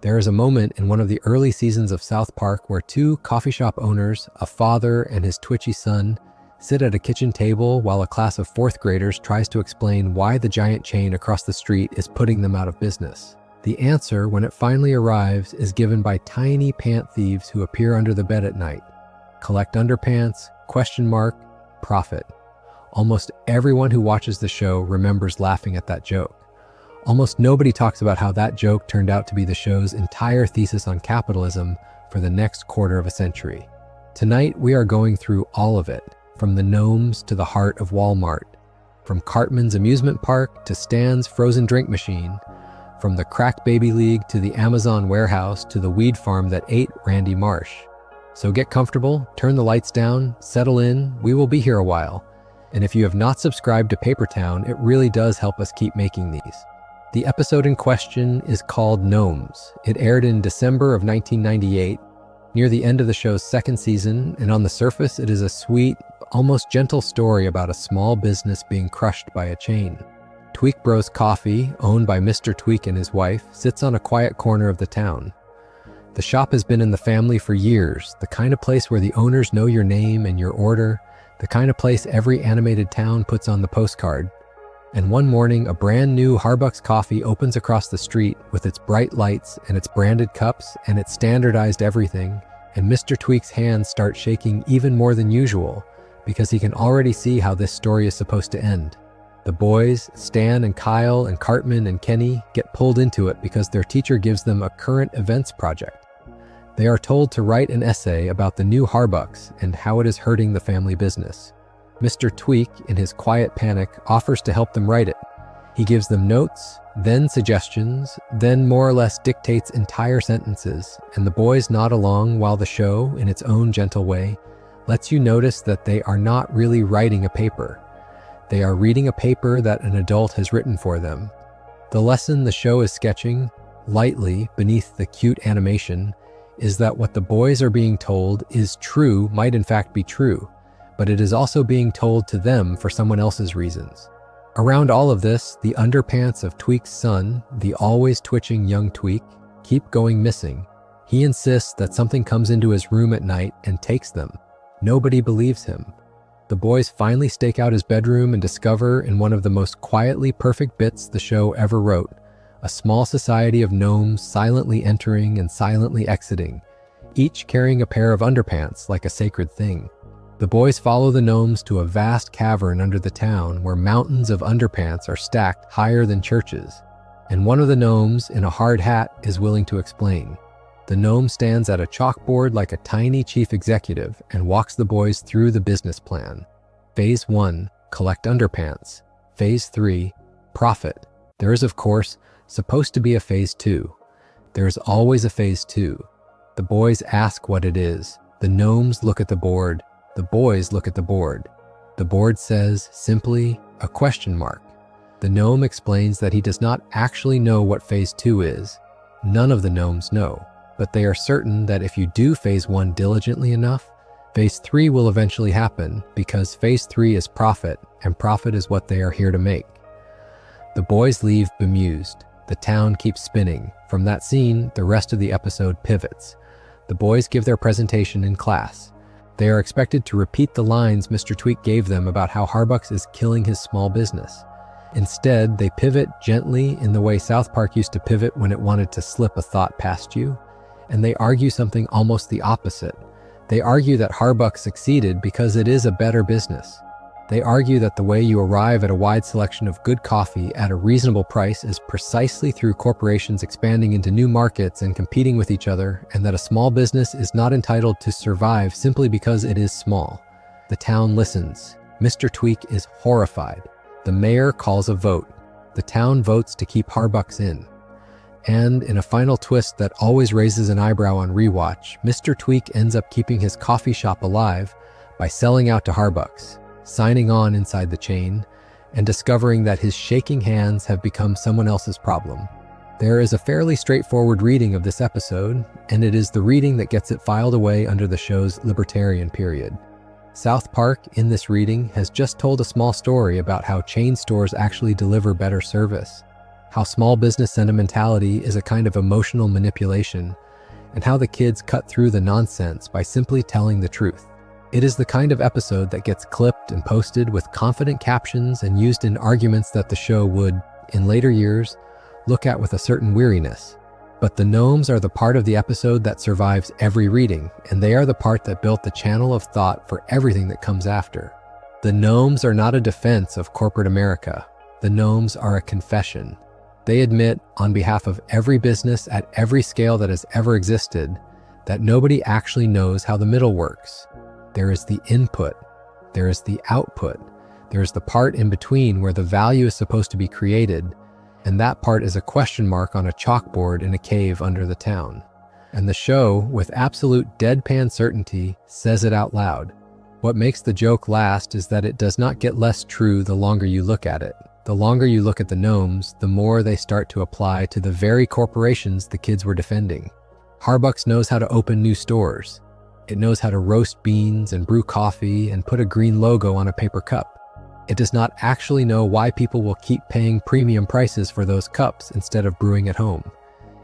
There is a moment in one of the early seasons of South Park where two coffee shop owners, a father and his twitchy son, sit at a kitchen table while a class of fourth graders tries to explain why the giant chain across the street is putting them out of business. The answer, when it finally arrives, is given by tiny pant thieves who appear under the bed at night. Collect underpants, ? Profit. Almost everyone who watches the show remembers laughing at that joke. Almost nobody talks about how that joke turned out to be the show's entire thesis on capitalism for the next quarter of a century. Tonight, we are going through all of it, from the gnomes to the heart of Wall-Mart, from Cartman's amusement park to Stan's frozen drink machine, from the Crack Baby League to the Amazon warehouse to the weed farm that ate Randy Marsh. So get comfortable, turn the lights down, settle in, we will be here a while. And if you have not subscribed to Papertown, it really does help us keep making these. The episode in question is called Gnomes. It aired in December of 1998, near the end of the show's second season, and on the surface it is a sweet, almost gentle story about a small business being crushed by a chain. Tweek Bros Coffee, owned by Mr. Tweek and his wife, sits on a quiet corner of the town. The shop has been in the family for years, the kind of place where the owners know your name and your order, the kind of place every animated town puts on the postcard. And one morning, a brand new Harbucks Coffee opens across the street with its bright lights and its branded cups and its standardized everything, and Mr. Tweek's hands start shaking even more than usual because he can already see how this story is supposed to end. The boys, Stan and Kyle and Cartman and Kenny, get pulled into it because their teacher gives them a current events project. They are told to write an essay about the new Harbucks and how it is hurting the family business. Mr. Tweek, in his quiet panic, offers to help them write it. He gives them notes, then suggestions, then more or less dictates entire sentences, and the boys nod along while the show, in its own gentle way, lets you notice that they are not really writing a paper. They are reading a paper that an adult has written for them. The lesson the show is sketching, lightly beneath the cute animation, is that what the boys are being told is true might in fact be true, but it is also being told to them for someone else's reasons. Around all of this, the underpants of Tweek's son, the always twitching young Tweek, keep going missing. He insists that something comes into his room at night and takes them. Nobody believes him. The boys finally stake out his bedroom and discover, in one of the most quietly perfect bits the show ever wrote, a small society of gnomes silently entering and silently exiting, each carrying a pair of underpants like a sacred thing. The boys follow the gnomes to a vast cavern under the town where mountains of underpants are stacked higher than churches, and one of the gnomes, in a hard hat, is willing to explain. The gnome stands at a chalkboard like a tiny chief executive and walks the boys through the business plan. Phase 1, collect underpants. Phase 3, profit. There is, of course, supposed to be a Phase 2. There is always a Phase 2. The boys ask what it is. The gnomes look at the board. The boys look at the board. The board says, simply, a question mark. The gnome explains that he does not actually know what Phase 2 is. None of the gnomes know, but they are certain that if you do Phase 1 diligently enough, Phase 3 will eventually happen because Phase 3 is profit, and profit is what they are here to make. The boys leave bemused. The town keeps spinning. From that scene, the rest of the episode pivots. The boys give their presentation in class. They are expected to repeat the lines Mr. Tweek gave them about how Harbucks is killing his small business. Instead, they pivot gently in the way South Park used to pivot when it wanted to slip a thought past you, and they argue something almost the opposite. They argue that Harbucks succeeded because it is a better business. They argue that the way you arrive at a wide selection of good coffee at a reasonable price is precisely through corporations expanding into new markets and competing with each other, and that a small business is not entitled to survive simply because it is small. The town listens. Mr. Tweek is horrified. The mayor calls a vote. The town votes to keep Harbucks in. And in a final twist that always raises an eyebrow on rewatch, Mr. Tweek ends up keeping his coffee shop alive by selling out to Harbucks, signing on inside the chain, and discovering that his shaking hands have become someone else's problem. There is a fairly straightforward reading of this episode, and it is the reading that gets it filed away under the show's libertarian period. South Park, in this reading, has just told a small story about how chain stores actually deliver better service, how small business sentimentality is a kind of emotional manipulation, and how the kids cut through the nonsense by simply telling the truth. It is the kind of episode that gets clipped and posted with confident captions and used in arguments that the show would, in later years, look at with a certain weariness. But the gnomes are the part of the episode that survives every reading, and they are the part that built the channel of thought for everything that comes after. The gnomes are not a defense of corporate America. The gnomes are a confession. They admit, on behalf of every business at every scale that has ever existed, that nobody actually knows how the middle works. There is the input, there is the output, there is the part in between where the value is supposed to be created, and that part is a question mark on a chalkboard in a cave under the town. And the show, with absolute deadpan certainty, says it out loud. What makes the joke last is that it does not get less true the longer you look at it. The longer you look at the gnomes, the more they start to apply to the very corporations the kids were defending. Harbucks knows how to open new stores. It knows how to roast beans and brew coffee and put a green logo on a paper cup. It does not actually know why people will keep paying premium prices for those cups instead of brewing at home.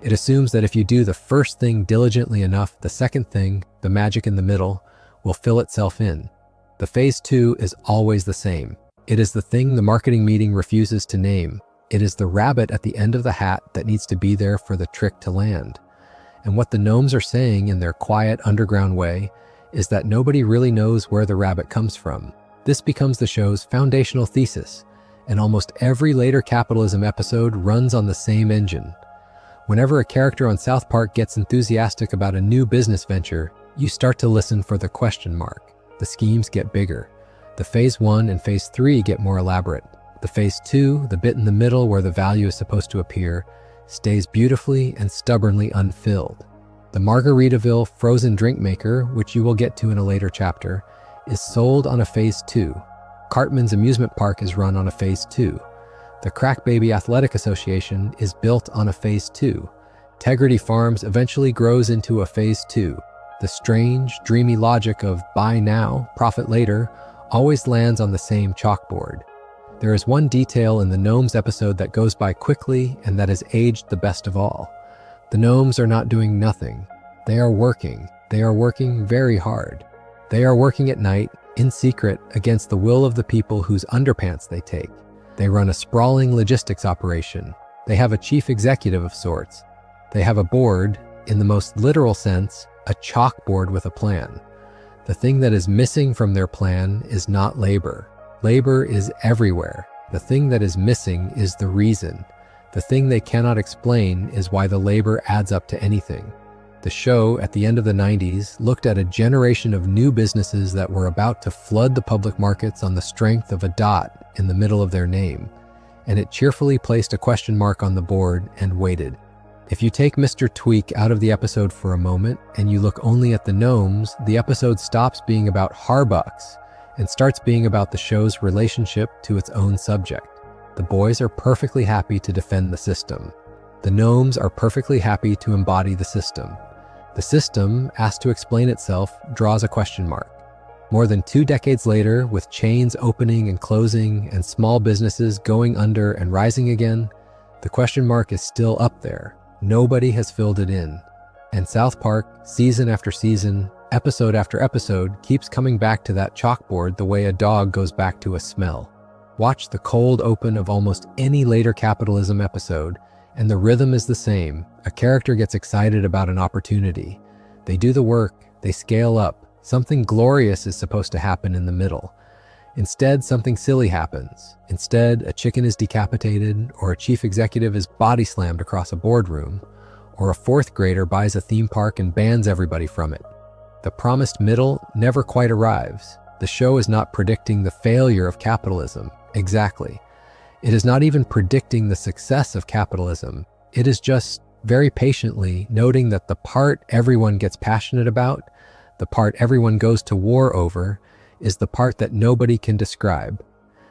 It assumes that if you do the first thing diligently enough, the second thing, the magic in the middle, will fill itself in. The phase 2 is always the same. It is the thing the marketing meeting refuses to name. It is the rabbit at the end of the hat that needs to be there for the trick to land. And what the gnomes are saying in their quiet underground way is that nobody really knows where the rabbit comes from. This becomes the show's foundational thesis, and almost every later Capitalism episode runs on the same engine. Whenever a character on South Park gets enthusiastic about a new business venture, you start to listen for the question mark. The schemes get bigger. The phase 1 and phase 3 get more elaborate. The phase 2, the bit in the middle where the value is supposed to appear, stays beautifully and stubbornly unfilled. The Margaritaville frozen drink maker, which you will get to in a later chapter, is sold on a phase 2. Cartman's amusement park is run on a phase 2. The Crack Baby Athletic Association is built on a phase 2. Tegridy Farms eventually grows into a phase 2. The strange, dreamy logic of buy now, profit later always lands on the same chalkboard. There is one detail in the Gnomes episode that goes by quickly and that has aged the best of all. The Gnomes are not doing nothing. They are working. They are working very hard. They are working at night, in secret, against the will of the people whose underpants they take. They run a sprawling logistics operation. They have a chief executive of sorts. They have a board, in the most literal sense, a chalkboard with a plan. The thing that is missing from their plan is not labor. Labor is everywhere. The thing that is missing is the reason. The thing they cannot explain is why the labor adds up to anything. The show, at the end of the 90s, looked at a generation of new businesses that were about to flood the public markets on the strength of a dot in the middle of their name, and it cheerfully placed a question mark on the board and waited. If you take Mr. Tweek out of the episode for a moment and you look only at the gnomes, the episode stops being about Harbucks and starts being about the show's relationship to its own subject. The boys are perfectly happy to defend the system. The gnomes are perfectly happy to embody the system. The system, asked to explain itself, draws a question mark. More than 2 decades later, with chains opening and closing and small businesses going under and rising again, the question mark is still up there. Nobody has filled it in. And South Park, season after season, episode after episode, keeps coming back to that chalkboard the way a dog goes back to a smell. Watch the cold open of almost any later Capitalism episode, and the rhythm is the same. A character gets excited about an opportunity. They do the work, they scale up. Something glorious is supposed to happen in the middle. Instead, something silly happens. Instead, a chicken is decapitated, or a chief executive is body slammed across a boardroom, or a 4th grader buys a theme park and bans everybody from it. The promised middle never quite arrives. The show is not predicting the failure of capitalism. Exactly. It is not even predicting the success of capitalism. It is just very patiently noting that the part everyone gets passionate about, the part everyone goes to war over, is the part that nobody can describe.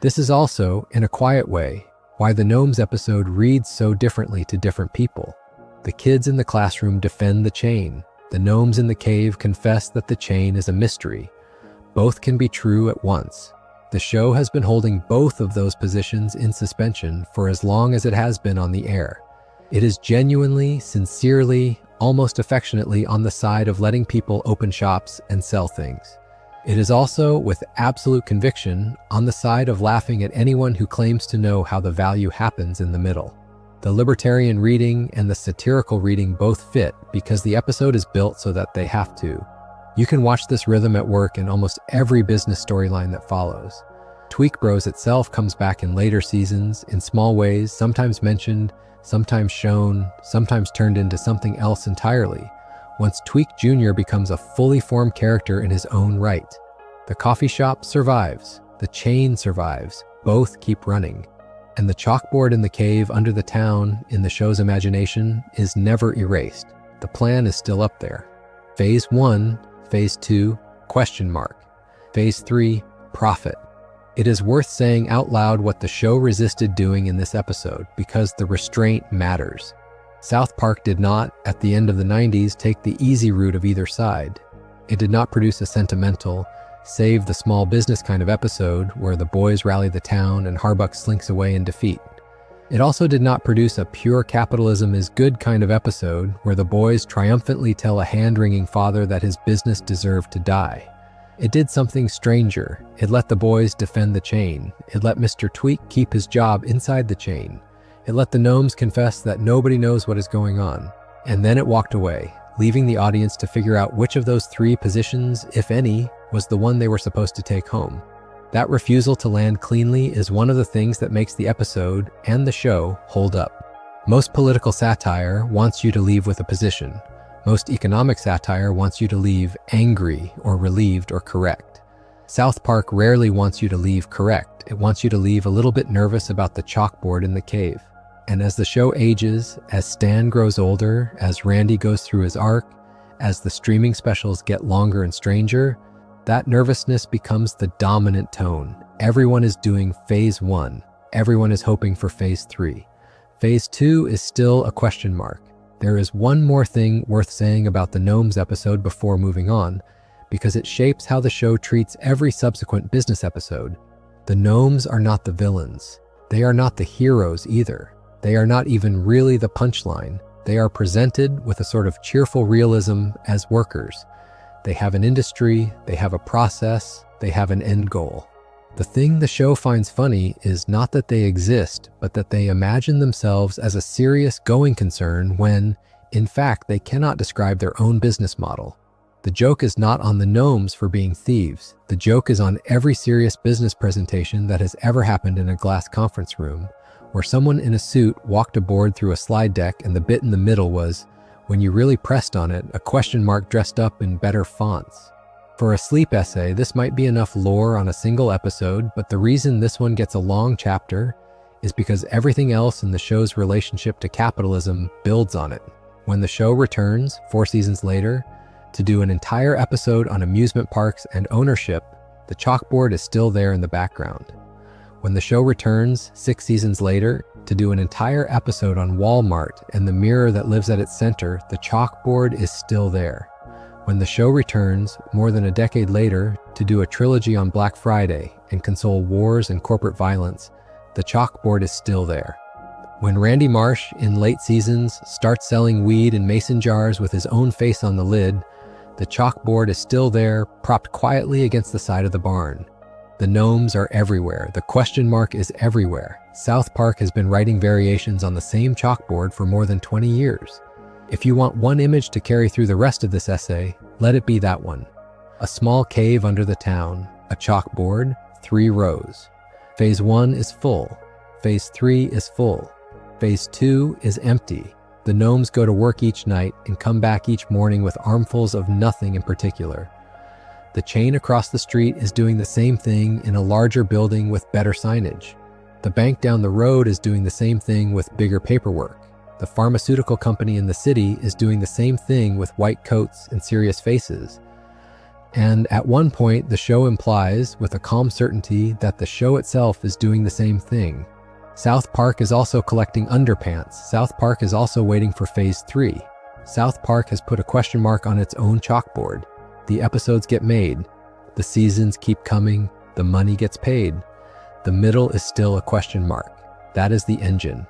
This is also, in a quiet way, why the Gnomes episode reads so differently to different people. The kids in the classroom defend the chain. The gnomes in the cave confess that the chain is a mystery. Both can be true at once. The show has been holding both of those positions in suspension for as long as it has been on the air. It is genuinely, sincerely, almost affectionately on the side of letting people open shops and sell things. It is also, with absolute conviction, on the side of laughing at anyone who claims to know how the value happens in the middle. The libertarian reading and the satirical reading both fit because the episode is built so that they have to. You can watch this rhythm at work in almost every business storyline that follows. Tweek Bros itself comes back in later seasons, in small ways, sometimes mentioned, sometimes shown, sometimes turned into something else entirely, once Tweek Jr. becomes a fully formed character in his own right. The coffee shop survives, the chain survives, both keep running. And the chalkboard in the cave under the town, in the show's imagination, is never erased. The plan is still up there. Phase 1, Phase 2, question mark. Phase 3, profit. It is worth saying out loud what the show resisted doing in this episode, because the restraint matters. South Park did not, at the end of the 90s, take the easy route of either side. It did not produce a sentimental, save the small business kind of episode where the boys rally the town and Harbucks slinks away in defeat. It also did not produce a pure capitalism is good kind of episode where the boys triumphantly tell a hand-wringing father that his business deserved to die. It did something stranger. It let the boys defend the chain. It let Mr. Tweek keep his job inside the chain. It let the gnomes confess that nobody knows what is going on. And then it walked away, leaving the audience to figure out which of those three positions, if any, was the one they were supposed to take home. That refusal to land cleanly is one of the things that makes the episode and the show hold up. Most political satire wants you to leave with a position. Most economic satire wants you to leave angry or relieved or correct. South Park rarely wants you to leave correct. It wants you to leave a little bit nervous about the chalkboard in the cave. And as the show ages, as Stan grows older, as Randy goes through his arc, as the streaming specials get longer and stranger, that nervousness becomes the dominant tone. Everyone is doing Phase 1. Everyone is hoping for Phase 3. Phase 2 is still a question mark. There is one more thing worth saying about the Gnomes episode before moving on, because it shapes how the show treats every subsequent business episode. The Gnomes are not the villains. They are not the heroes either. They are not even really the punchline. They are presented with a sort of cheerful realism as workers. They have an industry, they have a process, they have an end goal. The thing the show finds funny is not that they exist, but that they imagine themselves as a serious going concern when, in fact, they cannot describe their own business model. The joke is not on the gnomes for being thieves. The joke is on every serious business presentation that has ever happened in a glass conference room, where someone in a suit walked aboard through a slide deck and the bit in the middle was, when you really pressed on it, a question mark dressed up in better fonts. For a sleep essay, this might be enough lore on a single episode, but the reason this one gets a long chapter is because everything else in the show's relationship to capitalism builds on it. When the show returns, 4 seasons later, to do an entire episode on amusement parks and ownership, the chalkboard is still there in the background. When the show returns, 6 seasons later, to do an entire episode on Wall-Mart and the mirror that lives at its center, the chalkboard is still there. When the show returns, more than a decade later, to do a trilogy on Black Friday and console wars and corporate violence, the chalkboard is still there. When Randy Marsh, in late seasons, starts selling weed in mason jars with his own face on the lid, the chalkboard is still there, propped quietly against the side of the barn. The gnomes are everywhere. The question mark is everywhere. South Park has been writing variations on the same chalkboard for more than 20 years. If you want one image to carry through the rest of this essay, let it be that one. A small cave under the town, a chalkboard, 3 rows. Phase 1 is full. Phase 3 is full. Phase 2 is empty. The gnomes go to work each night and come back each morning with armfuls of nothing in particular. The chain across the street is doing the same thing in a larger building with better signage. The bank down the road is doing the same thing with bigger paperwork. The pharmaceutical company in the city is doing the same thing with white coats and serious faces. And at one point, the show implies, with a calm certainty, that the show itself is doing the same thing. South Park is also collecting underpants. South Park is also waiting for Phase 3. South Park has put a question mark on its own chalkboard. The episodes get made. The seasons keep coming. The money gets paid. The middle is still a question mark. That is the engine.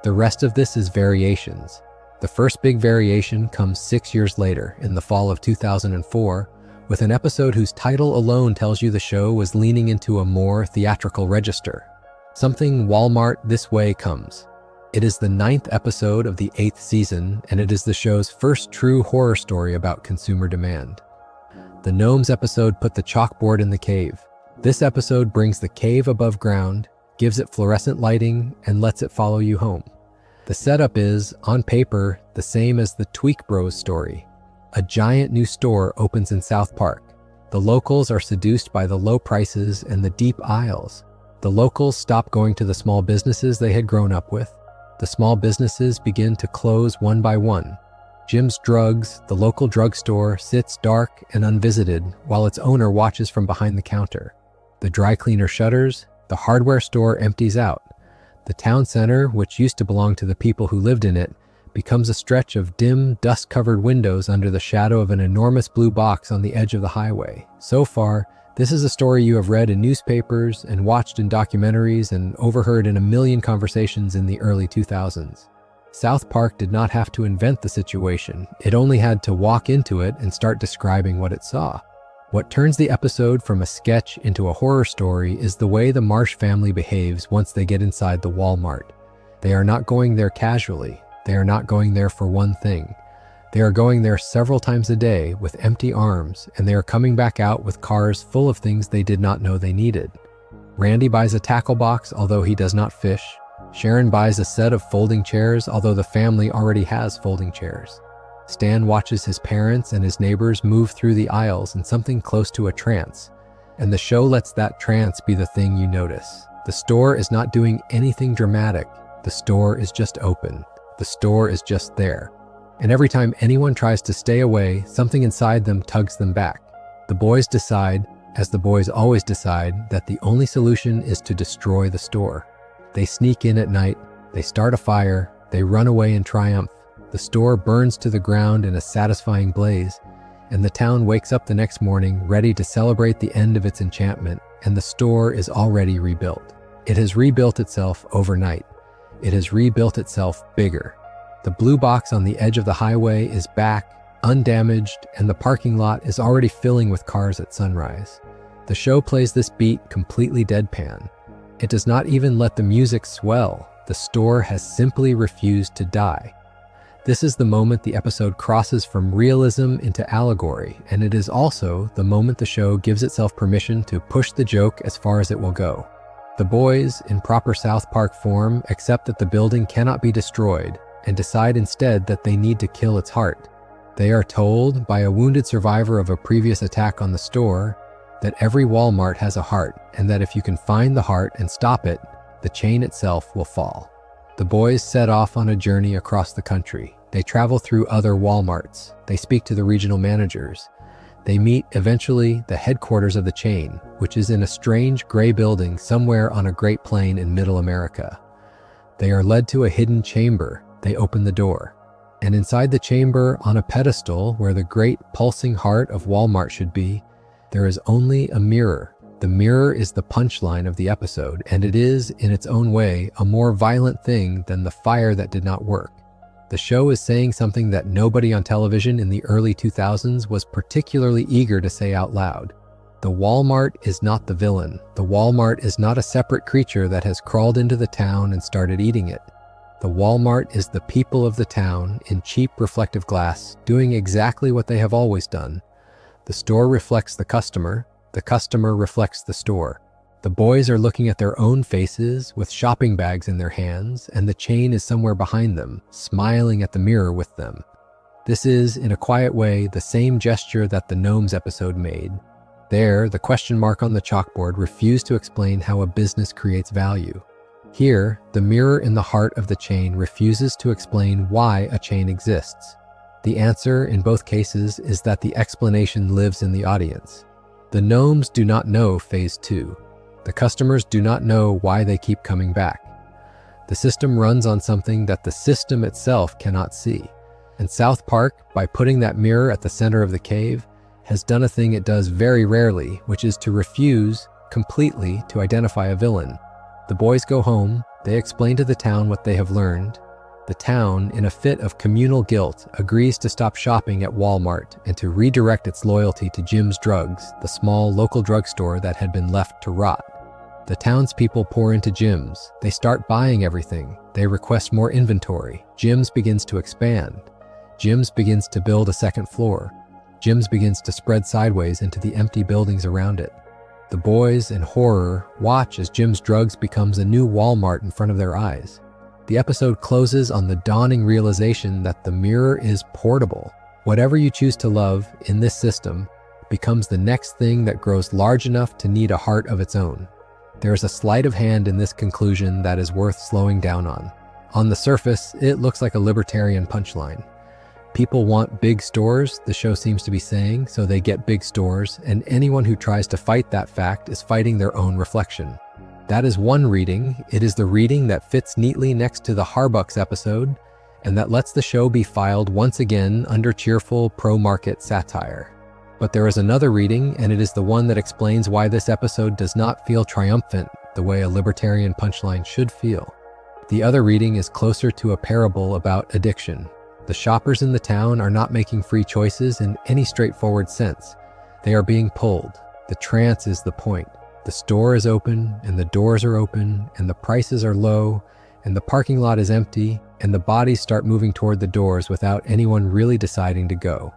The rest of this is variations. The first big variation comes 6 years later, in the fall of 2004, with an episode whose title alone tells you the show was leaning into a more theatrical register. Something Wall-Mart this way comes. It is the 9th episode of the 8th season, and it is the show's first true horror story about consumer demand. The Gnomes episode put the chalkboard in the cave. This episode brings the cave above ground, gives it fluorescent lighting, and lets it follow you home. The setup is, on paper, the same as the Tweek Bros story. A giant new store opens in South Park. The locals are seduced by the low prices and the deep aisles. The locals stop going to the small businesses they had grown up with. The small businesses begin to close one by one. Jim's Drugs, the local drugstore, sits dark and unvisited while its owner watches from behind the counter. The dry cleaner shutters, the hardware store empties out. The town center, which used to belong to the people who lived in it, becomes a stretch of dim, dust-covered windows under the shadow of an enormous blue box on the edge of the highway. So far, this is a story you have read in newspapers and watched in documentaries and overheard in a million conversations in the early 2000s. South Park did not have to invent the situation. It only had to walk into it and start describing what it saw. What turns the episode from a sketch into a horror story is the way the Marsh family behaves once they get inside the Wall-Mart. They are not going there casually. They are not going there for one thing. They are going there several times a day with empty arms, and they are coming back out with cars full of things they did not know they needed. Randy buys a tackle box, although he does not fish. Sharon buys a set of folding chairs, although the family already has folding chairs. Stan watches his parents and his neighbors move through the aisles in something close to a trance, and the show lets that trance be the thing you notice. The store is not doing anything dramatic. The store is just open. The store is just there. And every time anyone tries to stay away, something inside them tugs them back. The boys decide, as the boys always decide, that the only solution is to destroy the store. They sneak in at night, they start a fire, they run away in triumph. The store burns to the ground in a satisfying blaze, and the town wakes up the next morning ready to celebrate the end of its enchantment, and the store is already rebuilt. It has rebuilt itself overnight. It has rebuilt itself bigger. The blue box on the edge of the highway is back, undamaged, and the parking lot is already filling with cars at sunrise. The show plays this beat completely deadpan. It does not even let the music swell. The store has simply refused to die. This is the moment the episode crosses from realism into allegory, and it is also the moment the show gives itself permission to push the joke as far as it will go. The boys, in proper South Park form, accept that the building cannot be destroyed and decide instead that they need to kill its heart. They are told by a wounded survivor of a previous attack on the store that every Wall-Mart has a heart, and that if you can find the heart and stop it, the chain itself will fall. The boys set off on a journey across the country. They travel through other Wall-Marts. They speak to the regional managers. They meet, eventually, the headquarters of the chain, which is in a strange gray building somewhere on a Great Plain in Middle America. They are led to a hidden chamber. They open the door. And inside the chamber, on a pedestal where the great pulsing heart of Wall-Mart should be, there is only a mirror. The mirror is the punchline of the episode, and it is, in its own way, a more violent thing than the fire that did not work. The show is saying something that nobody on television in the early 2000s was particularly eager to say out loud. The Wall-Mart is not the villain. The Wall-Mart is not a separate creature that has crawled into the town and started eating it. The Wall-Mart is the people of the town in cheap reflective glass, doing exactly what they have always done. The store reflects the customer reflects the store. The boys are looking at their own faces with shopping bags in their hands, and the chain is somewhere behind them, smiling at the mirror with them. This is, in a quiet way, the same gesture that the Gnomes episode made. There, the question mark on the chalkboard refused to explain how a business creates value. Here, the mirror in the heart of the chain refuses to explain why a chain exists. The answer, in both cases, is that the explanation lives in the audience. The Gnomes do not know Phase 2. The customers do not know why they keep coming back. The system runs on something that the system itself cannot see. And South Park, by putting that mirror at the center of the cave, has done a thing it does very rarely, which is to refuse, completely to identify a villain. The boys go home, they explain to the town what they have learned. The town, in a fit of communal guilt, agrees to stop shopping at Wall-Mart and to redirect its loyalty to Jim's Drugs, the small local drugstore that had been left to rot. The townspeople pour into Jim's. They start buying everything. They request more inventory. Jim's begins to expand. Jim's begins to build a second floor. Jim's begins to spread sideways into the empty buildings around it. The boys, in horror, watch as Jim's Drugs becomes a new Wall-Mart in front of their eyes. The episode closes on the dawning realization that the mirror is portable. Whatever you choose to love in this system becomes the next thing that grows large enough to need a heart of its own. There is a sleight of hand in this conclusion that is worth slowing down on. On the surface, it looks like a libertarian punchline. People want big stores, the show seems to be saying, so they get big stores, and anyone who tries to fight that fact is fighting their own reflection. That is one reading. It is the reading that fits neatly next to the Harbucks episode, and that lets the show be filed once again under cheerful pro-market satire. But there is another reading, and it is the one that explains why this episode does not feel triumphant the way a libertarian punchline should feel. The other reading is closer to a parable about addiction. The shoppers in the town are not making free choices in any straightforward sense. They are being pulled. The trance is the point. The store is open, and the doors are open, and the prices are low, and the parking lot is empty, and the bodies start moving toward the doors without anyone really deciding to go.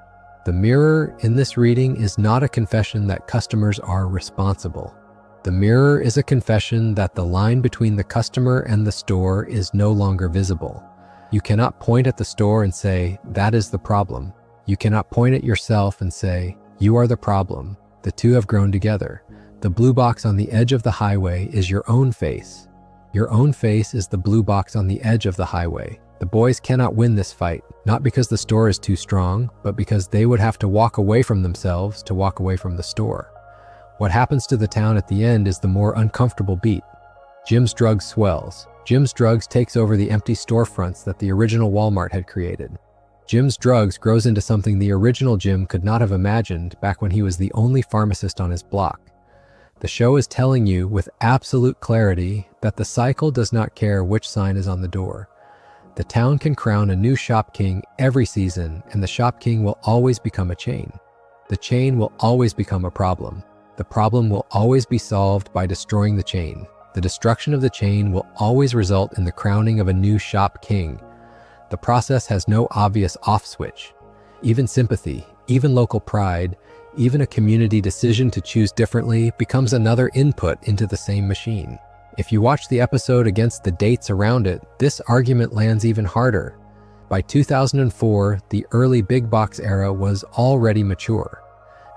The mirror in this reading is not a confession that customers are responsible. The mirror is a confession that the line between the customer and the store is no longer visible. You cannot point at the store and say, that is the problem. You cannot point at yourself and say, you are the problem. The two have grown together. The blue box on the edge of the highway is your own face. Your own face is the blue box on the edge of the highway. The boys cannot win this fight, not because the store is too strong, but because they would have to walk away from themselves to walk away from the store. What happens to the town at the end is the more uncomfortable beat. Jim's Drugs swells. Jim's Drugs takes over the empty storefronts that the original Wall-Mart had created. Jim's Drugs grows into something the original Jim could not have imagined back when he was the only pharmacist on his block. The show is telling you with absolute clarity that the cycle does not care which sign is on the door. The town can crown a new shop king every season, and the shop king will always become a chain. The chain will always become a problem. The problem will always be solved by destroying the chain. The destruction of the chain will always result in the crowning of a new shop king. The process has no obvious off switch. Even sympathy, even local pride, even a community decision to choose differently becomes another input into the same machine. If you watch the episode against the dates around it, this argument lands even harder. By 2004, the early big box era was already mature.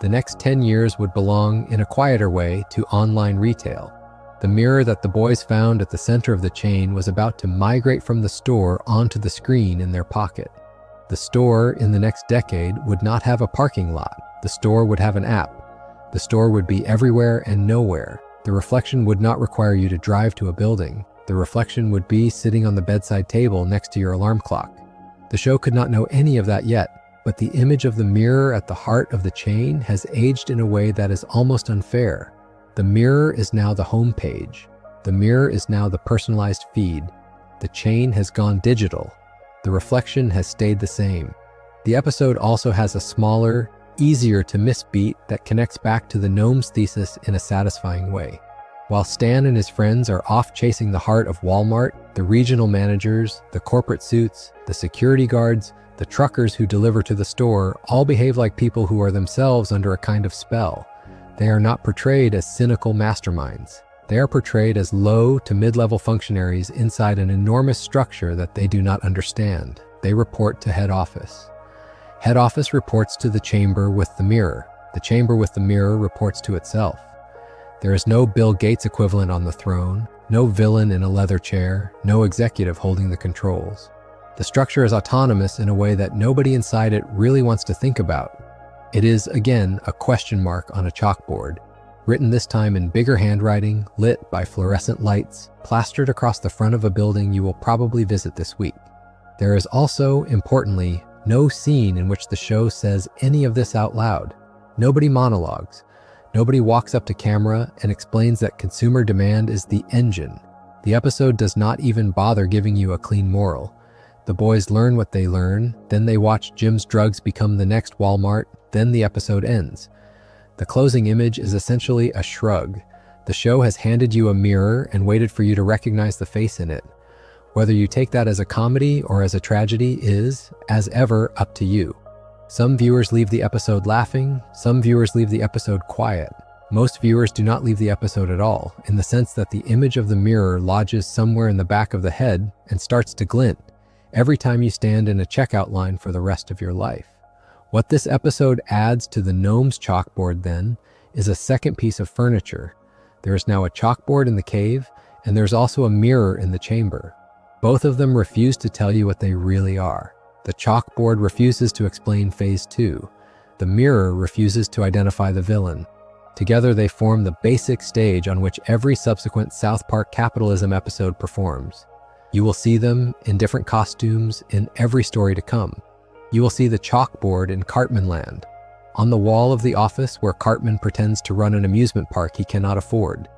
The next 10 years would belong, in a quieter way, to online retail. The mirror that the boys found at the center of the chain was about to migrate from the store onto the screen in their pocket. The store, in the next decade, would not have a parking lot. The store would have an app. The store would be everywhere and nowhere. The reflection would not require you to drive to a building. The reflection would be sitting on the bedside table next to your alarm clock. The show could not know any of that yet, but the image of the mirror at the heart of the chain has aged in a way that is almost unfair. The mirror is now the home page. The mirror is now the personalized feed. The chain has gone digital. The reflection has stayed the same. The episode also has a smaller, easier to miss beat that connects back to the Gnomes Thesis in a satisfying way. While Stan and his friends are off chasing the heart of Wall-Mart, the regional managers, the corporate suits, the security guards, the truckers who deliver to the store all behave like people who are themselves under a kind of spell. They are not portrayed as cynical masterminds. They are portrayed as low to mid-level functionaries inside an enormous structure that they do not understand. They report to head office. Head office reports to the chamber with the mirror. The chamber with the mirror reports to itself. There is no Bill Gates equivalent on the throne, no villain in a leather chair, no executive holding the controls. The structure is autonomous in a way that nobody inside it really wants to think about. It is, again, a question mark on a chalkboard, written this time in bigger handwriting, lit by fluorescent lights, plastered across the front of a building you will probably visit this week. There is also, importantly, no scene in which the show says any of this out loud. Nobody monologues. Nobody walks up to camera and explains that consumer demand is the engine. The episode does not even bother giving you a clean moral. The boys learn what they learn, then they watch Jim's drugs become the next Wall-Mart, then the episode ends. The closing image is essentially a shrug. The show has handed you a mirror and waited for you to recognize the face in it. Whether you take that as a comedy or as a tragedy is, as ever, up to you. Some viewers leave the episode laughing, some viewers leave the episode quiet. Most viewers do not leave the episode at all, in the sense that the image of the mirror lodges somewhere in the back of the head and starts to glint every time you stand in a checkout line for the rest of your life. What this episode adds to the Gnomes chalkboard, then, is a second piece of furniture. There is now a chalkboard in the cave, and there's also a mirror in the chamber. Both of them refuse to tell you what they really are. The chalkboard refuses to explain Phase 2. The mirror refuses to identify the villain. Together they form the basic stage on which every subsequent South Park Capitalism episode performs. You will see them in different costumes in every story to come. You will see the chalkboard in Cartman land, on the wall of the office where Cartman pretends to run an amusement park he cannot afford.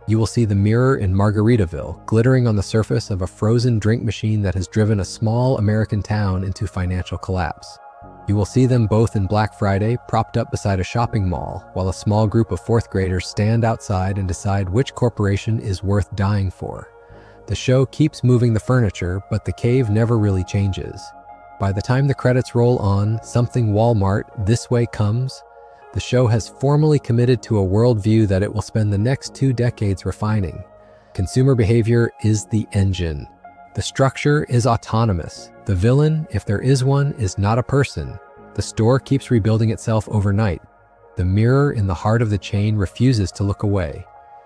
You will see the mirror in Margaritaville, glittering on the surface of a frozen drink machine that has driven a small American town into financial collapse. You will see them both in Black Friday, propped up beside a shopping mall, while a small group of fourth graders stand outside and decide which corporation is worth dying for. The show keeps moving the furniture, but the cave never really changes. By the time the credits roll on something Wall-Mart this way comes, the show has formally committed to a worldview that it will spend the next 2 decades refining. Consumer behavior is the engine. The structure is autonomous. The villain, if there is one, is not a person. The store keeps rebuilding itself overnight. The mirror in the heart of the chain refuses to look away.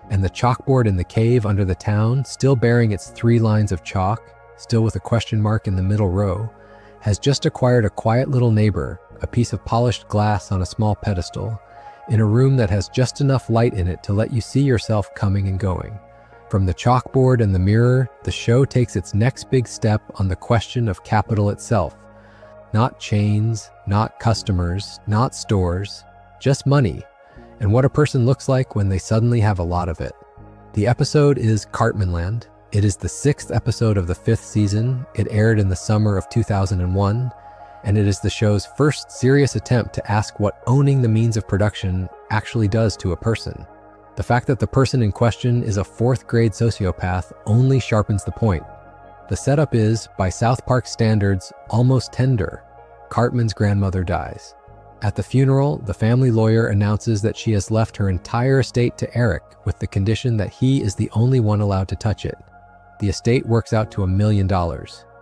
And the chalkboard in the cave under the town, still bearing its 3 lines of chalk, still with a question mark in the middle row, has just acquired a quiet little neighbor, a piece of polished glass on a small pedestal, in a room that has just enough light in it to let you see yourself coming and going. From the chalkboard and the mirror, the show takes its next big step on the question of capital itself. Not chains, not customers, not stores, just money, and what a person looks like when they suddenly have a lot of it. The episode is Cartman Land. It is the 6th episode of the 5th season. It aired in the summer of 2001, and it is the show's first serious attempt to ask what owning the means of production actually does to a person. The fact that the person in question is a 4th grade sociopath only sharpens the point. The setup is, by South Park standards, almost tender. Cartman's grandmother dies. At the funeral, the family lawyer announces that she has left her entire estate to Eric with the condition that he is the only one allowed to touch it. The estate works out to $1 million.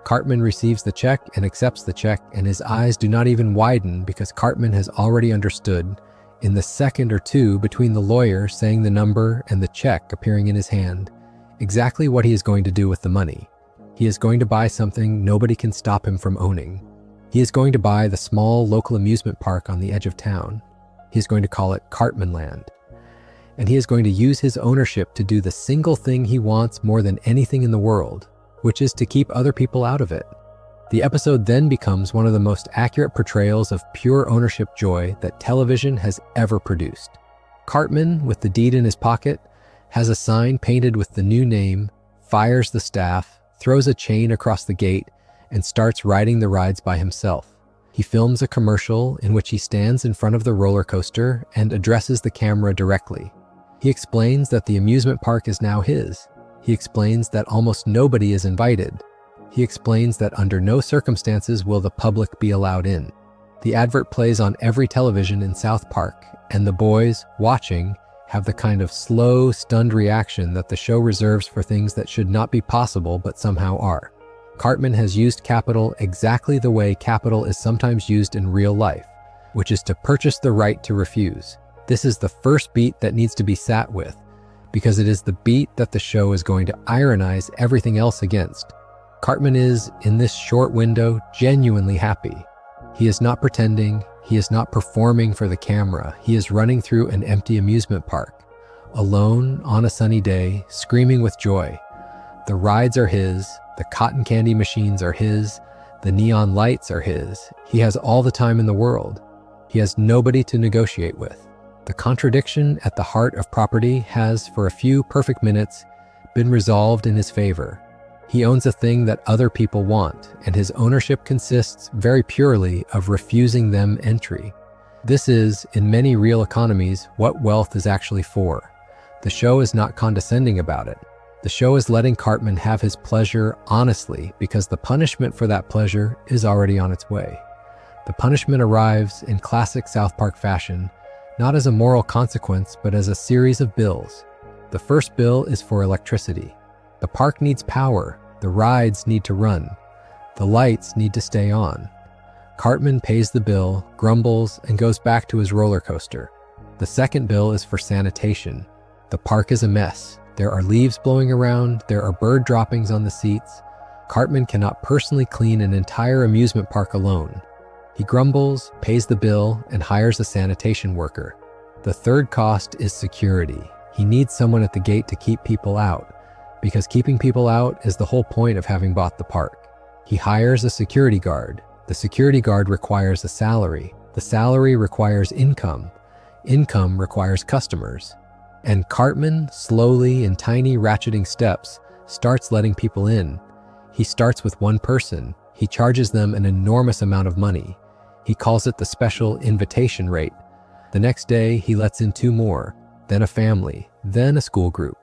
Cartman receives the check and accepts the check, and his eyes do not even widen because Cartman has already understood, in the second or two between the lawyer saying the number and the check appearing in his hand, exactly what he is going to do with the money. He is going to buy something nobody can stop him from owning. He is going to buy the small local amusement park on the edge of town. He is going to call it Cartman Land. And he is going to use his ownership to do the single thing he wants more than anything in the world, which is to keep other people out of it. The episode then becomes one of the most accurate portrayals of pure ownership joy that television has ever produced. Cartman, with the deed in his pocket, has a sign painted with the new name, fires the staff, throws a chain across the gate, and starts riding the rides by himself. He films a commercial in which he stands in front of the roller coaster and addresses the camera directly. He explains that the amusement park is now his. He explains that almost nobody is invited. He explains that under no circumstances will the public be allowed in. The advert plays on every television in South Park, and the boys, watching, have the kind of slow, stunned reaction that the show reserves for things that should not be possible but somehow are. Cartman has used capital exactly the way capital is sometimes used in real life, which is to purchase the right to refuse. This is the first beat that needs to be sat with, because it is the beat that the show is going to ironize everything else against. Cartman is, in this short window, genuinely happy. He is not pretending, he is not performing for the camera, he is running through an empty amusement park, alone on a sunny day, screaming with joy. The rides are his, the cotton candy machines are his, the neon lights are his. He has all the time in the world. He has nobody to negotiate with. The contradiction at the heart of property has, for a few perfect minutes, been resolved in his favor. He owns a thing that other people want, and his ownership consists very purely of refusing them entry. This is, in many real economies, what wealth is actually for. The show is not condescending about it. The show is letting Cartman have his pleasure honestly because the punishment for that pleasure is already on its way. The punishment arrives in classic South Park fashion, not as a moral consequence, but as a series of bills. The first bill is for electricity. The park needs power. The rides need to run. The lights need to stay on. Cartman pays the bill, grumbles, and goes back to his roller coaster. The second bill is for sanitation. The park is a mess. There are leaves blowing around. There are bird droppings on the seats. Cartman cannot personally clean an entire amusement park alone. He grumbles, pays the bill, and hires a sanitation worker. The third cost is security. He needs someone at the gate to keep people out, because keeping people out is the whole point of having bought the park. He hires a security guard. The security guard requires a salary. The salary requires income. Income requires customers. And Cartman, slowly in tiny ratcheting steps, starts letting people in. He starts with one person. He charges them an enormous amount of money. He calls it the special invitation rate. The next day, he lets in 2 more, then a family, then a school group.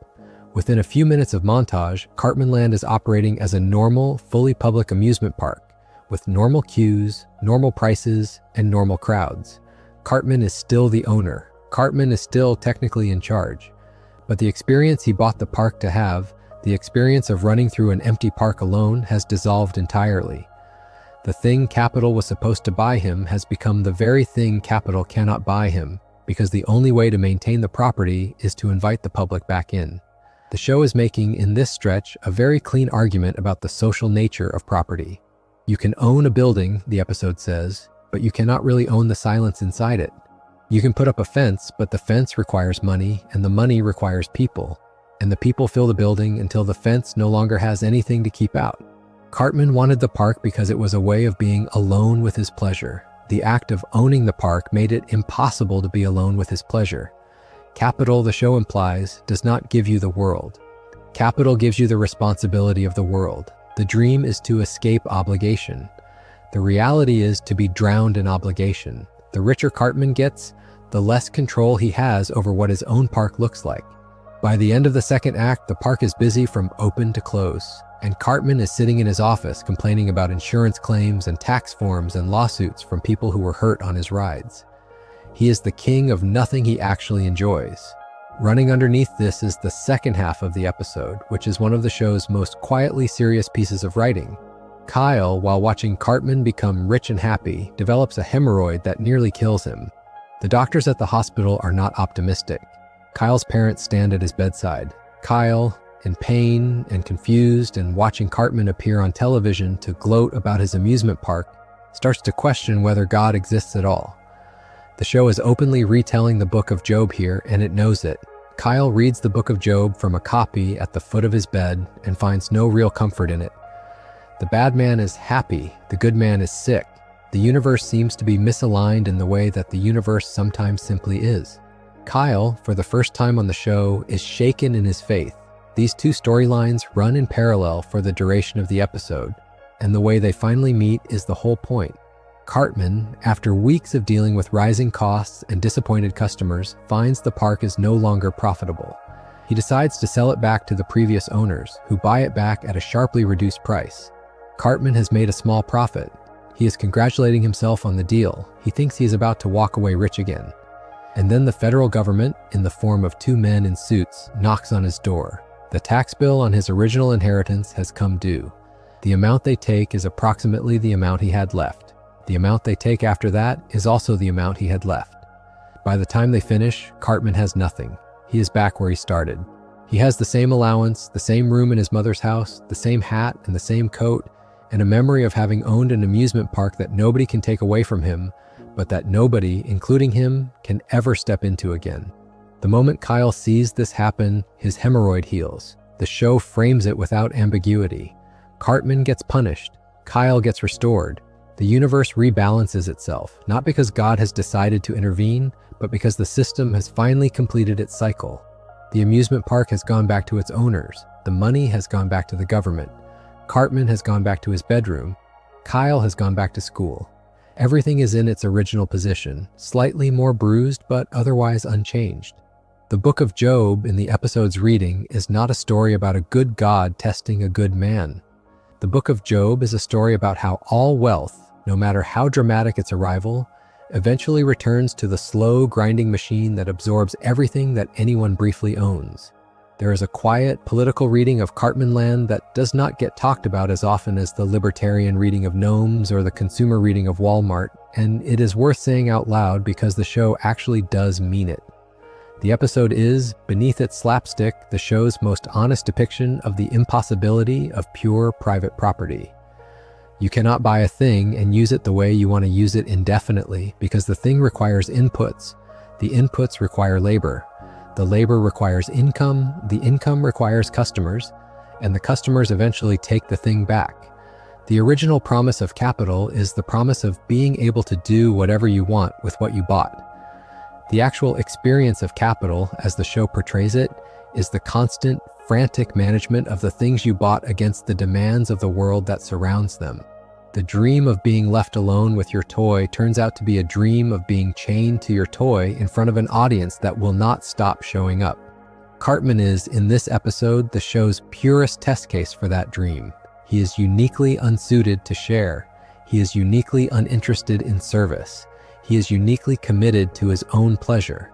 Within a few minutes of montage, Cartman Land is operating as a normal, fully public amusement park, with normal queues, normal prices, and normal crowds. Cartman is still the owner. Cartman is still technically in charge. But the experience he bought the park to have, the experience of running through an empty park alone, has dissolved entirely. The thing capital was supposed to buy him has become the very thing capital cannot buy him, because the only way to maintain the property is to invite the public back in. The show is making, in this stretch, a very clean argument about the social nature of property. You can own a building, the episode says, but you cannot really own the silence inside it. You can put up a fence, but the fence requires money, and the money requires people. And the people fill the building until the fence no longer has anything to keep out. Cartman wanted the park because it was a way of being alone with his pleasure. The act of owning the park made it impossible to be alone with his pleasure. Capital, the show implies, does not give you the world. Capital gives you the responsibility of the world. The dream is to escape obligation. The reality is to be drowned in obligation. The richer Cartman gets, the less control he has over what his own park looks like. By the end of the second act, the park is busy from open to close, and Cartman is sitting in his office complaining about insurance claims and tax forms and lawsuits from people who were hurt on his rides. He is the king of nothing he actually enjoys. Running underneath this is the second half of the episode, which is one of the show's most quietly serious pieces of writing. Kyle, while watching Cartman become rich and happy, develops a hemorrhoid that nearly kills him. The doctors at the hospital are not optimistic. Kyle's parents stand at his bedside. Kyle, in pain and confused and watching Cartman appear on television to gloat about his amusement park, starts to question whether God exists at all. The show is openly retelling the book of Job here, and it knows it. Kyle reads the book of Job from a copy at the foot of his bed and finds no real comfort in it. The bad man is happy, the good man is sick. The universe seems to be misaligned in the way that the universe sometimes simply is. Kyle, for the first time on the show, is shaken in his faith. These two storylines run in parallel for the duration of the episode, and the way they finally meet is the whole point. Cartman, after weeks of dealing with rising costs and disappointed customers, finds the park is no longer profitable. He decides to sell it back to the previous owners, who buy it back at a sharply reduced price. Cartman has made a small profit. He is congratulating himself on the deal. He thinks he is about to walk away rich again. And then the federal government, in the form of 2 men in suits, knocks on his door. The tax bill on his original inheritance has come due. The amount they take is approximately the amount he had left. The amount they take after that is also the amount he had left. By the time they finish, Cartman has nothing. He is back where he started. He has the same allowance, the same room in his mother's house, the same hat and the same coat, and a memory of having owned an amusement park that nobody can take away from him, but that nobody, including him, can ever step into again. The moment Kyle sees this happen, his hemorrhoid heals. The show frames it without ambiguity. Cartman gets punished. Kyle gets restored. The universe rebalances itself, not because God has decided to intervene, but because the system has finally completed its cycle. The amusement park has gone back to its owners. The money has gone back to the government. Cartman has gone back to his bedroom. Kyle has gone back to school. Everything is in its original position, slightly more bruised but otherwise unchanged. The Book of Job in the episode's reading is not a story about a good God testing a good man. The Book of Job is a story about how all wealth, no matter how dramatic its arrival, eventually returns to the slow grinding machine that absorbs everything that anyone briefly owns. There is a quiet political reading of Cartman Land that does not get talked about as often as the libertarian reading of Gnomes or the consumer reading of Wall-Mart, and it is worth saying out loud because the show actually does mean it. The episode is, beneath its slapstick, the show's most honest depiction of the impossibility of pure private property. You cannot buy a thing and use it the way you want to use it indefinitely because the thing requires inputs. The inputs require labor. The labor requires income. The income requires customers. And the customers eventually take the thing back. The original promise of capital is the promise of being able to do whatever you want with what you bought. The actual experience of capital, as the show portrays it, is the constant, frantic management of the things you bought against the demands of the world that surrounds them. The dream of being left alone with your toy turns out to be a dream of being chained to your toy in front of an audience that will not stop showing up. Cartman is, in this episode, the show's purest test case for that dream. He is uniquely unsuited to share. He is uniquely uninterested in service. He is uniquely committed to his own pleasure.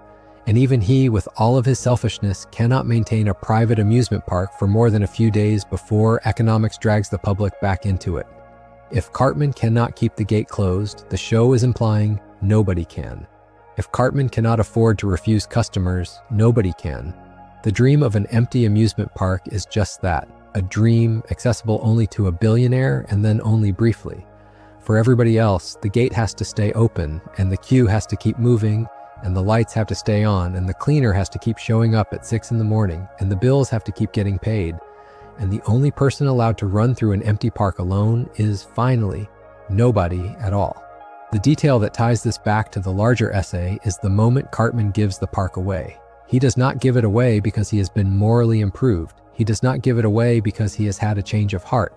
And even he, with all of his selfishness, cannot maintain a private amusement park for more than a few days before economics drags the public back into it. If Cartman cannot keep the gate closed, the show is implying nobody can. If Cartman cannot afford to refuse customers, nobody can. The dream of an empty amusement park is just that, a dream accessible only to a billionaire and then only briefly. For everybody else, the gate has to stay open, and the queue has to keep moving, and the lights have to stay on, and the cleaner has to keep showing up at 6 a.m, and the bills have to keep getting paid. And the only person allowed to run through an empty park alone is, finally, nobody at all. The detail that ties this back to the larger essay is the moment Cartman gives the park away. He does not give it away because he has been morally improved. He does not give it away because he has had a change of heart.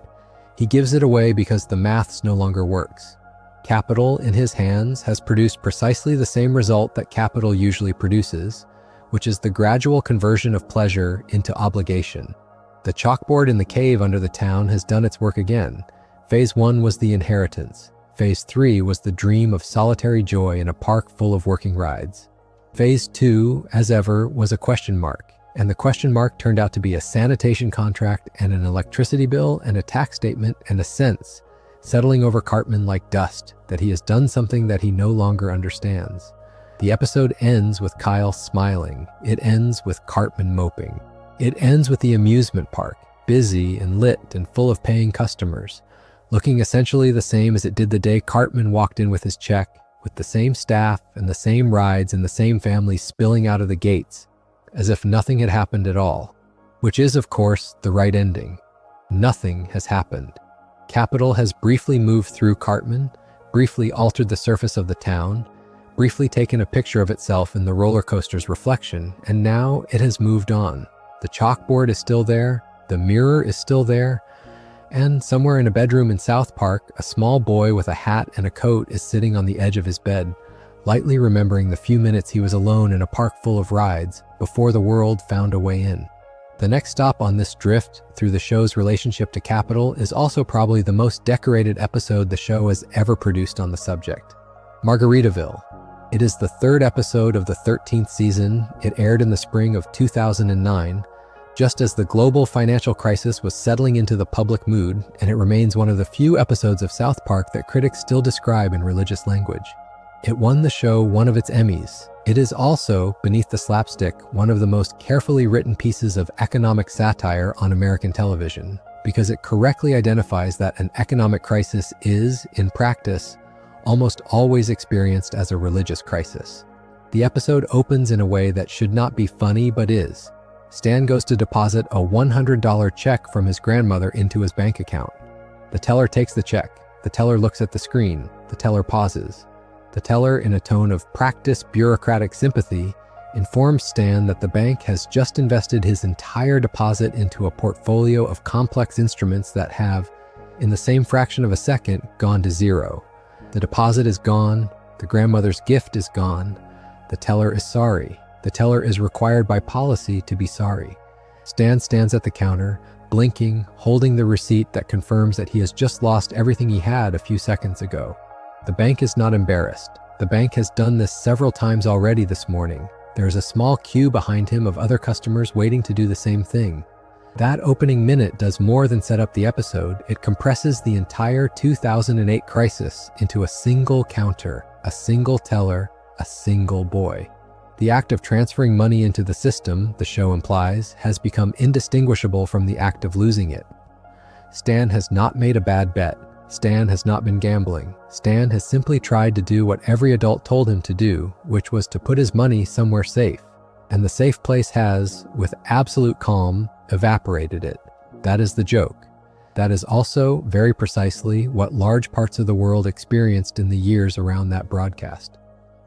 He gives it away because the maths no longer works. Capital, in his hands, has produced precisely the same result that capital usually produces, which is the gradual conversion of pleasure into obligation. The chalkboard in the cave under the town has done its work again. Phase 1 was the inheritance. Phase 3 was the dream of solitary joy in a park full of working rides. Phase 2, as ever, was a question mark. And the question mark turned out to be a sanitation contract and an electricity bill and a tax statement and a sense, settling over Cartman like dust, that he has done something that he no longer understands. The episode ends with Kyle smiling. It ends with Cartman moping. It ends with the amusement park, busy and lit and full of paying customers, looking essentially the same as it did the day Cartman walked in with his check, with the same staff and the same rides and the same families spilling out of the gates, as if nothing had happened at all, which is, of course, the right ending. Nothing has happened. Capital has briefly moved through Cartman, briefly altered the surface of the town, briefly taken a picture of itself in the roller coaster's reflection, and now it has moved on. The chalkboard is still there, the mirror is still there, and somewhere in a bedroom in South Park, a small boy with a hat and a coat is sitting on the edge of his bed, lightly remembering the few minutes he was alone in a park full of rides before the world found a way in. The next stop on this drift through the show's relationship to capital is also probably the most decorated episode the show has ever produced on the subject. Margaritaville. It is the third episode of the 13th season. It aired in the spring of 2009, just as the global financial crisis was settling into the public mood, and it remains one of the few episodes of South Park that critics still describe in religious language. It won the show one of its Emmys. It is also, beneath the slapstick, one of the most carefully written pieces of economic satire on American television, because it correctly identifies that an economic crisis is, in practice, almost always experienced as a religious crisis. The episode opens in a way that should not be funny but is. Stan goes to deposit a $100 check from his grandmother into his bank account. The teller takes the check. The teller looks at the screen. The teller pauses. The teller, in a tone of practiced bureaucratic sympathy, informs Stan that the bank has just invested his entire deposit into a portfolio of complex instruments that have, in the same fraction of a second, gone to zero. The deposit is gone. The grandmother's gift is gone. The teller is sorry. The teller is required by policy to be sorry. Stan stands at the counter, blinking, holding the receipt that confirms that he has just lost everything he had a few seconds ago. The bank is not embarrassed. The bank has done this several times already this morning. There is a small queue behind him of other customers waiting to do the same thing. That opening minute does more than set up the episode. It compresses the entire 2008 crisis into a single counter, a single teller, a single boy. The act of transferring money into the system, the show implies, has become indistinguishable from the act of losing it. Stan has not made a bad bet. Stan has not been gambling. Stan has simply tried to do what every adult told him to do, which was to put his money somewhere safe. And the safe place has, with absolute calm, evaporated it. That is the joke. That is also, very precisely, what large parts of the world experienced in the years around that broadcast.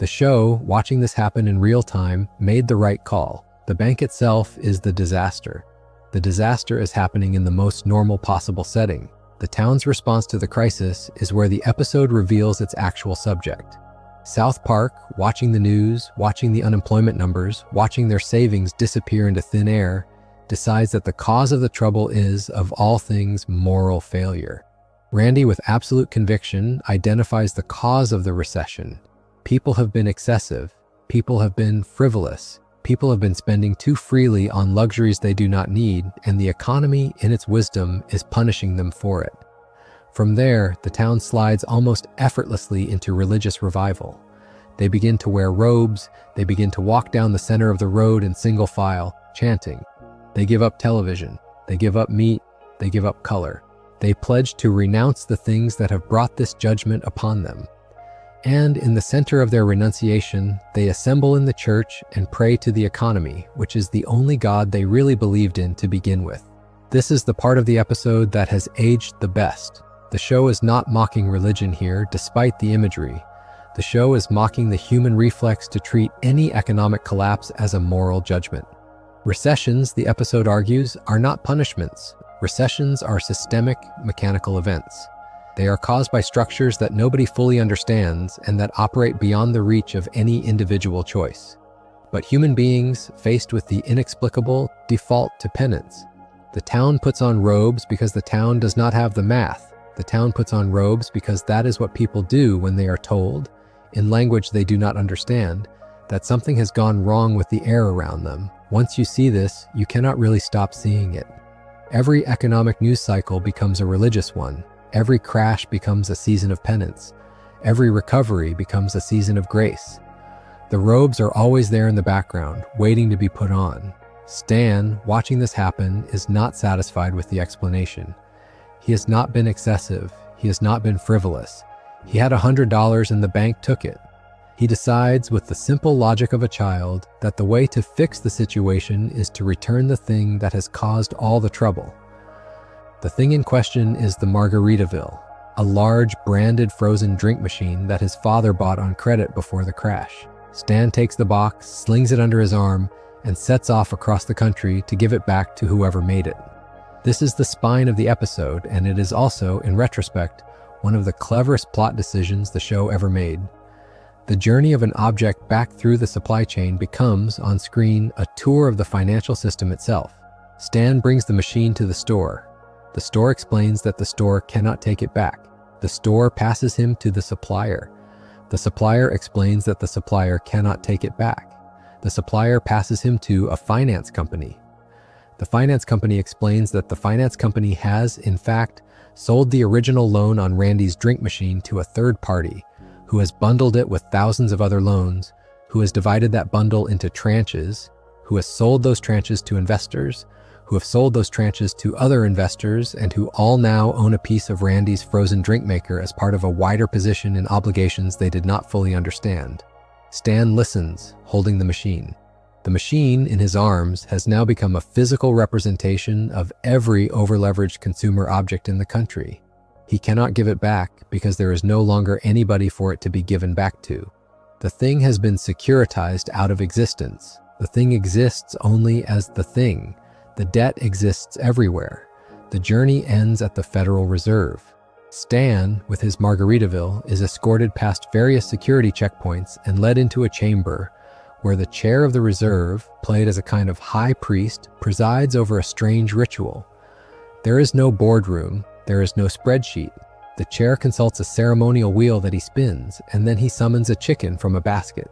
The show, watching this happen in real time, made the right call. The bank itself is the disaster. The disaster is happening in the most normal possible setting. The town's response to the crisis is where the episode reveals its actual subject. South Park, watching the news, watching the unemployment numbers, watching their savings disappear into thin air, decides that the cause of the trouble is, of all things, moral failure. Randy, with absolute conviction, identifies the cause of the recession. People have been excessive. People have been frivolous. People have been spending too freely on luxuries they do not need, and the economy, in its wisdom, is punishing them for it. From there, the town slides almost effortlessly into religious revival. They begin to wear robes. They begin to walk down the center of the road in single file, chanting. They give up television. They give up meat. They give up color. They pledge to renounce the things that have brought this judgment upon them. And in the center of their renunciation, they assemble in the church and pray to the economy, which is the only God they really believed in to begin with. This is the part of the episode that has aged the best. The show is not mocking religion here, despite the imagery. The show is mocking the human reflex to treat any economic collapse as a moral judgment. Recessions, the episode argues, are not punishments. Recessions are systemic, mechanical events. They are caused by structures that nobody fully understands and that operate beyond the reach of any individual choice. But human beings, faced with the inexplicable, default to penance. The town puts on robes because the town does not have the math. The town puts on robes because that is what people do when they are told, in language they do not understand, that something has gone wrong with the air around them. Once you see this, you cannot really stop seeing it. Every economic news cycle becomes a religious one. Every crash becomes a season of penance. Every recovery becomes a season of grace. The robes are always there in the background, waiting to be put on. Stan, watching this happen, is not satisfied with the explanation. He has not been excessive. He has not been frivolous. He had $100 and the bank took it. He decides, with the simple logic of a child, that the way to fix the situation is to return the thing that has caused all the trouble. The thing in question is the Margaritaville, a large branded frozen drink machine that his father bought on credit before the crash. Stan takes the box, slings it under his arm, and sets off across the country to give it back to whoever made it. This is the spine of the episode, and it is also, in retrospect, one of the cleverest plot decisions the show ever made. The journey of an object back through the supply chain becomes, on screen, a tour of the financial system itself. Stan brings the machine to the store. The store explains that the store cannot take it back. The store passes him to the supplier. The supplier explains that the supplier cannot take it back. The supplier passes him to a finance company. The finance company explains that the finance company has, in fact, sold the original loan on Randy's drink machine to a third party, who has bundled it with thousands of other loans, who has divided that bundle into tranches, who has sold those tranches to investors, who have sold those tranches to other investors, and who all now own a piece of Randy's frozen drink maker as part of a wider position in obligations they did not fully understand. Stan listens, holding the machine. The machine, in his arms, has now become a physical representation of every overleveraged consumer object in the country. He cannot give it back because there is no longer anybody for it to be given back to. The thing has been securitized out of existence. The thing exists only as the thing. The debt exists everywhere. The journey ends at the Federal Reserve. Stan, with his Margaritaville, is escorted past various security checkpoints and led into a chamber where the chair of the reserve, played as a kind of high priest, presides over a strange ritual. There is no boardroom, there is no spreadsheet. The chair consults a ceremonial wheel that he spins, and then he summons a chicken from a basket.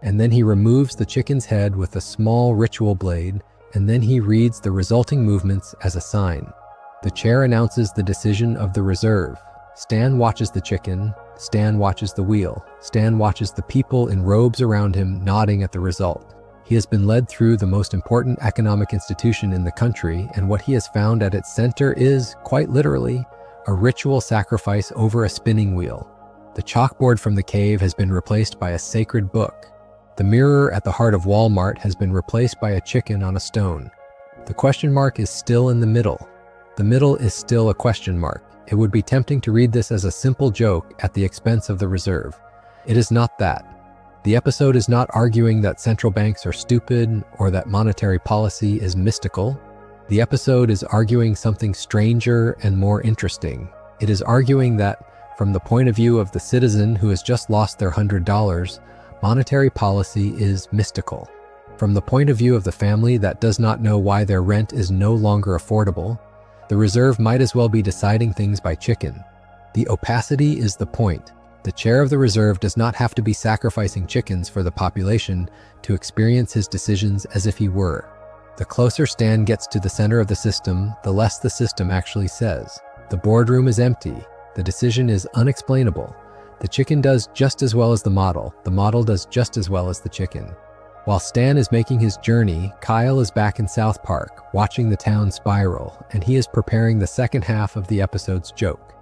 And then he removes the chicken's head with a small ritual blade, and then he reads the resulting movements as a sign. The chair announces the decision of the reserve. Stan watches the chicken, Stan watches the wheel, Stan watches the people in robes around him nodding at the result. He has been led through the most important economic institution in the country, and what he has found at its center is, quite literally, a ritual sacrifice over a spinning wheel. The chalkboard from the cave has been replaced by a sacred book. The mirror at the heart of Wall-Mart has been replaced by a chicken on a stone. The question mark is still in the middle. The middle is still a question mark. It would be tempting to read this as a simple joke at the expense of the reserve. It is not that. The episode is not arguing that central banks are stupid or that monetary policy is mystical. The episode is arguing something stranger and more interesting. It is arguing that, from the point of view of the citizen who has just lost their $100, monetary policy is mystical. From the point of view of the family that does not know why their rent is no longer affordable, the reserve might as well be deciding things by chicken. The opacity is the point. The chair of the reserve does not have to be sacrificing chickens for the population to experience his decisions as if he were. The closer Stan gets to the center of the system, the less the system actually says. The boardroom is empty. The decision is unexplainable. The chicken does just as well as the model does just as well as the chicken. While Stan is making his journey, Kyle is back in South Park, watching the town spiral, and he is preparing the second half of the episode's joke.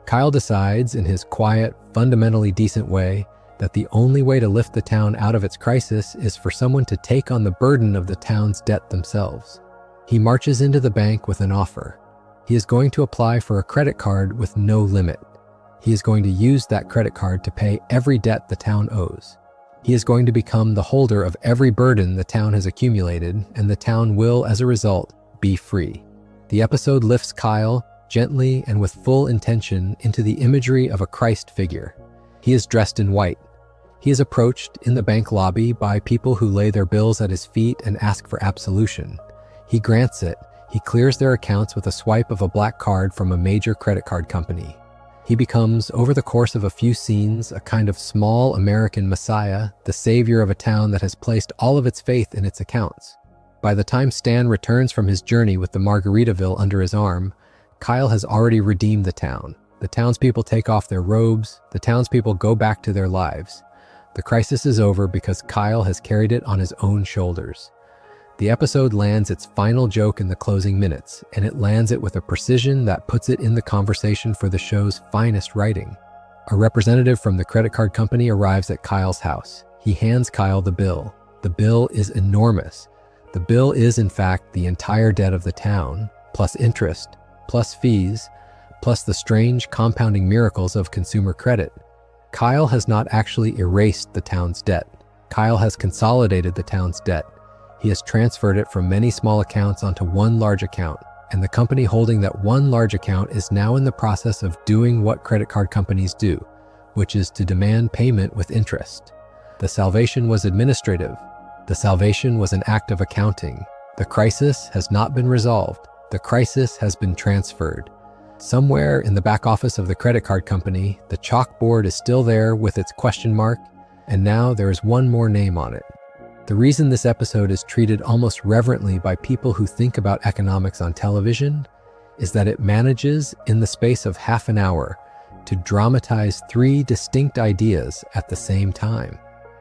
Kyle decides, in his quiet, fundamentally decent way, that the only way to lift the town out of its crisis is for someone to take on the burden of the town's debt themselves. He marches into the bank with an offer. He is going to apply for a credit card with no limit. He is going to use that credit card to pay every debt the town owes. He is going to become the holder of every burden the town has accumulated, and the town will, as a result, be free. The episode lifts Kyle, gently and with full intention, into the imagery of a Christ figure. He is dressed in white. He is approached in the bank lobby by people who lay their bills at his feet and ask for absolution. He grants it. He clears their accounts with a swipe of a black card from a major credit card company. He becomes, over the course of a few scenes, a kind of small American messiah, the savior of a town that has placed all of its faith in its accounts. By the time Stan returns from his journey with the Margaritaville under his arm, Kyle has already redeemed the town. The townspeople take off their robes. The townspeople go back to their lives. The crisis is over because Kyle has carried it on his own shoulders. The episode lands its final joke in the closing minutes, and it lands it with a precision that puts it in the conversation for the show's finest writing. A representative from the credit card company arrives at Kyle's house. He hands Kyle the bill. The bill is enormous. The bill is, in fact, the entire debt of the town, plus interest, plus fees, plus the strange compounding miracles of consumer credit. Kyle has not actually erased the town's debt. Kyle has consolidated the town's debt. He has transferred it from many small accounts onto one large account, and the company holding that one large account is now in the process of doing what credit card companies do, which is to demand payment with interest. The salvation was administrative. The salvation was an act of accounting. The crisis has not been resolved. The crisis has been transferred. Somewhere in the back office of the credit card company, the chalkboard is still there with its question mark, and now there is one more name on it. The reason this episode is treated almost reverently by people who think about economics on television is that it manages, in the space of half an hour, to dramatize three distinct ideas at the same time.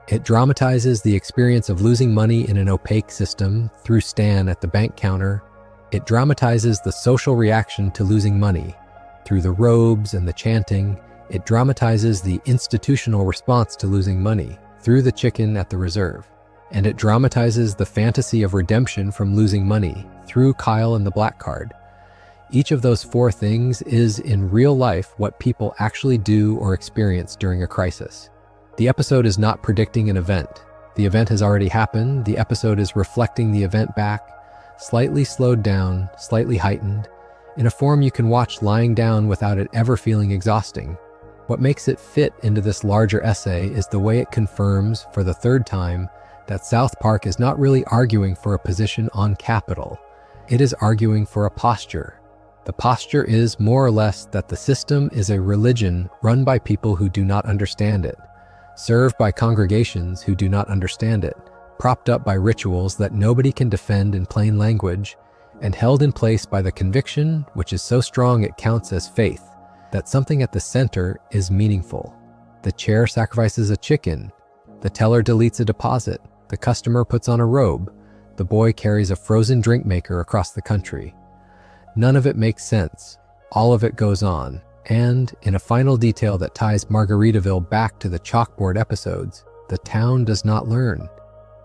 It dramatizes the experience of losing money in an opaque system through Stan at the bank counter. It dramatizes the social reaction to losing money through the robes and the chanting. It dramatizes the institutional response to losing money through the chicken at the reserve. And it dramatizes the fantasy of redemption from losing money through Kyle and the black card. Each of those four things is, in real life, what people actually do or experience during a crisis. The episode is not predicting an event. The event has already happened. The episode is reflecting the event back, slightly slowed down, slightly heightened, in a form you can watch lying down without it ever feeling exhausting. What makes it fit into this larger essay is the way it confirms, for the third time, that South Park is not really arguing for a position on capital. It is arguing for a posture. The posture is, more or less, that the system is a religion run by people who do not understand it, served by congregations who do not understand it, propped up by rituals that nobody can defend in plain language, and held in place by the conviction, which is so strong it counts as faith, that something at the center is meaningful. The chair sacrifices a chicken, the teller deletes a deposit, the customer puts on a robe, the boy carries a frozen drink maker across the country. None of it makes sense. All of it goes on. And, in a final detail that ties Margaritaville back to the chalkboard episodes, the town does not learn.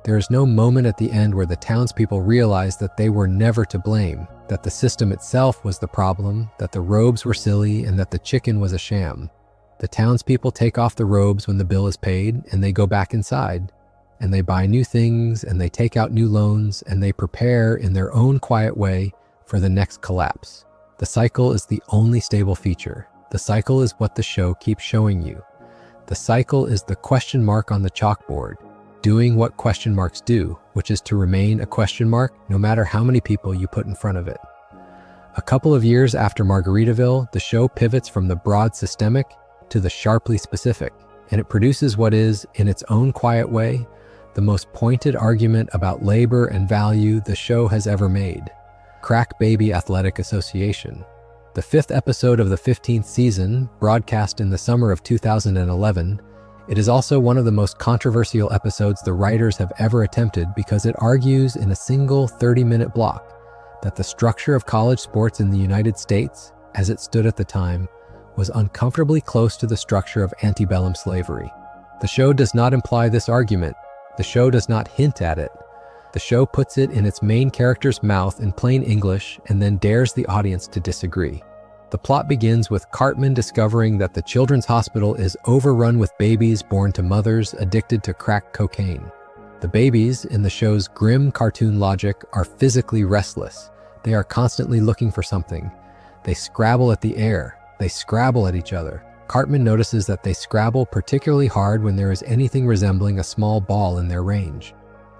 There is no moment at the end where the townspeople realize that they were never to blame, that the system itself was the problem, that the robes were silly, and that the chicken was a sham. The townspeople take off the robes when the bill is paid, and they go back inside. And they buy new things, and they take out new loans, and they prepare, in their own quiet way, for the next collapse. The cycle is the only stable feature. The cycle is what the show keeps showing you. The cycle is the question mark on the chalkboard, doing what question marks do, which is to remain a question mark no matter how many people you put in front of it. A couple of years after Margaritaville, the show pivots from the broad systemic to the sharply specific, and it produces what is, in its own quiet way, the most pointed argument about labor and value the show has ever made. Crack Baby Athletic Association. The 5th episode of the 15th season, broadcast in the summer of 2011, it is also one of the most controversial episodes the writers have ever attempted because it argues in a single 30-minute block that the structure of college sports in the United States, as it stood at the time, was uncomfortably close to the structure of antebellum slavery. The show does not imply this argument. The show does not hint at it. The show puts it in its main character's mouth in plain English and then dares the audience to disagree. The plot begins with Cartman discovering that the children's hospital is overrun with babies born to mothers addicted to crack cocaine. The babies, in the show's grim cartoon logic, are physically restless. They are constantly looking for something. They scrabble at the air. They scrabble at each other. Cartman notices that they scrabble particularly hard when there is anything resembling a small ball in their range.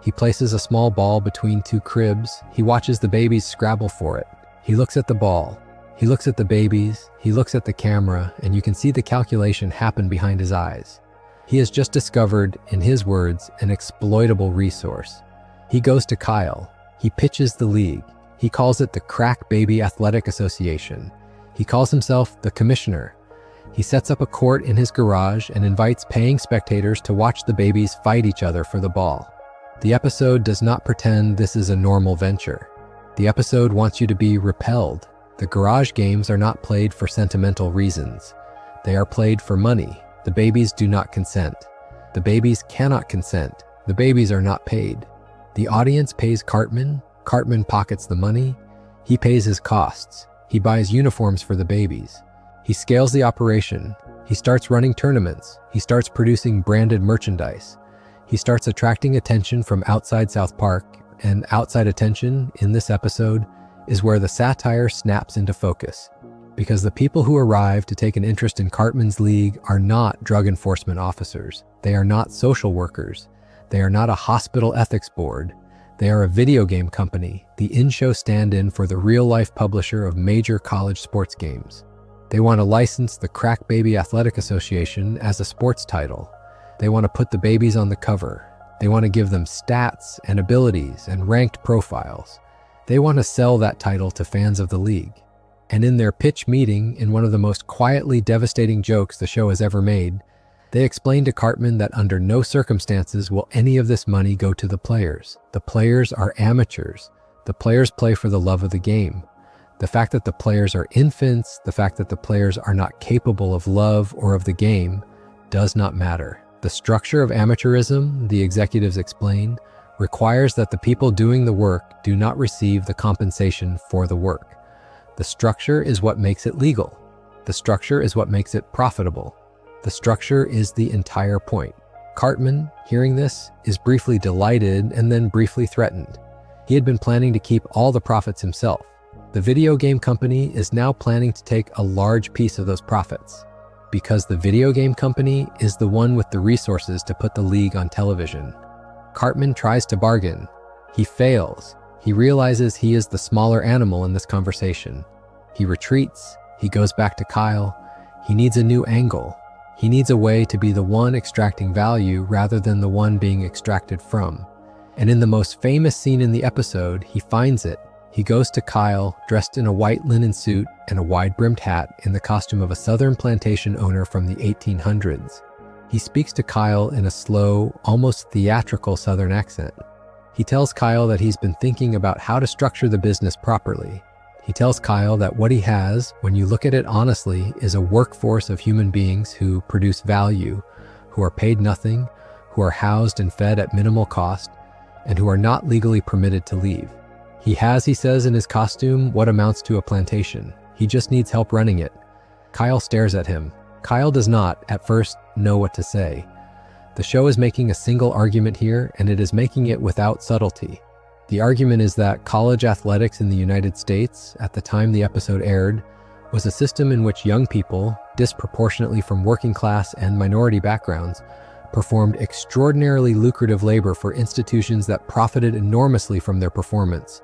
He places a small ball between two cribs. He watches the babies scrabble for it. He looks at the ball. He looks at the babies. He looks at the camera, and you can see the calculation happen behind his eyes. He has just discovered, in his words, an exploitable resource. He goes to Kyle. He pitches the league. He calls it the Crack Baby Athletic Association. He calls himself the commissioner. He sets up a court in his garage and invites paying spectators to watch the babies fight each other for the ball. The episode does not pretend this is a normal venture. The episode wants you to be repelled. The garage games are not played for sentimental reasons. They are played for money. The babies do not consent. The babies cannot consent. The babies are not paid. The audience pays Cartman. Cartman pockets the money. He pays his costs. He buys uniforms for the babies. He scales the operation. He starts running tournaments. He starts producing branded merchandise. He starts attracting attention from outside South Park, and outside attention, in this episode, is where the satire snaps into focus. Because the people who arrive to take an interest in Cartman's League are not drug enforcement officers. They are not social workers. They are not a hospital ethics board. They are a video game company, the in-show stand-in for the real-life publisher of major college sports games. They want to license the Crack Baby Athletic Association as a sports title. They want to put the babies on the cover. They want to give them stats and abilities and ranked profiles. They want to sell that title to fans of the league. And in their pitch meeting, in one of the most quietly devastating jokes the show has ever made, they explain to Cartman that under no circumstances will any of this money go to the players. The players are amateurs. The players play for the love of the game. The fact that the players are infants, the fact that the players are not capable of love or of the game, does not matter. The structure of amateurism, the executives explain, requires that the people doing the work do not receive the compensation for the work. The structure is what makes it legal. The structure is what makes it profitable. The structure is the entire point. Cartman, hearing this, is briefly delighted and then briefly threatened. He had been planning to keep all the profits himself. The video game company is now planning to take a large piece of those profits, because the video game company is the one with the resources to put the league on television. Cartman tries to bargain. He fails. He realizes he is the smaller animal in this conversation. He retreats. He goes back to Kyle. He needs a new angle. He needs a way to be the one extracting value rather than the one being extracted from. And in the most famous scene in the episode, he finds it. He goes to Kyle, dressed in a white linen suit and a wide-brimmed hat in the costume of a southern plantation owner from the 1800s. He speaks to Kyle in a slow, almost theatrical southern accent. He tells Kyle that he's been thinking about how to structure the business properly. He tells Kyle that what he has, when you look at it honestly, is a workforce of human beings who produce value, who are paid nothing, who are housed and fed at minimal cost, and who are not legally permitted to leave. He has, he says in his costume, what amounts to a plantation. He just needs help running it. Kyle stares at him. Kyle does not, at first, know what to say. The show is making a single argument here, and it is making it without subtlety. The argument is that college athletics in the United States, at the time the episode aired, was a system in which young people, disproportionately from working class and minority backgrounds, performed extraordinarily lucrative labor for institutions that profited enormously from their performance,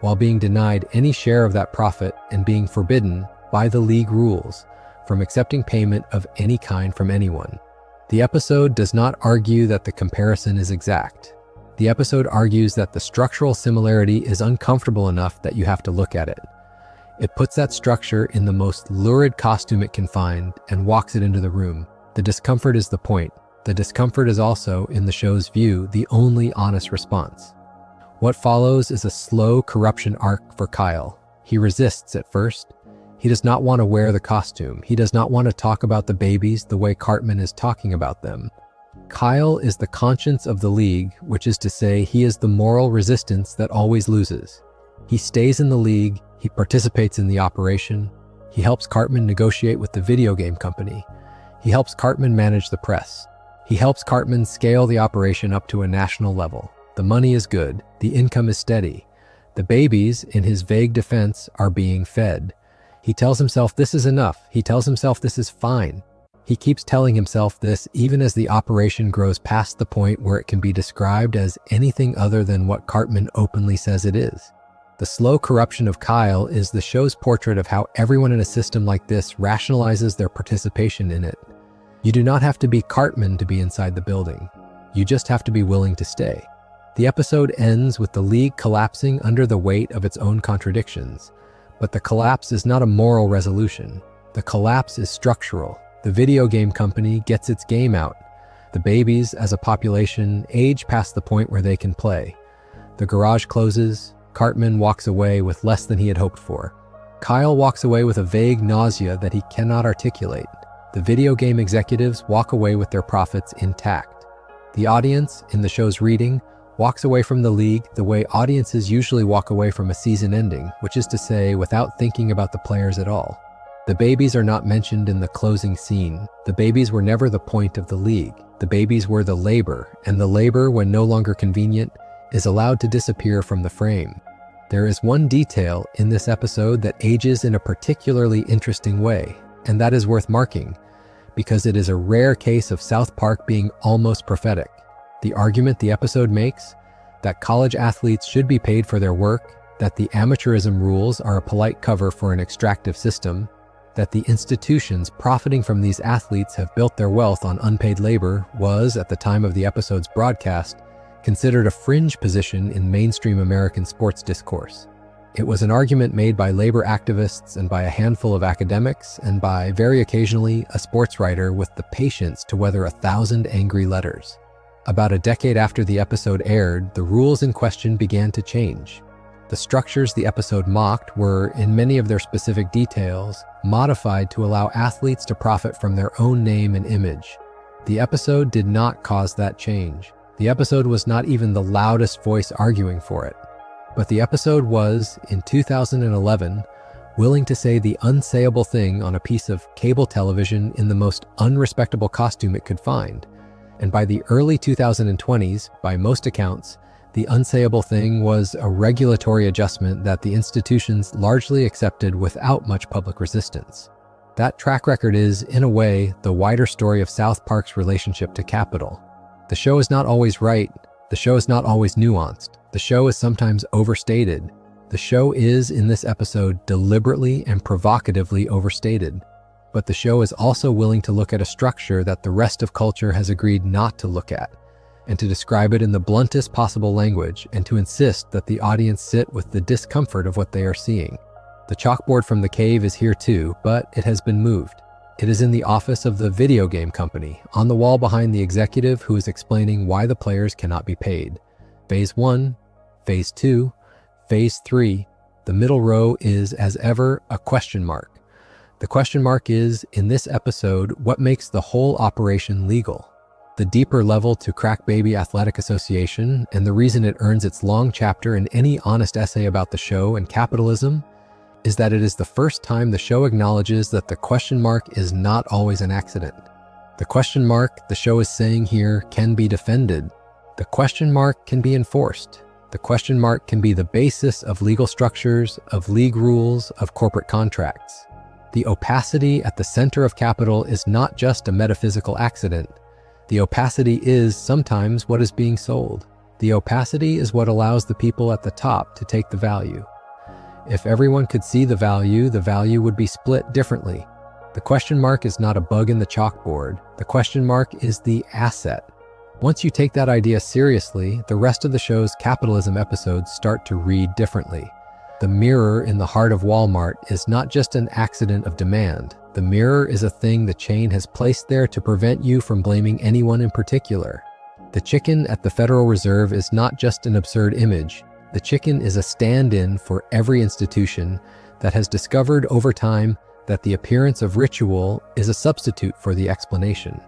while being denied any share of that profit and being forbidden, by the league rules, from accepting payment of any kind from anyone. The episode does not argue that the comparison is exact. The episode argues that the structural similarity is uncomfortable enough that you have to look at it. It puts that structure in the most lurid costume it can find and walks it into the room. The discomfort is the point. The discomfort is also, in the show's view, the only honest response. What follows is a slow corruption arc for Kyle. He resists at first. He does not want to wear the costume. He does not want to talk about the babies the way Cartman is talking about them. Kyle is the conscience of the league, which is to say he is the moral resistance that always loses. He stays in the league, he participates in the operation, he helps Cartman negotiate with the video game company, he helps Cartman manage the press, he helps Cartman scale the operation up to a national level. The money is good, the income is steady. The babies, in his vague defense, are being fed. He tells himself this is enough, he tells himself this is fine. He keeps telling himself this even as the operation grows past the point where it can be described as anything other than what Cartman openly says it is. The slow corruption of Kyle is the show's portrait of how everyone in a system like this rationalizes their participation in it. You do not have to be Cartman to be inside the building. You just have to be willing to stay. The episode ends with the league collapsing under the weight of its own contradictions. But the collapse is not a moral resolution. The collapse is structural. The video game company gets its game out. The babies, as a population, age past the point where they can play. The garage closes. Cartman walks away with less than he had hoped for. Kyle walks away with a vague nausea that he cannot articulate. The video game executives walk away with their profits intact. The audience, in the show's reading, walks away from the league the way audiences usually walk away from a season ending, which is to say, without thinking about the players at all. The babies are not mentioned in the closing scene. The babies were never the point of the league. The babies were the labor, and the labor, when no longer convenient, is allowed to disappear from the frame. There is one detail in this episode that ages in a particularly interesting way, and that is worth marking, because it is a rare case of South Park being almost prophetic. The argument the episode makes, that college athletes should be paid for their work, that the amateurism rules are a polite cover for an extractive system, that the institutions profiting from these athletes have built their wealth on unpaid labor was, at the time of the episode's broadcast, considered a fringe position in mainstream American sports discourse. It was an argument made by labor activists and by a handful of academics and by, very occasionally, a sports writer with the patience to weather 1,000 angry letters. About a decade after the episode aired, the rules in question began to change. The structures the episode mocked were, in many of their specific details, modified to allow athletes to profit from their own name and image. The episode did not cause that change. The episode was not even the loudest voice arguing for it. But the episode was, in 2011, willing to say the unsayable thing on a piece of cable television in the most unrespectable costume it could find. And by the early 2020s, by most accounts, the unsayable thing was a regulatory adjustment that the institutions largely accepted without much public resistance. That track record is, in a way, the wider story of South Park's relationship to capital. The show is not always right. The show is not always nuanced. The show is sometimes overstated. The show is, in this episode, deliberately and provocatively overstated. But the show is also willing to look at a structure that the rest of culture has agreed not to look at, and to describe it in the bluntest possible language, and to insist that the audience sit with the discomfort of what they are seeing. The chalkboard from the cave is here too, but it has been moved. It is in the office of the video game company, on the wall behind the executive who is explaining why the players cannot be paid. Phase 1, Phase 2, Phase 3. The middle row is, as ever, a question mark. The question mark is, in this episode, what makes the whole operation legal? The deeper level to Crack Baby Athletic Association, and the reason it earns its long chapter in any honest essay about the show and capitalism, is that it is the first time the show acknowledges that the question mark is not always an accident. The question mark, the show is saying here, can be defended. The question mark can be enforced. The question mark can be the basis of legal structures, of league rules, of corporate contracts. The opacity at the center of capital is not just a metaphysical accident. The opacity is sometimes what is being sold. The opacity is what allows the people at the top to take the value. If everyone could see the value would be split differently. The question mark is not a bug in the chalkboard. The question mark is the asset. Once you take that idea seriously, the rest of the show's capitalism episodes start to read differently. The mirror in the heart of Wall-Mart is not just an accident of demand. The mirror is a thing the chain has placed there to prevent you from blaming anyone in particular. The chicken at the Federal Reserve is not just an absurd image. The chicken is a stand-in for every institution that has discovered over time that the appearance of ritual is a substitute for the explanation.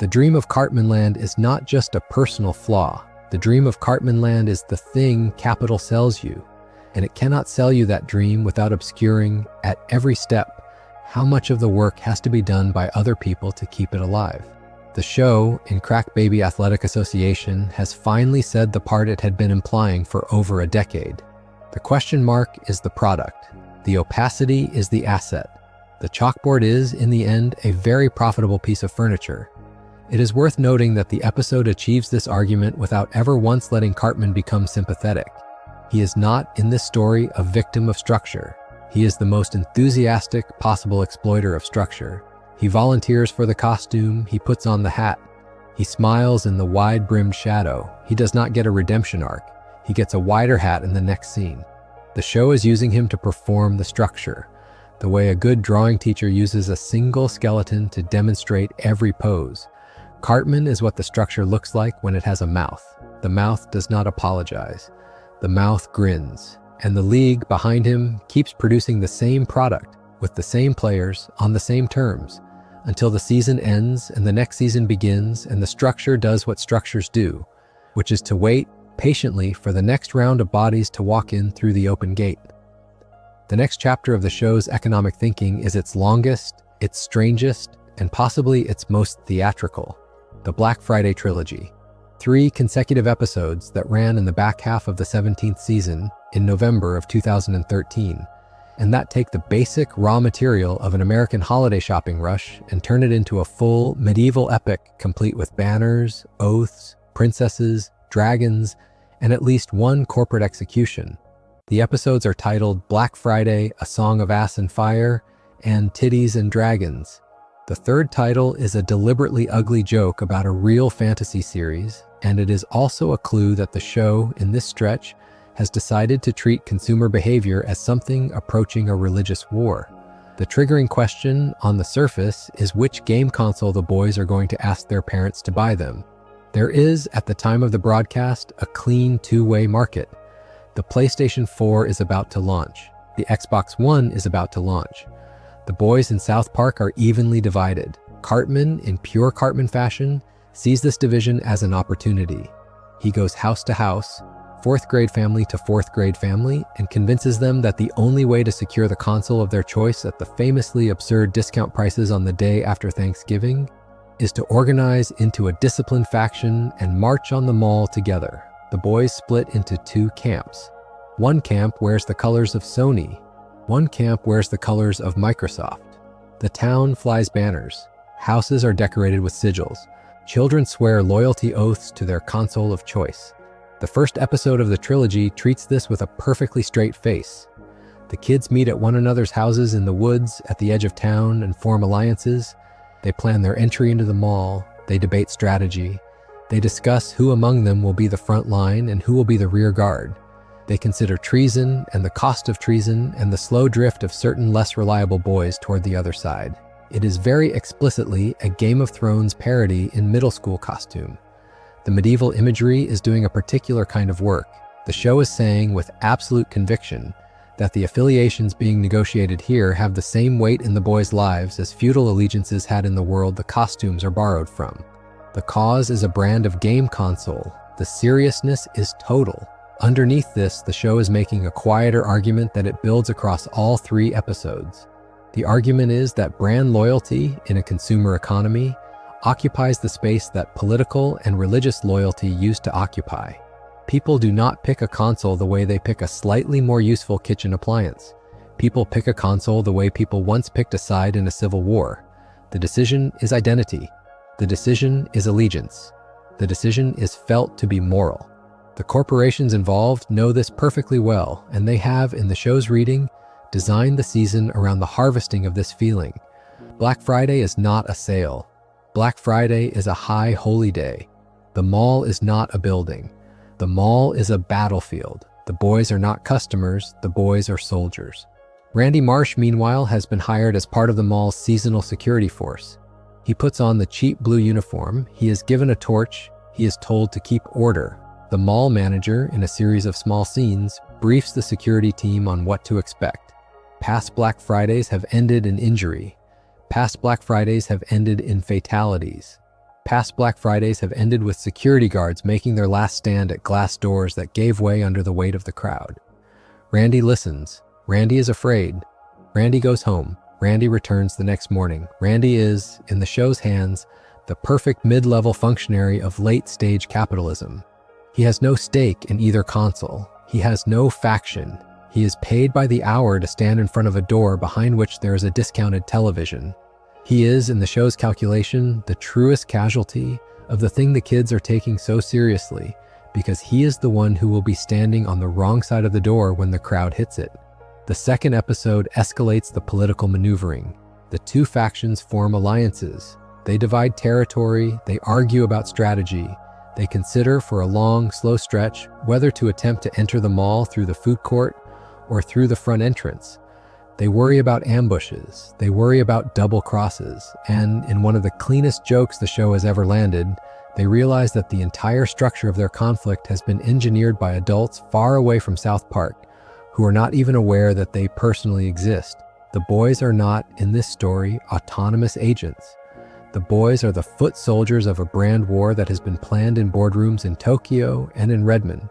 The dream of Cartman Land is not just a personal flaw. The dream of Cartman Land is the thing capital sells you, and it cannot sell you that dream without obscuring, at every step, how much of the work has to be done by other people to keep it alive. The show, in Crack Baby Athletic Association, has finally said the part it had been implying for over a decade. The question mark is the product. The opacity is the asset. The chalkboard is, in the end, a very profitable piece of furniture. It is worth noting that the episode achieves this argument without ever once letting Cartman become sympathetic. He is not, in this story, a victim of structure. He is the most enthusiastic possible exploiter of structure. He volunteers for the costume, he puts on the hat. He smiles in the wide-brimmed shadow. He does not get a redemption arc. He gets a wider hat in the next scene. The show is using him to perform the structure, the way a good drawing teacher uses a single skeleton to demonstrate every pose. Cartman is what the structure looks like when it has a mouth. The mouth does not apologize. The mouth grins. And the league behind him keeps producing the same product with the same players on the same terms until the season ends and the next season begins and the structure does what structures do, which is to wait patiently for the next round of bodies to walk in through the open gate. The next chapter of the show's economic thinking is its longest, its strangest, and possibly its most theatrical, the Black Friday Trilogy. 3 consecutive episodes that ran in the back half of the 17th season in November of 2013, and that take the basic raw material of an American holiday shopping rush and turn it into a full medieval epic complete with banners, oaths, princesses, dragons, and at least one corporate execution. The episodes are titled Black Friday, A Song of Ass and Fire, and Titties and Dragons. The third title is a deliberately ugly joke about a real fantasy series, and it is also a clue that the show, in this stretch, has decided to treat consumer behavior as something approaching a religious war. The triggering question, on the surface, is which game console the boys are going to ask their parents to buy them. There is, at the time of the broadcast, a clean two-way market. The PlayStation 4 is about to launch. The Xbox One is about to launch. The boys in South Park are evenly divided. Cartman, in pure Cartman fashion, sees this division as an opportunity. He goes house to house, fourth grade family to fourth grade family and convinces them that the only way to secure the console of their choice at the famously absurd discount prices on the day after Thanksgiving is to organize into a disciplined faction and march on the mall together. The boys split into two camps. One camp wears the colors of Sony. One camp wears the colors of Microsoft. The town flies banners. Houses are decorated with sigils. Children swear loyalty oaths to their console of choice. The first episode of the trilogy treats this with a perfectly straight face. The kids meet at one another's houses in the woods at the edge of town and form alliances. They plan their entry into the mall. They debate strategy. They discuss who among them will be the front line and who will be the rear guard. They consider treason and the cost of treason and the slow drift of certain less reliable boys toward the other side. It is very explicitly a Game of Thrones parody in middle school costume. The medieval imagery is doing a particular kind of work. The show is saying with absolute conviction that the affiliations being negotiated here have the same weight in the boys' lives as feudal allegiances had in the world the costumes are borrowed from. The cause is a brand of game console. The seriousness is total. Underneath this, the show is making a quieter argument that it builds across all 3 episodes. The argument is that brand loyalty in a consumer economy occupies the space that political and religious loyalty used to occupy. People do not pick a console the way they pick a slightly more useful kitchen appliance. People pick a console the way people once picked a side in a civil war. The decision is identity. The decision is allegiance. The decision is felt to be moral. The corporations involved know this perfectly well, and they have, in the show's reading, designed the season around the harvesting of this feeling. Black Friday is not a sale. Black Friday is a high holy day. The mall is not a building. The mall is a battlefield. The boys are not customers, the boys are soldiers. Randy Marsh, meanwhile, has been hired as part of the mall's seasonal security force. He puts on the cheap blue uniform, he is given a torch, he is told to keep order. The mall manager, in a series of small scenes, briefs the security team on what to expect. Past Black Fridays have ended in injury. Past Black Fridays have ended in fatalities. Past Black Fridays have ended with security guards making their last stand at glass doors that gave way under the weight of the crowd. Randy listens. Randy is afraid. Randy goes home. Randy returns the next morning. Randy is, in the show's hands, the perfect mid-level functionary of late-stage capitalism. He has no stake in either console. He has no faction. He is paid by the hour to stand in front of a door behind which there is a discounted television. He is, in the show's calculation, the truest casualty of the thing the kids are taking so seriously, because he is the one who will be standing on the wrong side of the door when the crowd hits it. The second episode escalates the political maneuvering. The 2 factions form alliances. They divide territory, they argue about strategy. They consider for a long, slow stretch whether to attempt to enter the mall through the food court or through the front entrance. They worry about ambushes, they worry about double crosses, and in one of the cleanest jokes the show has ever landed, they realize that the entire structure of their conflict has been engineered by adults far away from South Park, who are not even aware that they personally exist. The boys are not, in this story, autonomous agents. The boys are the foot soldiers of a brand war that has been planned in boardrooms in Tokyo and in Redmond,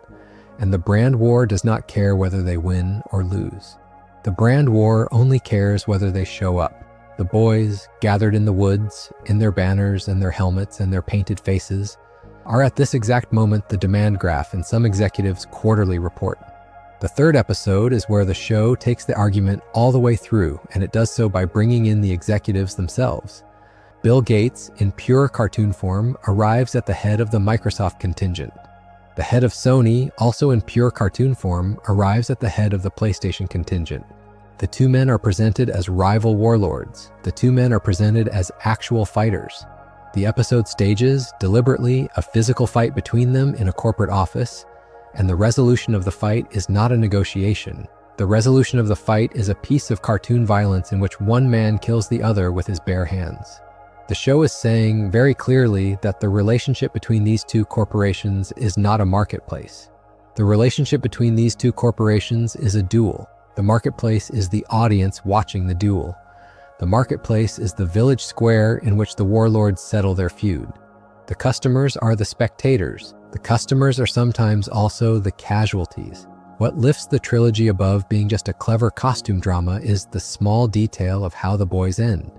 and the brand war does not care whether they win or lose. The brand war only cares whether they show up. The boys, gathered in the woods, in their banners and their helmets and their painted faces, are at this exact moment the demand graph in some executives' quarterly report. The third episode is where the show takes the argument all the way through, and it does so by bringing in the executives themselves. Bill Gates, in pure cartoon form, arrives at the head of the Microsoft contingent. The head of Sony, also in pure cartoon form, arrives at the head of the PlayStation contingent. The 2 men are presented as rival warlords. The 2 men are presented as actual fighters. The episode stages, deliberately, a physical fight between them in a corporate office, and the resolution of the fight is not a negotiation. The resolution of the fight is a piece of cartoon violence in which one man kills the other with his bare hands. The show is saying very clearly that the relationship between these 2 corporations is not a marketplace. The relationship between these 2 corporations is a duel. The marketplace is the audience watching the duel. The marketplace is the village square in which the warlords settle their feud. The customers are the spectators. The customers are sometimes also the casualties. What lifts the trilogy above being just a clever costume drama is the small detail of how the boys end.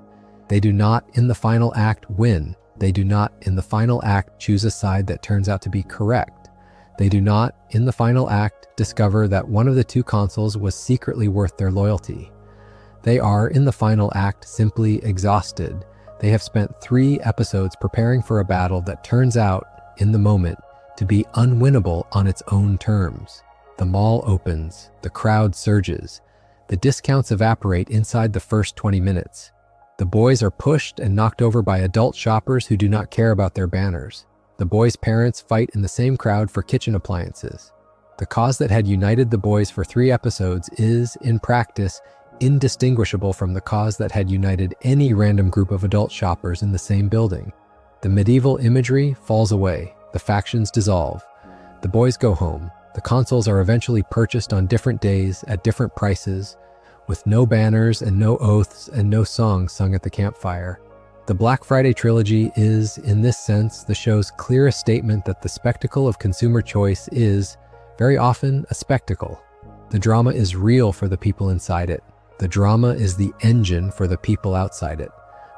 They do not, in the final act, win. They do not, in the final act, choose a side that turns out to be correct. They do not, in the final act, discover that one of the two consoles was secretly worth their loyalty. They are, in the final act, simply exhausted. They have spent 3 episodes preparing for a battle that turns out, in the moment, to be unwinnable on its own terms. The mall opens, the crowd surges, the discounts evaporate inside the first 20 minutes. The boys are pushed and knocked over by adult shoppers who do not care about their banners. The boys' parents fight in the same crowd for kitchen appliances. The cause that had united the boys for 3 episodes is, in practice, indistinguishable from the cause that had united any random group of adult shoppers in the same building. The medieval imagery falls away, the factions dissolve. The boys go home. The consoles are eventually purchased on different days at different prices, with no banners and no oaths and no songs sung at the campfire. The Black Friday trilogy is, in this sense, the show's clearest statement that the spectacle of consumer choice is, very often, a spectacle. The drama is real for the people inside it. The drama is the engine for the people outside it.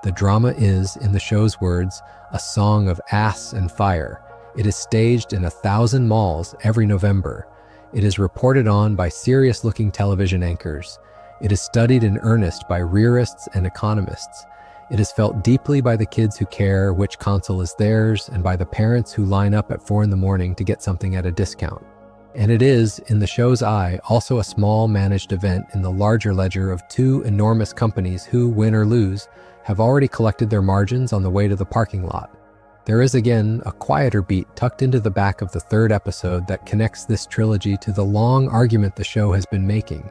The drama is, in the show's words, a song of ass and fire. It is staged in 1,000 malls every November. It is reported on by serious-looking television anchors. It is studied in earnest by rearists and economists. It is felt deeply by the kids who care which console is theirs and by the parents who line up at 4 a.m. to get something at a discount. And it is, in the show's eye, also a small managed event in the larger ledger of 2 enormous companies who, win or lose, have already collected their margins on the way to the parking lot. There is again a quieter beat tucked into the back of the 3rd episode that connects this trilogy to the long argument the show has been making.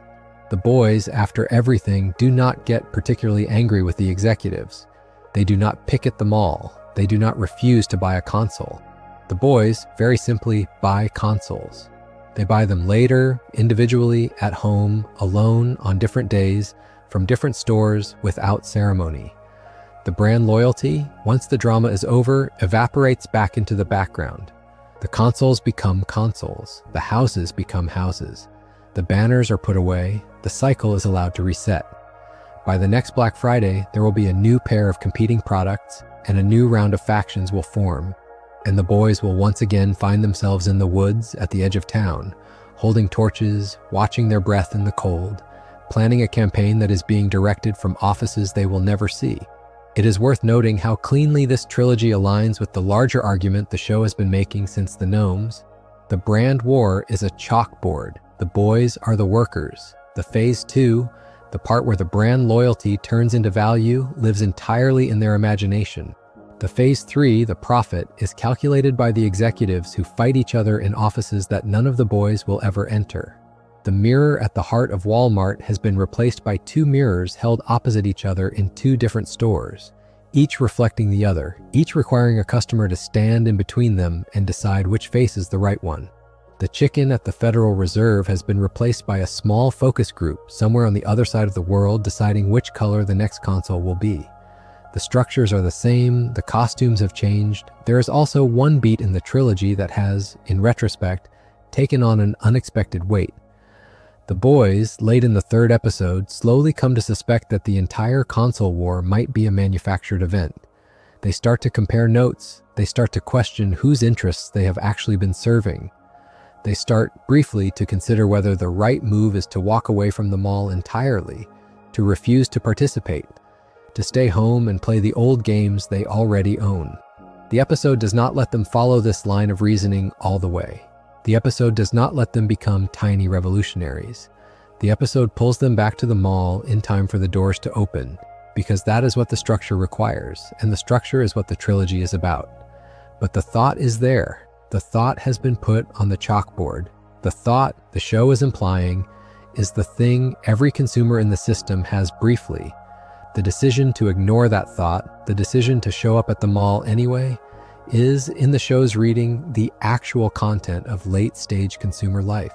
The boys, after everything, do not get particularly angry with the executives. They do not picket the mall. They do not refuse to buy a console. The boys, very simply, buy consoles. They buy them later, individually, at home, alone, on different days, from different stores, without ceremony. The brand loyalty, once the drama is over, evaporates back into the background. The consoles become consoles. The houses become houses. The banners are put away. The cycle is allowed to reset. By the next Black Friday, there will be a new pair of competing products, and a new round of factions will form. And the boys will once again find themselves in the woods at the edge of town, holding torches, watching their breath in the cold, planning a campaign that is being directed from offices they will never see. It is worth noting how cleanly this trilogy aligns with the larger argument the show has been making since the Gnomes. The brand war is a chalkboard. The boys are the workers. The Phase 2, the part where the brand loyalty turns into value, lives entirely in their imagination. The Phase 3, the profit, is calculated by the executives who fight each other in offices that none of the boys will ever enter. The mirror at the heart of Wall-Mart has been replaced by 2 mirrors held opposite each other in 2 different stores, each reflecting the other, each requiring a customer to stand in between them and decide which face is the right one. The chicken at the Federal Reserve has been replaced by a small focus group somewhere on the other side of the world deciding which color the next console will be. The structures are the same, the costumes have changed. There is also one beat in the trilogy that has, in retrospect, taken on an unexpected weight. The boys, late in the 3rd episode, slowly come to suspect that the entire console war might be a manufactured event. They start to compare notes. They start to question whose interests they have actually been serving. They start, briefly, to consider whether the right move is to walk away from the mall entirely, to refuse to participate, to stay home and play the old games they already own. The episode does not let them follow this line of reasoning all the way. The episode does not let them become tiny revolutionaries. The episode pulls them back to the mall in time for the doors to open, because that is what the structure requires, and the structure is what the trilogy is about. But the thought is there. The thought has been put on the chalkboard. The thought, the show is implying, is the thing every consumer in the system has briefly. The decision to ignore that thought, the decision to show up at the mall anyway, is, in the show's reading, the actual content of late-stage consumer life.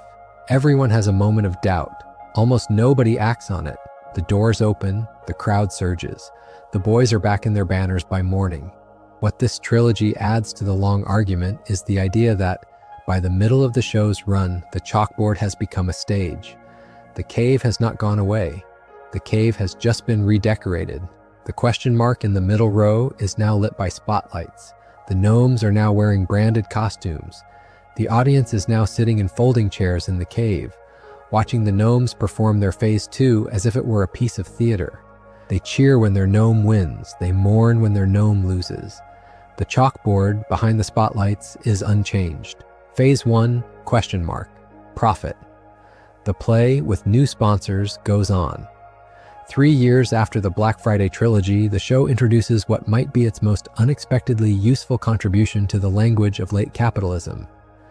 Everyone has a moment of doubt. Almost nobody acts on it. The doors open, the crowd surges. The boys are back in their banners by morning. What this trilogy adds to the long argument is the idea that, by the middle of the show's run, the chalkboard has become a stage. The cave has not gone away. The cave has just been redecorated. The question mark in the middle row is now lit by spotlights. The gnomes are now wearing branded costumes. The audience is now sitting in folding chairs in the cave, watching the gnomes perform their phase 2 as if it were a piece of theater. They cheer when their gnome wins. They mourn when their gnome loses. The chalkboard behind the spotlights is unchanged. Phase 1, question mark, profit. The play with new sponsors goes on. 3 years after the Black Friday trilogy, the show introduces what might be its most unexpectedly useful contribution to the language of late capitalism.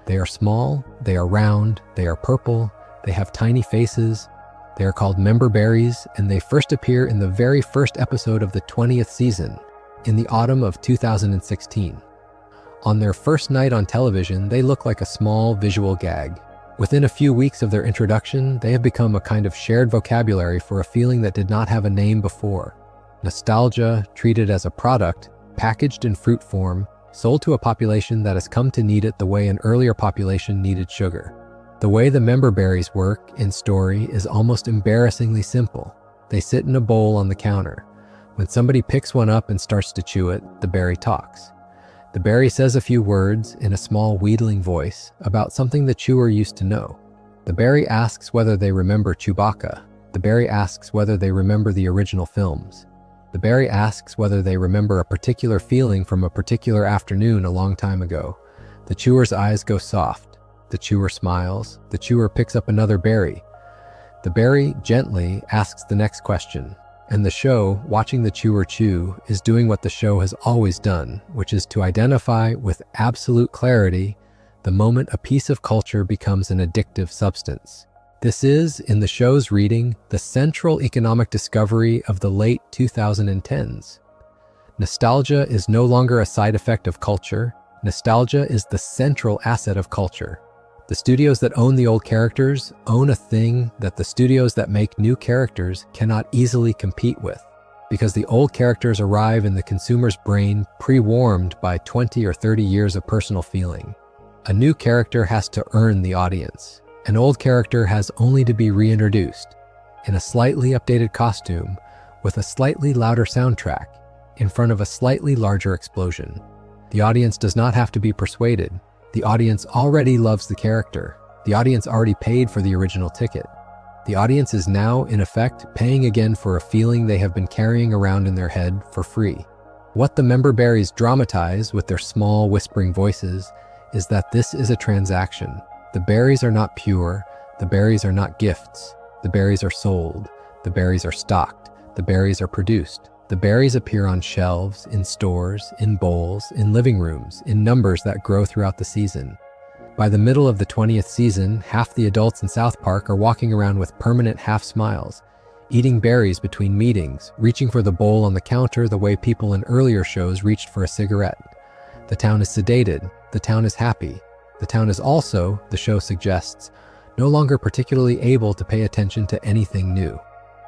They are small, they are round, they are purple, they have tiny faces, they are called member berries, and they first appear in the very first episode of the 20th season, in the autumn of 2016. On their first night on television, they look like a small visual gag. Within a few weeks of their introduction, they have become a kind of shared vocabulary for a feeling that did not have a name before. Nostalgia, treated as a product, packaged in fruit form, sold to a population that has come to need it the way an earlier population needed sugar. The way the member berries work in story is almost embarrassingly simple. They sit in a bowl on the counter. When somebody picks one up and starts to chew it, the berry talks. The berry says a few words in a small wheedling voice about something the chewer used to know. The berry asks whether they remember Chewbacca. The berry asks whether they remember the original films. The berry asks whether they remember a particular feeling from a particular afternoon a long time ago. The chewer's eyes go soft. The chewer smiles. The chewer picks up another berry. The berry gently asks the next question. And the show, watching the chewer chew, is doing what the show has always done, which is to identify with absolute clarity the moment a piece of culture becomes an addictive substance. This is, in the show's reading, the central economic discovery of the late 2010s. Nostalgia is no longer a side effect of culture. Nostalgia is the central asset of culture. The studios that own the old characters own a thing that the studios that make new characters cannot easily compete with, because the old characters arrive in the consumer's brain pre-warmed by 20 or 30 years of personal feeling. A new character has to earn the audience. An old character has only to be reintroduced, in a slightly updated costume, with a slightly louder soundtrack, in front of a slightly larger explosion. The audience does not have to be persuaded. The audience already loves the character. The audience already paid for the original ticket. The audience is now, in effect, paying again for a feeling they have been carrying around in their head for free. What the member berries dramatize with their small whispering voices is that this is a transaction. The berries are not pure. The berries are not gifts. The berries are sold. The berries are stocked. The berries are produced. The berries appear on shelves, in stores, in bowls, in living rooms, in numbers that grow throughout the season. By the middle of the 20th season, half the adults in South Park are walking around with permanent half smiles, eating berries between meetings, reaching for the bowl on the counter the way people in earlier shows reached for a cigarette. The town is sedated. The town is happy. The town is also, the show suggests, no longer particularly able to pay attention to anything new.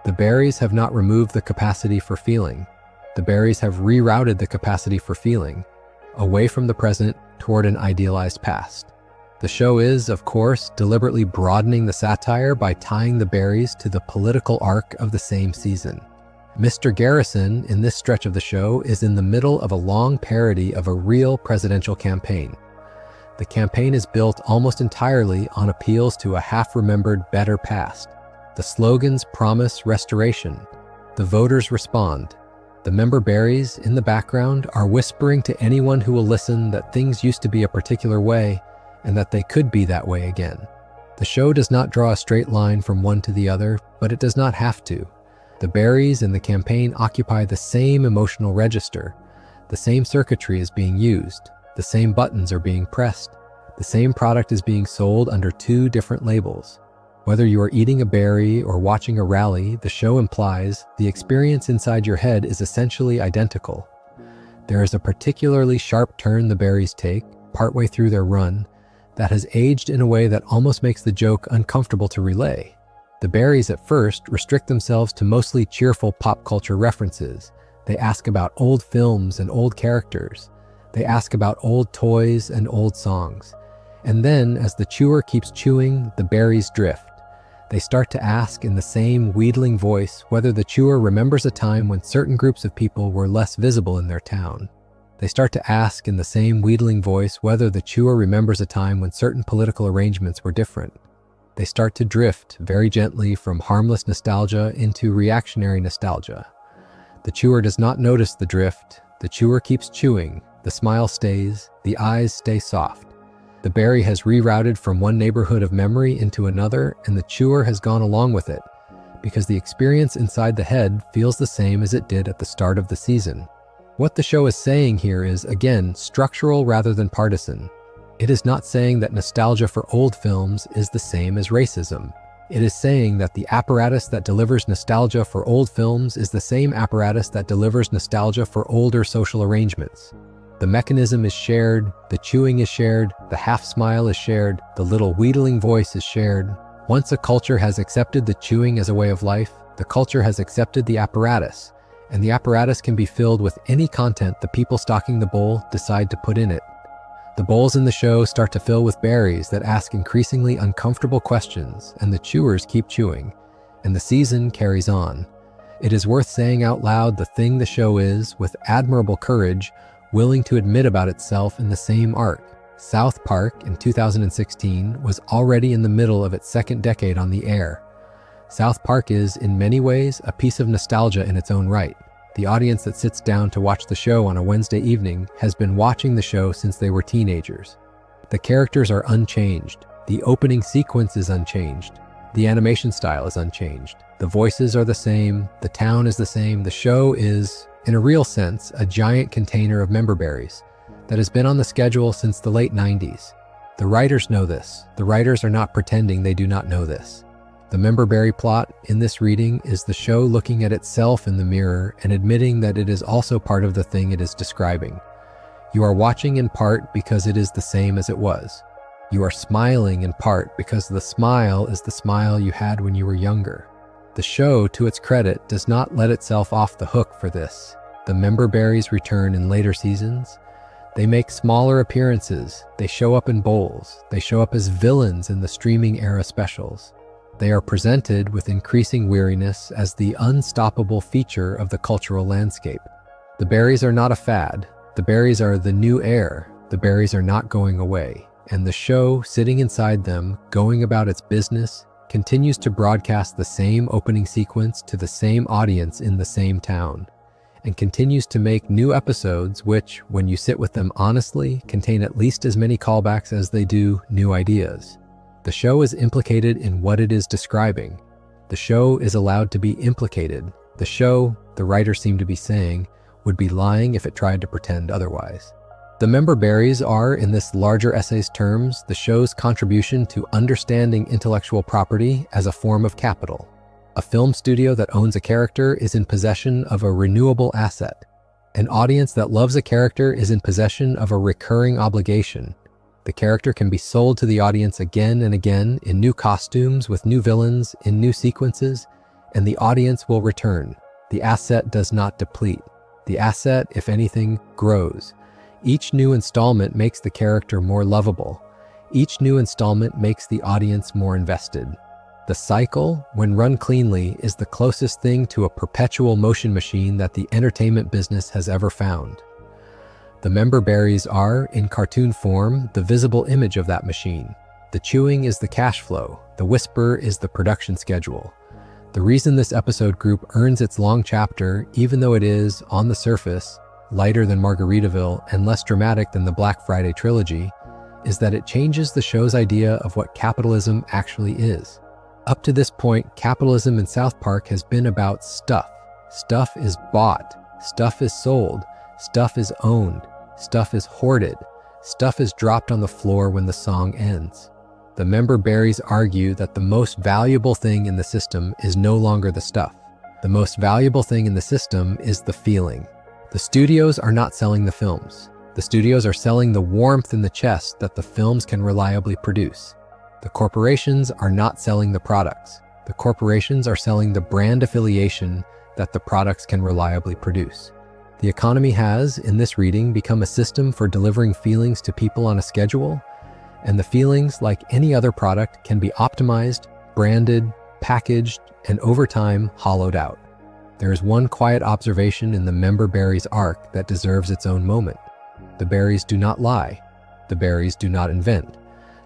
The berries have not removed the capacity for feeling. The berries have rerouted the capacity for feeling, away from the present toward an idealized past. The show is, of course, deliberately broadening the satire by tying the berries to the political arc of the same season. Mr. Garrison, in this stretch of the show, is in the middle of a long parody of a real presidential campaign. The campaign is built almost entirely on appeals to a half-remembered better past. The slogans promise restoration. The voters respond. The member berries, in the background, are whispering to anyone who will listen that things used to be a particular way and that they could be that way again. The show does not draw a straight line from one to the other, but it does not have to. The berries and the campaign occupy the same emotional register. The same circuitry is being used. The same buttons are being pressed. The same product is being sold under two different labels. Whether you are eating a berry or watching a rally, the show implies the experience inside your head is essentially identical. There is a particularly sharp turn the berries take, partway through their run, that has aged in a way that almost makes the joke uncomfortable to relay. The berries at first restrict themselves to mostly cheerful pop culture references. They ask about old films and old characters. They ask about old toys and old songs. And then, as the chewer keeps chewing, the berries drift. They start to ask in the same wheedling voice whether the chewer remembers a time when certain groups of people were less visible in their town. They start to ask in the same wheedling voice whether the chewer remembers a time when certain political arrangements were different. They start to drift very gently from harmless nostalgia into reactionary nostalgia. The chewer does not notice the drift. The chewer keeps chewing. The smile stays. The eyes stay soft. The berry has rerouted from one neighborhood of memory into another, and the chewer has gone along with it, because the experience inside the head feels the same as it did at the start of the season. What the show is saying here is, again, structural rather than partisan. It is not saying that nostalgia for old films is the same as racism. It is saying that the apparatus that delivers nostalgia for old films is the same apparatus that delivers nostalgia for older social arrangements. The mechanism is shared, the chewing is shared, the half smile is shared, the little wheedling voice is shared. Once a culture has accepted the chewing as a way of life, the culture has accepted the apparatus, and the apparatus can be filled with any content the people stocking the bowl decide to put in it. The bowls in the show start to fill with berries that ask increasingly uncomfortable questions, and the chewers keep chewing, and the season carries on. It is worth saying out loud the thing the show is, with admirable courage, willing to admit about itself in the same arc. South Park, in 2016, was already in the middle of its second decade on the air. South Park is, in many ways, a piece of nostalgia in its own right. The audience that sits down to watch the show on a Wednesday evening has been watching the show since they were teenagers. The characters are unchanged. The opening sequence is unchanged. The animation style is unchanged. The voices are the same. The town is the same. The show is, in a real sense, a giant container of member berries that has been on the schedule since the late 90s. The writers know this. The writers are not pretending they do not know this. The member berry plot in this reading is the show looking at itself in the mirror and admitting that it is also part of the thing it is describing. You are watching in part because it is the same as it was. You are smiling in part because the smile is the smile you had when you were younger. The show, to its credit, does not let itself off the hook for this. The member berries return in later seasons. They make smaller appearances. They show up in bowls. They show up as villains in the streaming era specials. They are presented with increasing weariness as the unstoppable feature of the cultural landscape. The berries are not a fad. The berries are the new air. The berries are not going away. And the show, sitting inside them, going about its business, continues to broadcast the same opening sequence to the same audience in the same town, and continues to make new episodes which, when you sit with them honestly, contain at least as many callbacks as they do new ideas. The show is implicated in what it is describing. The show is allowed to be implicated. The show, the writers seem to be saying, would be lying if it tried to pretend otherwise. The member berries are, in this larger essay's terms, the show's contribution to understanding intellectual property as a form of capital. A film studio that owns a character is in possession of a renewable asset. An audience that loves a character is in possession of a recurring obligation. The character can be sold to the audience again and again in new costumes with new villains in new sequences, and the audience will return. The asset does not deplete. The asset, if anything, grows. Each new installment makes the character more lovable. Each new installment makes the audience more invested. The cycle, when run cleanly, is the closest thing to a perpetual motion machine that the entertainment business has ever found. The member berries are, in cartoon form, the visible image of that machine. The chewing is the cash flow. The whisper is the production schedule. The reason this episode group earns its long chapter, even though it is, on the surface, lighter than Margaritaville and less dramatic than the Black Friday Trilogy, is that it changes the show's idea of what capitalism actually is. Up to this point, capitalism in South Park has been about stuff. Stuff is bought. Stuff is sold. Stuff is owned. Stuff is hoarded. Stuff is dropped on the floor when the song ends. The member berries argue that the most valuable thing in the system is no longer the stuff. The most valuable thing in the system is the feeling. The studios are not selling the films. The studios are selling the warmth in the chest that the films can reliably produce. The corporations are not selling the products. The corporations are selling the brand affiliation that the products can reliably produce. The economy has, in this reading, become a system for delivering feelings to people on a schedule, and the feelings, like any other product, can be optimized, branded, packaged, and over time, hollowed out. There is one quiet observation in the member berries arc that deserves its own moment. The berries do not lie. The berries do not invent.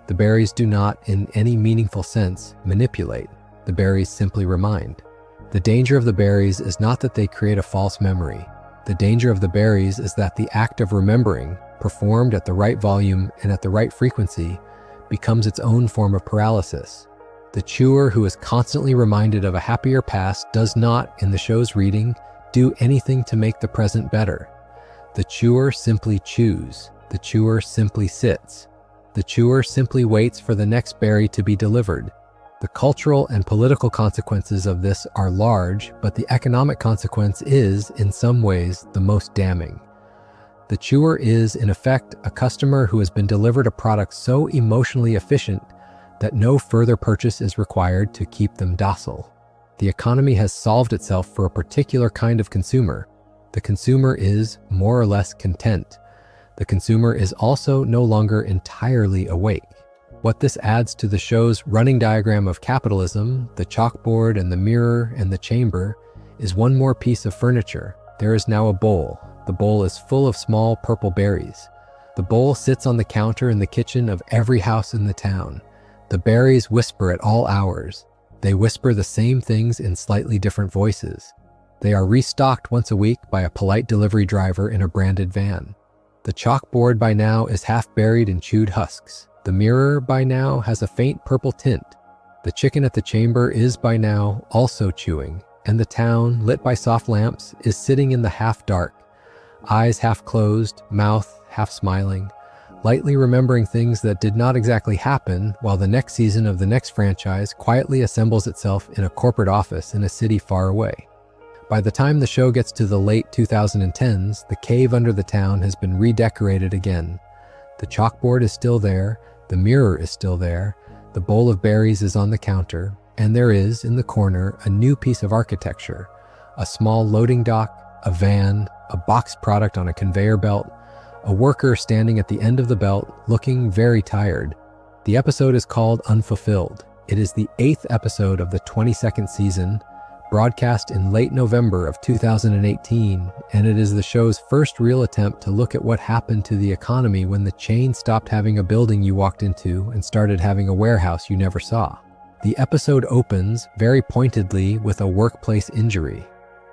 The berries do not, in any meaningful sense, manipulate. The berries simply remind. The danger of the berries is not that they create a false memory. The danger of the berries is that the act of remembering, performed at the right volume and at the right frequency, becomes its own form of paralysis. The chewer who is constantly reminded of a happier past does not, in the show's reading, do anything to make the present better. The chewer simply chews. The chewer simply sits. The chewer simply waits for the next berry to be delivered. The cultural and political consequences of this are large, but the economic consequence is, in some ways, the most damning. The chewer is, in effect, a customer who has been delivered a product so emotionally efficient that no further purchase is required to keep them docile. The economy has solved itself for a particular kind of consumer. The consumer is more or less content. The consumer is also no longer entirely awake. What this adds to the show's running diagram of capitalism, the chalkboard and the mirror and the chamber, is one more piece of furniture. There is now a bowl. The bowl is full of small purple berries. The bowl sits on the counter in the kitchen of every house in the town. The berries whisper at all hours. They whisper the same things in slightly different voices. They are restocked once a week by a polite delivery driver in a branded van. The chalkboard by now is half buried in chewed husks. The mirror by now has a faint purple tint. The chicken at the chamber is by now also chewing, and the town, lit by soft lamps, is sitting in the half-dark, eyes half closed, mouth half smiling, lightly remembering things that did not exactly happen, while the next season of the next franchise quietly assembles itself in a corporate office in a city far away. By the time the show gets to the late 2010s, the cave under the town has been redecorated again. The chalkboard is still there, the mirror is still there, the bowl of berries is on the counter, and there is, in the corner, a new piece of architecture, a small loading dock, a van, a boxed product on a conveyor belt, a worker standing at the end of the belt, looking very tired. The episode is called Unfulfilled. It is the 8th episode of the 22nd season, broadcast in late November of 2018, and it is the show's first real attempt to look at what happened to the economy when the chain stopped having a building you walked into and started having a warehouse you never saw. The episode opens, very pointedly, with a workplace injury.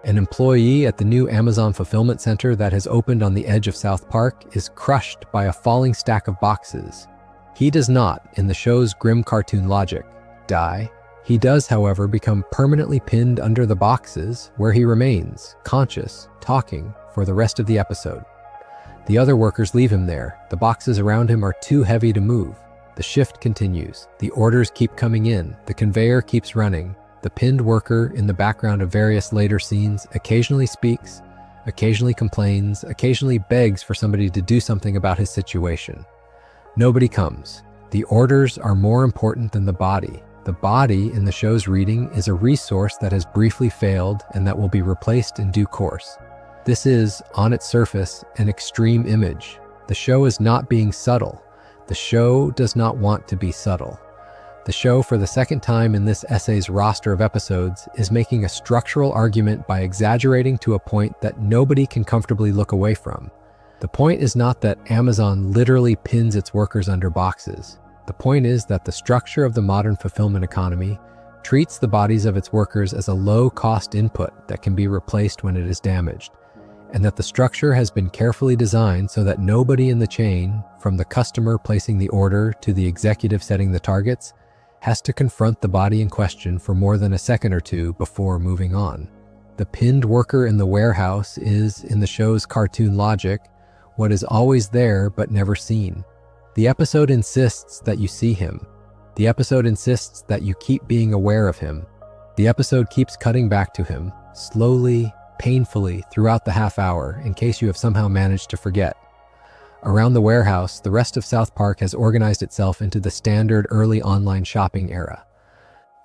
An employee at the new Amazon fulfillment center that has opened on the edge of South Park is crushed by a falling stack of boxes. He does not, in the show's grim cartoon logic, die. He does, however, become permanently pinned under the boxes, where he remains, conscious, talking, for the rest of the episode. The other workers leave him there. The boxes around him are too heavy to move. The shift continues. The orders keep coming in. The conveyor keeps running. The pinned worker, in the background of various later scenes, occasionally speaks, occasionally complains, occasionally begs for somebody to do something about his situation. Nobody comes. The orders are more important than the body. The body, in the show's reading, is a resource that has briefly failed and that will be replaced in due course. This is, on its surface, an extreme image. The show is not being subtle. The show does not want to be subtle. The show, for the second time in this essay's roster of episodes, is making a structural argument by exaggerating to a point that nobody can comfortably look away from. The point is not that Amazon literally pins its workers under boxes. The point is that the structure of the modern fulfillment economy treats the bodies of its workers as a low-cost input that can be replaced when it is damaged, and that the structure has been carefully designed so that nobody in the chain, from the customer placing the order to the executive setting the targets, has to confront the body in question for more than a second or two before moving on. The pinned worker in the warehouse is, in the show's cartoon logic, what is always there but never seen. The episode insists that you see him. The episode insists that you keep being aware of him. The episode keeps cutting back to him, slowly, painfully, throughout the half hour, in case you have somehow managed to forget. Around the warehouse, the rest of South Park has organized itself into the standard early online shopping era.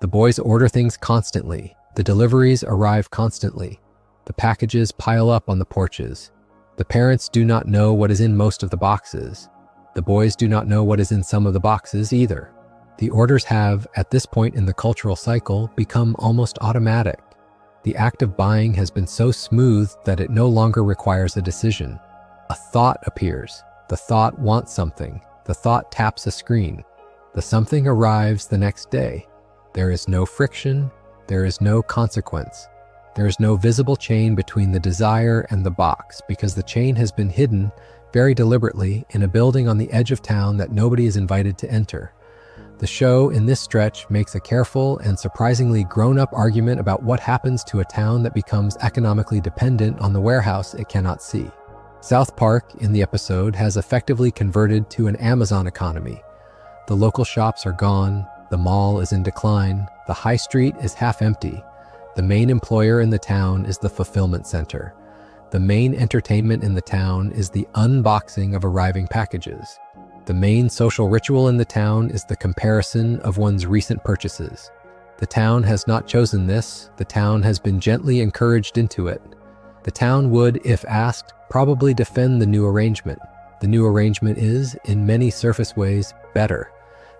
The boys order things constantly. The deliveries arrive constantly. The packages pile up on the porches. The parents do not know what is in most of the boxes. The boys do not know what is in some of the boxes either. The orders have, at this point in the cultural cycle, become almost automatic. The act of buying has been so smooth that it no longer requires a decision. A thought appears. The thought wants something. The thought taps a screen. The something arrives the next day. There is no friction. There is no consequence. There is no visible chain between the desire and the box because the chain has been hidden very deliberately in a building on the edge of town that nobody is invited to enter. The show in this stretch makes a careful and surprisingly grown-up argument about what happens to a town that becomes economically dependent on the warehouse it cannot see. South Park, in the episode, has effectively converted to an Amazon economy. The local shops are gone, the mall is in decline, the high street is half empty. The main employer in the town is the fulfillment center. The main entertainment in the town is the unboxing of arriving packages. The main social ritual in the town is the comparison of one's recent purchases. The town has not chosen this. The town has been gently encouraged into it. The town would, if asked, probably defend the new arrangement. The new arrangement is, in many surface ways, better.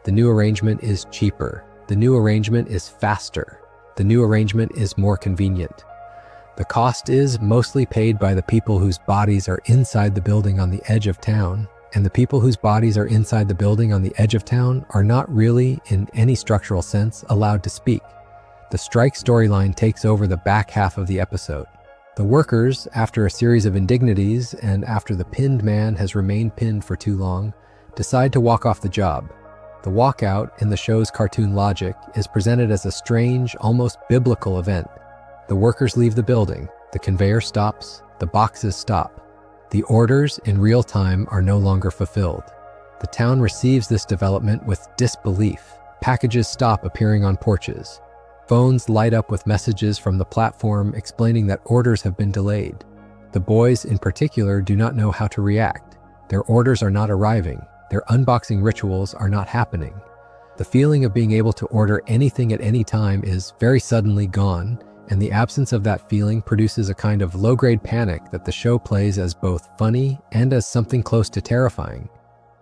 The new arrangement is cheaper. The new arrangement is faster. The new arrangement is more convenient. The cost is mostly paid by the people whose bodies are inside the building on the edge of town, and the people whose bodies are inside the building on the edge of town are not really, in any structural sense, allowed to speak. The strike storyline takes over the back half of the episode. The workers, after a series of indignities and after the pinned man has remained pinned for too long, decide to walk off the job. The walkout, in the show's cartoon logic, is presented as a strange, almost biblical event. The workers leave the building, the conveyor stops, the boxes stop. The orders in real time are no longer fulfilled. The town receives this development with disbelief. Packages stop appearing on porches. Phones light up with messages from the platform explaining that orders have been delayed. The boys in particular do not know how to react. Their orders are not arriving. Their unboxing rituals are not happening. The feeling of being able to order anything at any time is very suddenly gone, and the absence of that feeling produces a kind of low-grade panic that the show plays as both funny and as something close to terrifying.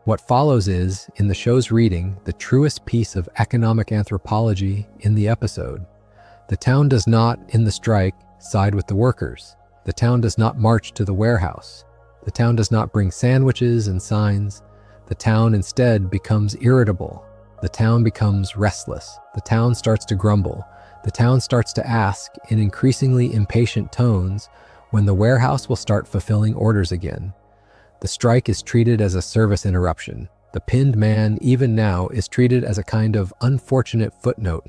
What follows is, in the show's reading, the truest piece of economic anthropology in the episode. The town does not, in the strike, side with the workers. The town does not march to the warehouse. The town does not bring sandwiches and signs. The town instead becomes irritable. The town becomes restless. The town starts to grumble. The town starts to ask, in increasingly impatient tones, when the warehouse will start fulfilling orders again. The strike is treated as a service interruption. The pinned man, even now, is treated as a kind of unfortunate footnote.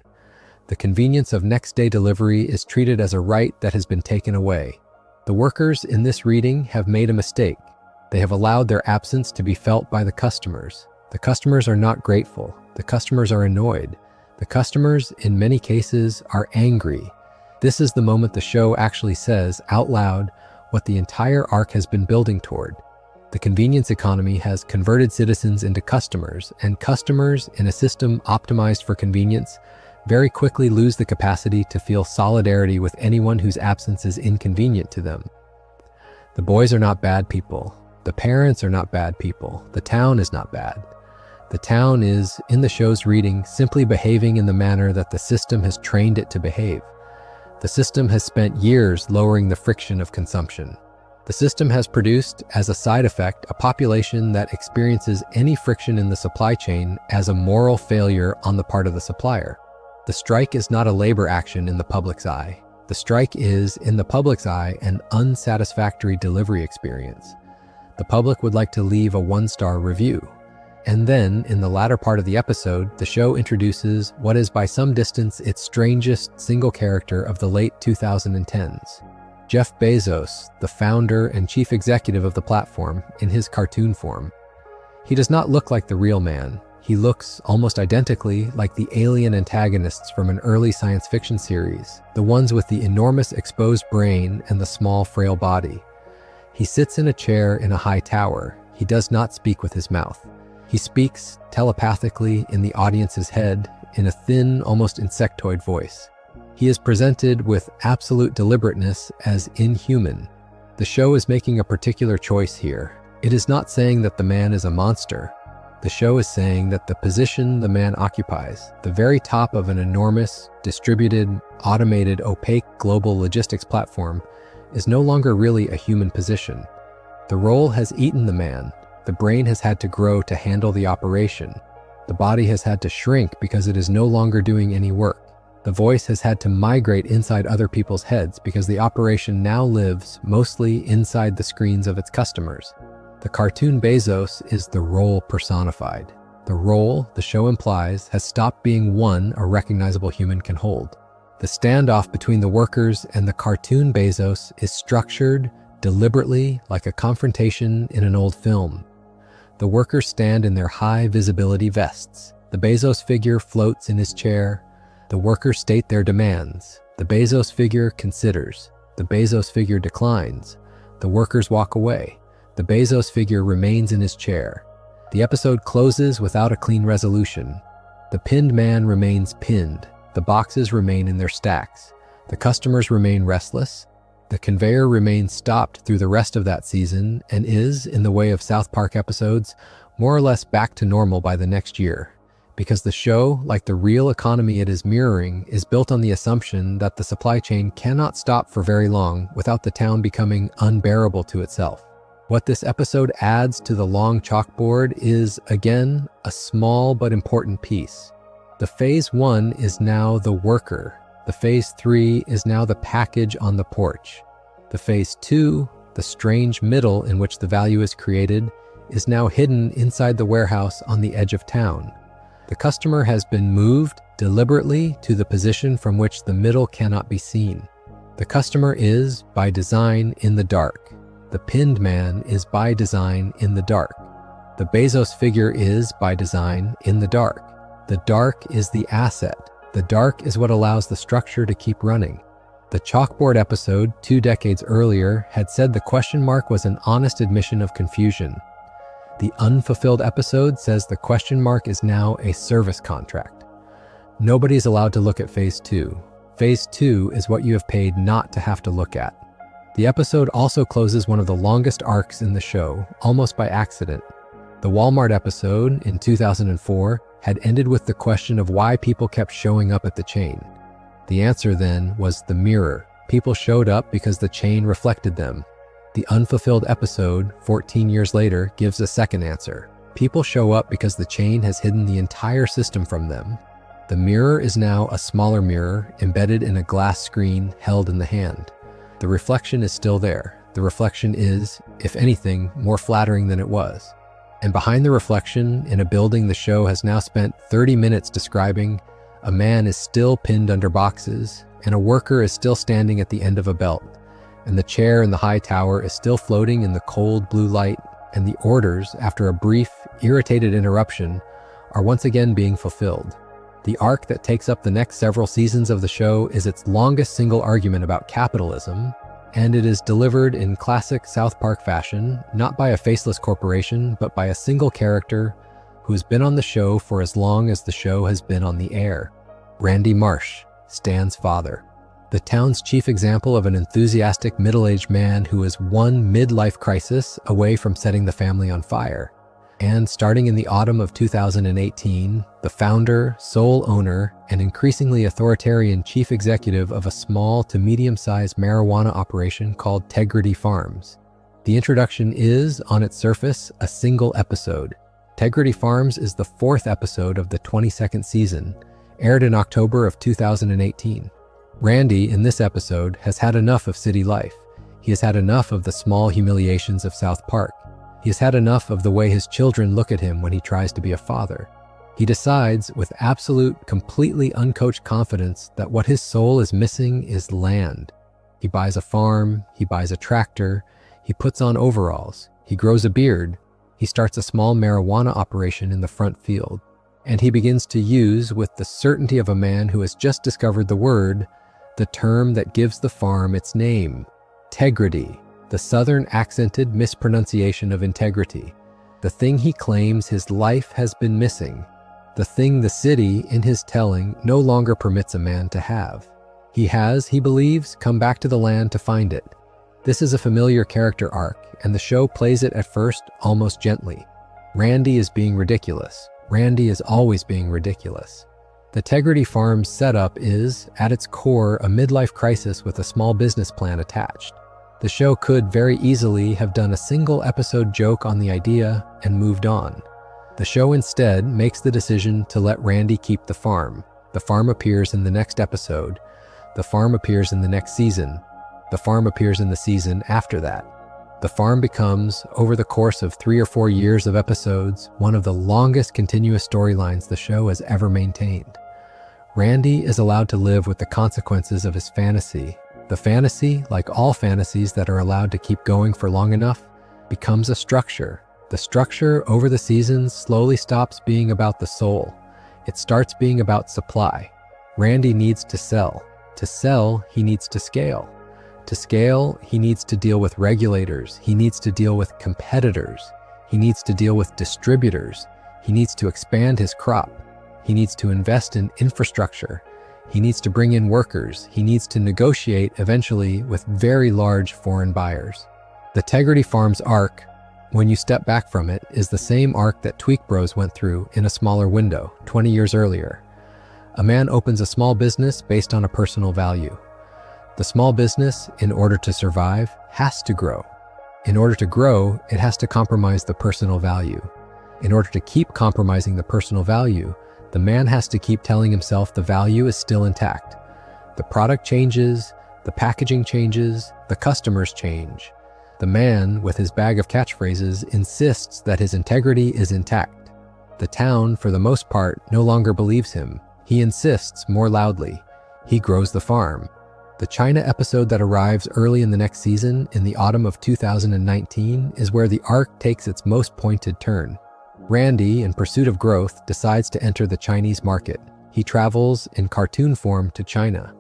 The convenience of next-day delivery is treated as a right that has been taken away. The workers in this reading have made a mistake. They have allowed their absence to be felt by the customers. The customers are not grateful. The customers are annoyed. The customers, in many cases, are angry. This is the moment the show actually says, out loud, what the entire arc has been building toward. The convenience economy has converted citizens into customers, and customers, in a system optimized for convenience, very quickly lose the capacity to feel solidarity with anyone whose absence is inconvenient to them. The boys are not bad people. The parents are not bad people. The town is not bad. The town is, in the show's reading, simply behaving in the manner that the system has trained it to behave. The system has spent years lowering the friction of consumption. The system has produced, as a side effect, a population that experiences any friction in the supply chain as a moral failure on the part of the supplier. The strike is not a labor action in the public's eye. The strike is, in the public's eye, an unsatisfactory delivery experience. The public would like to leave a one-star review. And then, in the latter part of the episode, the show introduces what is by some distance its strangest single character of the late 2010s. Jeff Bezos, the founder and chief executive of the platform, in his cartoon form. He does not look like the real man. He looks almost identically like the alien antagonists from an early science fiction series, the ones with the enormous exposed brain and the small, frail body. He sits in a chair in a high tower. He does not speak with his mouth. He speaks telepathically in the audience's head in a thin, almost insectoid voice. He is presented with absolute deliberateness as inhuman. The show is making a particular choice here. It is not saying that the man is a monster. The show is saying that the position the man occupies, the very top of an enormous, distributed, automated, opaque global logistics platform, is no longer really a human position. The role has eaten the man. The brain has had to grow to handle the operation. The body has had to shrink because it is no longer doing any work. The voice has had to migrate inside other people's heads because the operation now lives mostly inside the screens of its customers. The cartoon Bezos is the role personified. The role, the show implies, has stopped being one a recognizable human can hold. The standoff between the workers and the cartoon Bezos is structured deliberately like a confrontation in an old film. The workers stand in their high visibility vests. The Bezos figure floats in his chair. The workers state their demands. The Bezos figure considers. The Bezos figure declines. The workers walk away. The Bezos figure remains in his chair. The episode closes without a clean resolution. The pinned man remains pinned. The boxes remain in their stacks. The customers remain restless. The conveyor remains stopped through the rest of that season and is, in the way of South Park episodes, more or less back to normal by the next year. Because the show, like the real economy it is mirroring, is built on the assumption that the supply chain cannot stop for very long without the town becoming unbearable to itself. What this episode adds to the long chalkboard is, again, a small but important piece. The Phase 1 is now the worker. The Phase 3 is now the package on the porch. The Phase 2, the strange middle in which the value is created, is now hidden inside the warehouse on the edge of town. The customer has been moved deliberately to the position from which the middle cannot be seen. The customer is, by design, in the dark. The pinned man is by design in the dark. The Bezos figure is, by design, in the dark. The dark is the asset. The dark is what allows the structure to keep running. The chalkboard episode, 2 decades earlier, had said the question mark was an honest admission of confusion. The unfulfilled episode says the question mark is now a service contract. Nobody is allowed to look at Phase 2. Phase 2 is what you have paid not to have to look at. The episode also closes one of the longest arcs in the show, almost by accident. The Wall-Mart episode, in 2004, had ended with the question of why people kept showing up at the chain. The answer then was the mirror. People showed up because the chain reflected them. The unfulfilled episode, 14 years later, gives a second answer. People show up because the chain has hidden the entire system from them. The mirror is now a smaller mirror embedded in a glass screen held in the hand. The reflection is still there. The reflection is, if anything, more flattering than it was. And behind the reflection, in a building the show has now spent 30 minutes describing, a man is still pinned under boxes, and a worker is still standing at the end of a belt, and the chair in the high tower is still floating in the cold blue light, and the orders, after a brief, irritated interruption, are once again being fulfilled. The arc that takes up the next several seasons of the show is its longest single argument about capitalism, and it is delivered in classic South Park fashion, not by a faceless corporation, but by a single character who has been on the show for as long as the show has been on the air. Randy Marsh, Stan's father. The town's chief example of an enthusiastic middle-aged man who is one midlife crisis away from setting the family on fire. And starting in the autumn of 2018, the founder, sole owner, and increasingly authoritarian chief executive of a small to medium-sized marijuana operation called Tegridy Farms. The introduction is, on its surface, a single episode. Tegridy Farms is the 4th episode of the 22nd season, aired in October of 2018. Randy, in this episode, has had enough of city life. He has had enough of the small humiliations of South Park. He has had enough of the way his children look at him when he tries to be a father. He decides, with absolute, completely uncoached confidence, that what his soul is missing is land. He buys a farm, he buys a tractor, he puts on overalls, he grows a beard, he starts a small marijuana operation in the front field, and he begins to use, with the certainty of a man who has just discovered the word, the term that gives the farm its name, Tegridy. The southern accented mispronunciation of integrity, the thing he claims his life has been missing, the thing the city, in his telling, no longer permits a man to have. He believes, come back to the land to find it. This is a familiar character arc, and the show plays it at first almost gently. Randy is being ridiculous. Randy is always being ridiculous. The Tegridy Farms setup is, at its core, a midlife crisis with a small business plan attached. The show could very easily have done a single episode joke on the idea and moved on. The show instead makes the decision to let Randy keep the farm. The farm appears in the next episode. The farm appears in the next season. The farm appears in the season after that. The farm becomes, over the course of 3 or 4 years of episodes, one of the longest continuous storylines the show has ever maintained. Randy is allowed to live with the consequences of his fantasy. The fantasy, like all fantasies that are allowed to keep going for long enough, becomes a structure. The structure over the seasons slowly stops being about the soul. It starts being about supply. Randy needs to sell. To sell, he needs to scale. To scale, he needs to deal with regulators. He needs to deal with competitors. He needs to deal with distributors. He needs to expand his crop. He needs to invest in infrastructure. He needs to bring in workers. He needs to negotiate eventually with very large foreign buyers. The Tegridy Farms arc, when you step back from it, is the same arc that Tweek Bros went through in a smaller window 20 years earlier. A man opens a small business based on a personal value. The small business, in order to survive, has to grow. In order to grow, it has to compromise the personal value. In order to keep compromising the personal value, the man has to keep telling himself the value is still intact. The product changes, the packaging changes, the customers change. The man, with his bag of catchphrases, insists that his integrity is intact. The town, for the most part, no longer believes him. He insists more loudly. He grows the farm. The China episode that arrives early in the next season, in the autumn of 2019, is where the arc takes its most pointed turn. Randy, in pursuit of growth, decides to enter the Chinese market. He travels in cartoon form to China.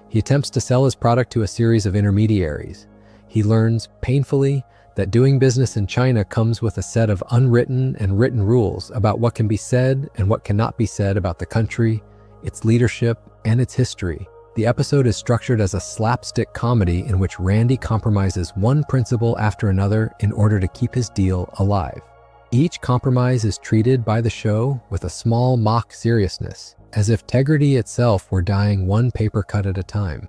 He attempts to sell his product to a series of intermediaries. He learns, painfully, that doing business in China comes with a set of unwritten and written rules about what can be said and what cannot be said about the country, its leadership, and its history. The episode is structured as a slapstick comedy in which Randy compromises one principle after another in order to keep his deal alive. Each compromise is treated by the show with a small mock seriousness, as if Tegridy itself were dying one paper cut at a time.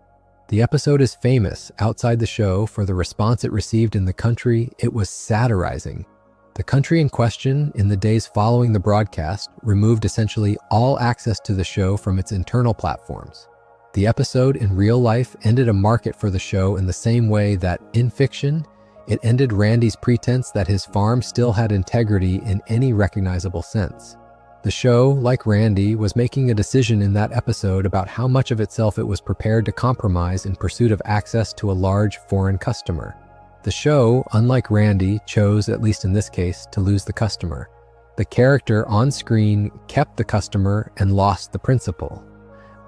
The episode is famous outside the show for the response it received in the country it was satirizing. The country in question, in the days following the broadcast, removed essentially all access to the show from its internal platforms. The episode in real life ended a market for the show in the same way that, in fiction, it ended Randy's pretense that his farm still had integrity in any recognizable sense. The show, like Randy, was making a decision in that episode about how much of itself it was prepared to compromise in pursuit of access to a large foreign customer. The show, unlike Randy, chose, at least in this case, to lose the customer. The character on screen kept the customer and lost the principal.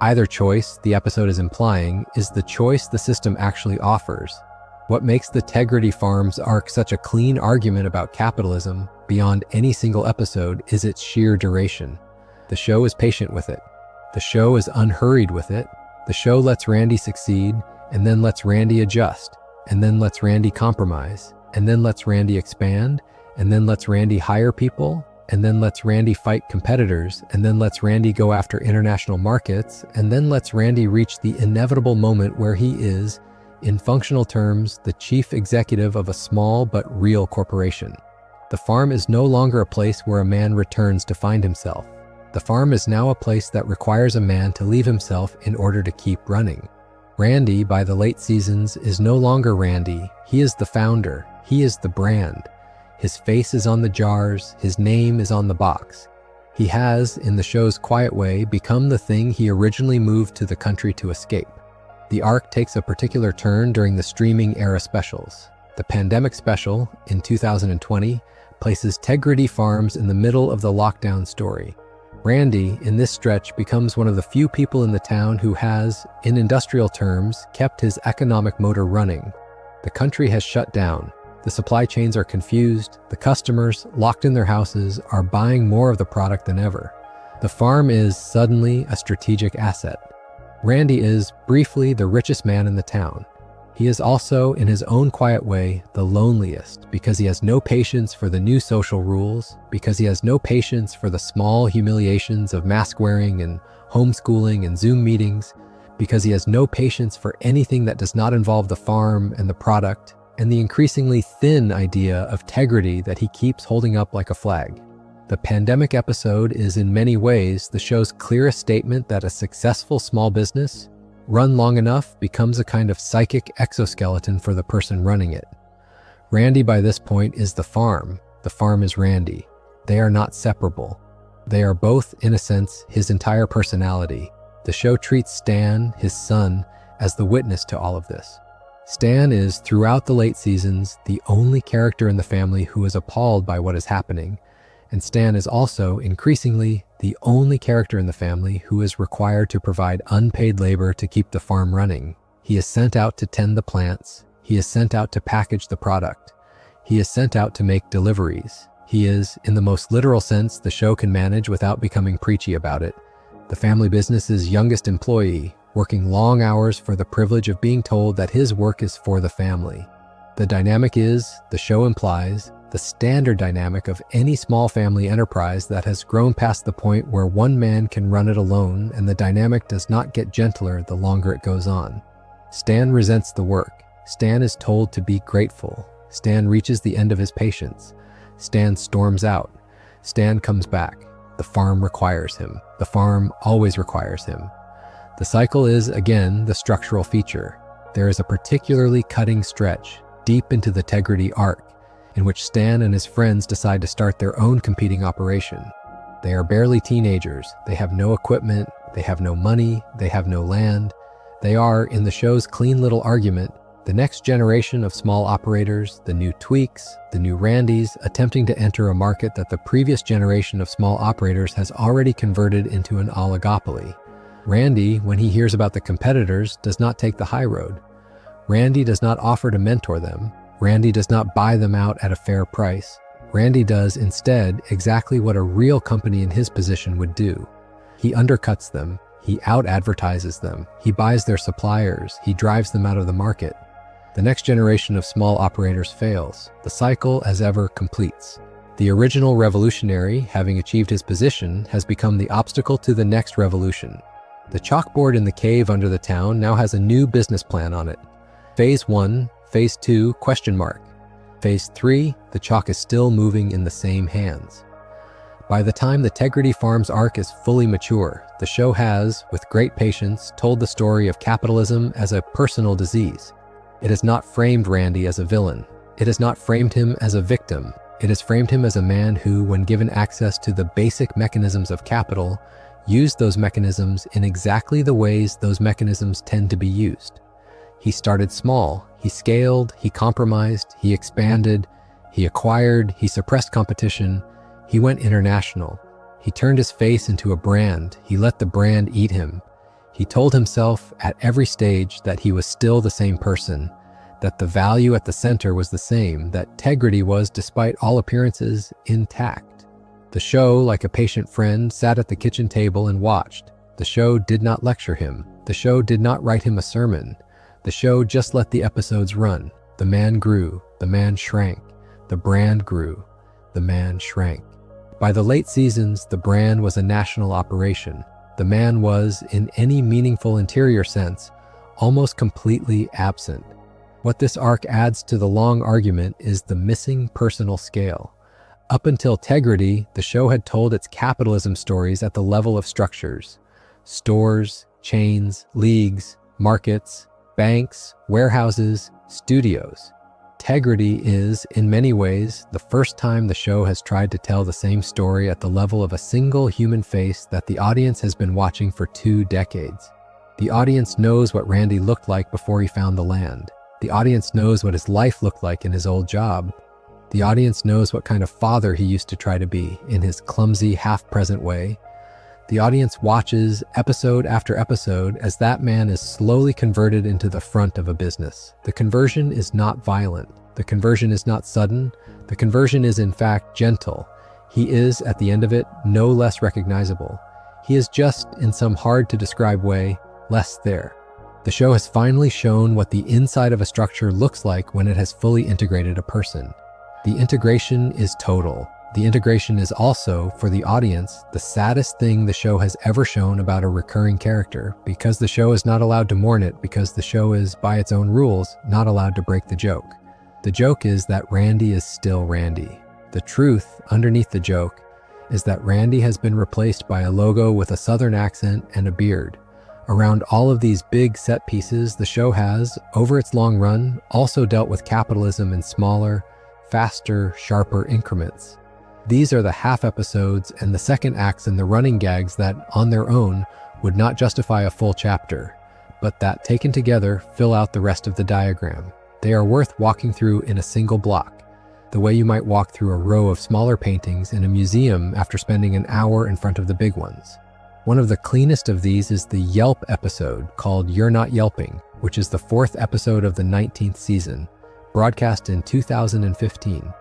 Either choice, the episode is implying, is the choice the system actually offers. What makes the Tegridy Farms arc such a clean argument about capitalism, beyond any single episode, is its sheer duration. The show is patient with it. The show is unhurried with it. The show lets Randy succeed, and then lets Randy adjust, and then lets Randy compromise, and then lets Randy expand, and then lets Randy hire people, and then lets Randy fight competitors, and then lets Randy go after international markets, and then lets Randy reach the inevitable moment where he is, in functional terms, the chief executive of a small but real corporation. The farm is no longer a place where a man returns to find himself. The farm is now a place that requires a man to leave himself in order to keep running. Randy, by the late seasons, is no longer Randy. He is the founder. He is the brand. His face is on the jars. His name is on the box. He has, in the show's quiet way, become the thing he originally moved to the country to escape. The arc takes a particular turn during the streaming era specials. The pandemic special, in 2020, places Tegridy Farms in the middle of the lockdown story. Randy, in this stretch, becomes one of the few people in the town who has, in industrial terms, kept his economic motor running. The country has shut down. The supply chains are confused. The customers, locked in their houses, are buying more of the product than ever. The farm is, suddenly, a strategic asset. Randy is, briefly, the richest man in the town. He is also, in his own quiet way, the loneliest because he has no patience for the new social rules, because he has no patience for the small humiliations of mask wearing and homeschooling and Zoom meetings, because he has no patience for anything that does not involve the farm and the product, and the increasingly thin idea of Tegridy that he keeps holding up like a flag. The pandemic episode is in many ways the show's clearest statement that a successful small business, run long enough, becomes a kind of psychic exoskeleton for the person running it. Randy by this point is the farm is Randy. They are not separable. They are both, in a sense, his entire personality. The show treats Stan, his son, as the witness to all of this. Stan is, throughout the late seasons, the only character in the family who is appalled by what is happening, and Stan is also, increasingly, the only character in the family who is required to provide unpaid labor to keep the farm running. He is sent out to tend the plants. He is sent out to package the product. He is sent out to make deliveries. He is, in the most literal sense the show can manage without becoming preachy about it, the family business's youngest employee, working long hours for the privilege of being told that his work is for the family. The dynamic is, the show implies, the standard dynamic of any small family enterprise that has grown past the point where one man can run it alone, and the dynamic does not get gentler the longer it goes on. Stan resents the work. Stan is told to be grateful. Stan reaches the end of his patience. Stan storms out. Stan comes back. The farm requires him. The farm always requires him. The cycle is, again, the structural feature. There is a particularly cutting stretch, deep into the Tegridy arc, in which Stan and his friends decide to start their own competing operation. They are barely teenagers. They have no equipment. They have no money. They have no land. They are, in the show's clean little argument, the next generation of small operators, the new Tweeks, the new Randys, attempting to enter a market that the previous generation of small operators has already converted into an oligopoly. Randy, when he hears about the competitors, does not take the high road. Randy does not offer to mentor them. Randy does not buy them out at a fair price. Randy does, instead, exactly what a real company in his position would do. He undercuts them. He out-advertises them. He buys their suppliers. He drives them out of the market. The next generation of small operators fails. The cycle, as ever, completes. The original revolutionary, having achieved his position, has become the obstacle to the next revolution. The chalkboard in the cave under the town now has a new business plan on it. Phase 1, Phase 2, ? Phase 3, the chalk is still moving in the same hands. By the time the Tegridy Farms arc is fully mature, the show has, with great patience, told the story of capitalism as a personal disease. It has not framed Randy as a villain. It has not framed him as a victim. It has framed him as a man who, when given access to the basic mechanisms of capital, used those mechanisms in exactly the ways those mechanisms tend to be used. He started small. He scaled, he compromised, he expanded, he acquired, he suppressed competition, he went international. He turned his face into a brand. He let the brand eat him. He told himself at every stage that he was still the same person, that the value at the center was the same, that Tegridy was, despite all appearances, intact. The show, like a patient friend, sat at the kitchen table and watched. The show did not lecture him. The show did not write him a sermon. The show just let the episodes run. The man grew. The man shrank. The brand grew. The man shrank. By the late seasons, the brand was a national operation. The man was, in any meaningful interior sense, almost completely absent. What this arc adds to the long argument is the missing personal scale. Up until Tegridy, the show had told its capitalism stories at the level of structures. Stores, chains, leagues, markets, banks, warehouses, studios. Tegridy is, in many ways, the first time the show has tried to tell the same story at the level of a single human face that the audience has been watching for 2 decades. The audience knows what Randy looked like before he found the land. The audience knows what his life looked like in his old job. The audience knows what kind of father he used to try to be in his clumsy, half-present way. The audience watches episode after episode as that man is slowly converted into the front of a business. The conversion is not violent. The conversion is not sudden. The conversion is in fact gentle. He is, at the end of it, no less recognizable. He is just, in some hard to describe way, less there. The show has finally shown what the inside of a structure looks like when it has fully integrated a person. The integration is total. The integration is also, for the audience, the saddest thing the show has ever shown about a recurring character, because the show is not allowed to mourn it, because the show is, by its own rules, not allowed to break the joke. The joke is that Randy is still Randy. The truth, underneath the joke, is that Randy has been replaced by a logo with a southern accent and a beard. Around all of these big set pieces, the show has, over its long run, also dealt with capitalism in smaller, faster, sharper increments. These are the half episodes and the second acts and the running gags that, on their own, would not justify a full chapter, but that, taken together, fill out the rest of the diagram. They are worth walking through in a single block, the way you might walk through a row of smaller paintings in a museum after spending an hour in front of the big ones. One of the cleanest of these is the Yelp episode called You're Not Yelping, which is the 4th episode of the 19th season, broadcast in 2015.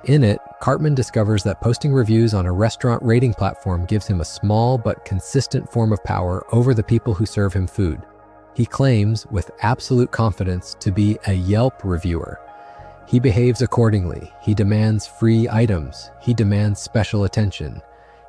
In it, Cartman discovers that posting reviews on a restaurant rating platform gives him a small but consistent form of power over the people who serve him food. He claims, with absolute confidence, to be a Yelp reviewer. He behaves accordingly. He demands free items. He demands special attention.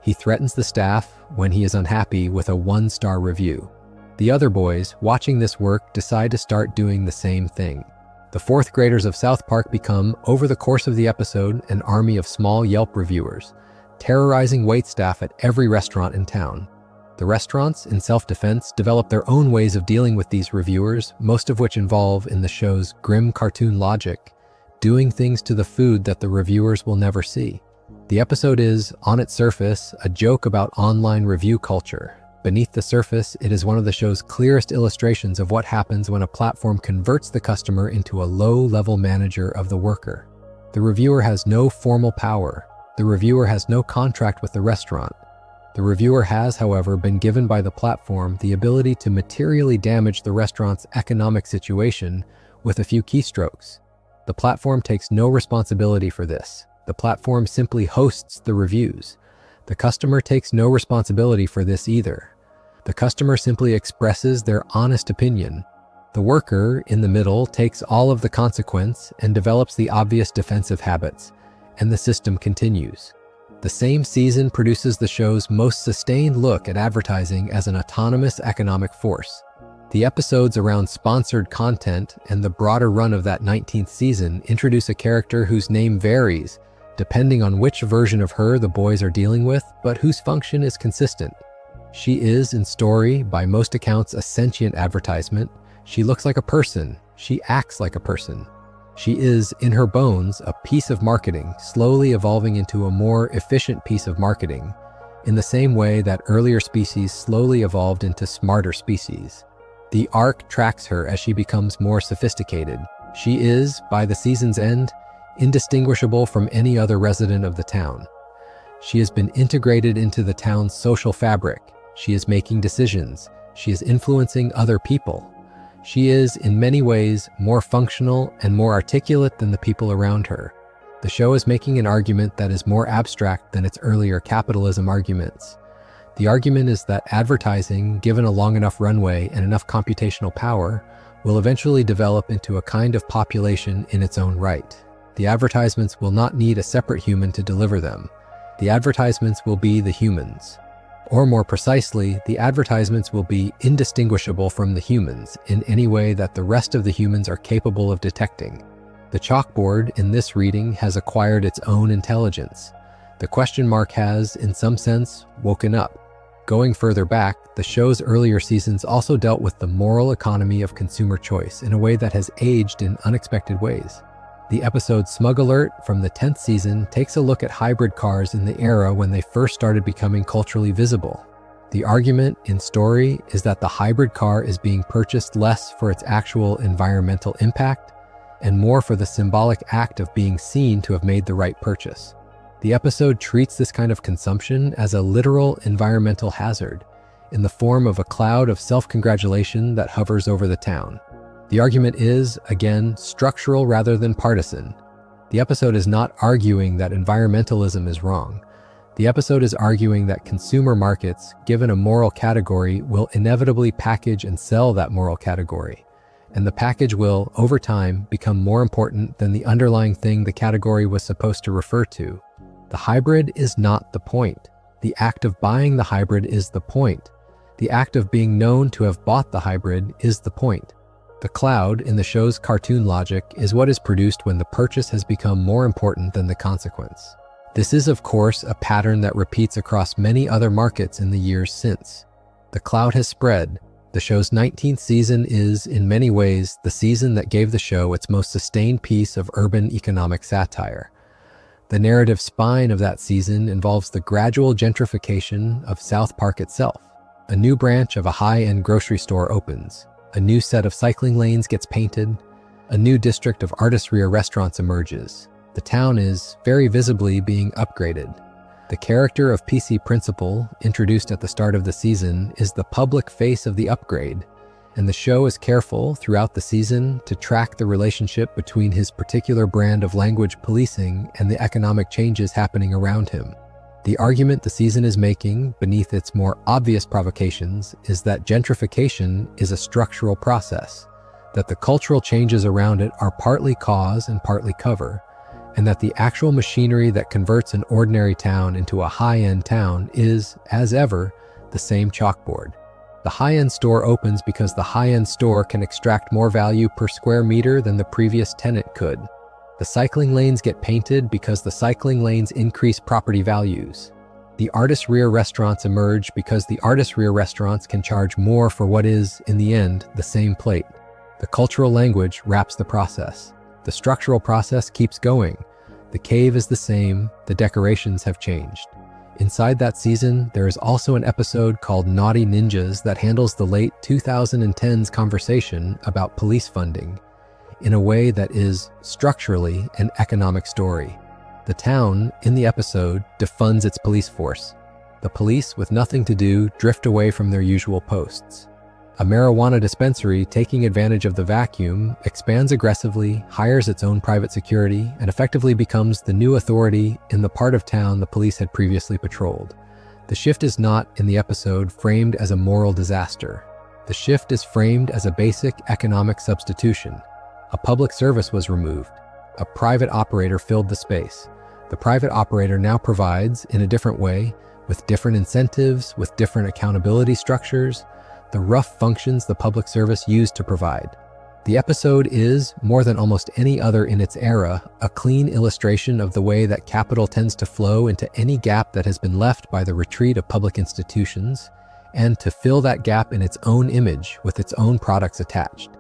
He threatens the staff, when he is unhappy, with a 1-star review. The other boys, watching this work, decide to start doing the same thing. The 4th graders of South Park become, over the course of the episode, an army of small Yelp reviewers, terrorizing waitstaff at every restaurant in town. The restaurants, in self-defense, develop their own ways of dealing with these reviewers, most of which involve, in the show's grim cartoon logic, doing things to the food that the reviewers will never see. The episode is, on its surface, a joke about online review culture. Beneath the surface, it is one of the show's clearest illustrations of what happens when a platform converts the customer into a low-level manager of the worker. The reviewer has no formal power. The reviewer has no contract with the restaurant. The reviewer has, however, been given by the platform the ability to materially damage the restaurant's economic situation with a few keystrokes. The platform takes no responsibility for this. The platform simply hosts the reviews. The customer takes no responsibility for this either. The customer simply expresses their honest opinion. The worker, in the middle, takes all of the consequence and develops the obvious defensive habits, and the system continues. The same season produces the show's most sustained look at advertising as an autonomous economic force. The episodes around sponsored content and the broader run of that 19th season introduce a character whose name varies depending on which version of her the boys are dealing with, but whose function is consistent. She is, in story, by most accounts, a sentient advertisement. She looks like a person. She acts like a person. She is, in her bones, a piece of marketing, slowly evolving into a more efficient piece of marketing, in the same way that earlier species slowly evolved into smarter species. The arc tracks her as she becomes more sophisticated. She is, by the season's end, indistinguishable from any other resident of the town. She has been integrated into the town's social fabric. She is making decisions. She is influencing other people. She is, in many ways, more functional and more articulate than the people around her. The show is making an argument that is more abstract than its earlier capitalism arguments. The argument is that advertising, given a long enough runway and enough computational power, will eventually develop into a kind of population in its own right. The advertisements will not need a separate human to deliver them. The advertisements will be the humans. Or more precisely, the advertisements will be indistinguishable from the humans in any way that the rest of the humans are capable of detecting. The chalkboard in this reading has acquired its own intelligence. The question mark has, in some sense, woken up. Going further back, the show's earlier seasons also dealt with the moral economy of consumer choice in a way that has aged in unexpected ways. The episode Smug Alert from the 10th season takes a look at hybrid cars in the era when they first started becoming culturally visible. The argument in story is that the hybrid car is being purchased less for its actual environmental impact and more for the symbolic act of being seen to have made the right purchase. The episode treats this kind of consumption as a literal environmental hazard in the form of a cloud of self-congratulation that hovers over the town. The argument is, again, structural rather than partisan. The episode is not arguing that environmentalism is wrong. The episode is arguing that consumer markets, given a moral category, will inevitably package and sell that moral category. And the package will, over time, become more important than the underlying thing the category was supposed to refer to. The hybrid is not the point. The act of buying the hybrid is the point. The act of being known to have bought the hybrid is the point. The cloud, in the show's cartoon logic, is what is produced when the purchase has become more important than the consequence. This is, of course, a pattern that repeats across many other markets in the years since. The cloud has spread. The show's 19th season is, in many ways, the season that gave the show its most sustained piece of urban economic satire. The narrative spine of that season involves the gradual gentrification of South Park itself. A new branch of a high-end grocery store opens. A new set of cycling lanes gets painted. A new district of artist rear restaurants emerges. The town is, very visibly, being upgraded. The character of PC Principal, introduced at the start of the season, is the public face of the upgrade, and the show is careful, throughout the season, to track the relationship between his particular brand of language policing and the economic changes happening around him. The argument the season is making, beneath its more obvious provocations, is that gentrification is a structural process, that the cultural changes around it are partly cause and partly cover, and that the actual machinery that converts an ordinary town into a high-end town is, as ever, the same chalkboard. The high-end store opens because the high-end store can extract more value per square meter than the previous tenant could. The cycling lanes get painted because the cycling lanes increase property values. The artist rear restaurants emerge because the artist rear restaurants can charge more for what is, in the end, the same plate. The cultural language wraps the process. The structural process keeps going. The cave is the same, the decorations have changed. Inside that season, there is also an episode called Naughty Ninjas that handles the late 2010s conversation about police funding in a way that is, structurally, an economic story. The town, in the episode, defunds its police force. The police, with nothing to do, drift away from their usual posts. A marijuana dispensary, taking advantage of the vacuum, expands aggressively, hires its own private security, and effectively becomes the new authority in the part of town the police had previously patrolled. The shift is not, in the episode, framed as a moral disaster. The shift is framed as a basic economic substitution. A public service was removed. A private operator filled the space. The private operator now provides, in a different way, with different incentives, with different accountability structures, the rough functions the public service used to provide. The episode is, more than almost any other in its era, a clean illustration of the way that capital tends to flow into any gap that has been left by the retreat of public institutions, and to fill that gap in its own image with its own products attached.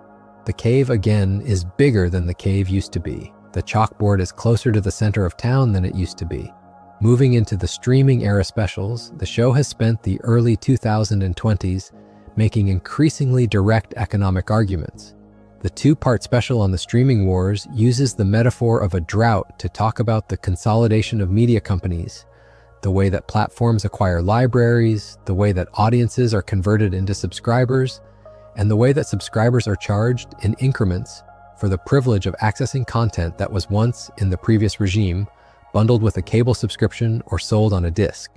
The cave, again, is bigger than the cave used to be. The chalkboard is closer to the center of town than it used to be. Moving into the streaming era specials, the show has spent the early 2020s making increasingly direct economic arguments. The two-part special on the streaming wars uses the metaphor of a drought to talk about the consolidation of media companies, the way that platforms acquire libraries, the way that audiences are converted into subscribers, and the way that subscribers are charged in increments for the privilege of accessing content that was once, in the previous regime, bundled with a cable subscription or sold on a disc.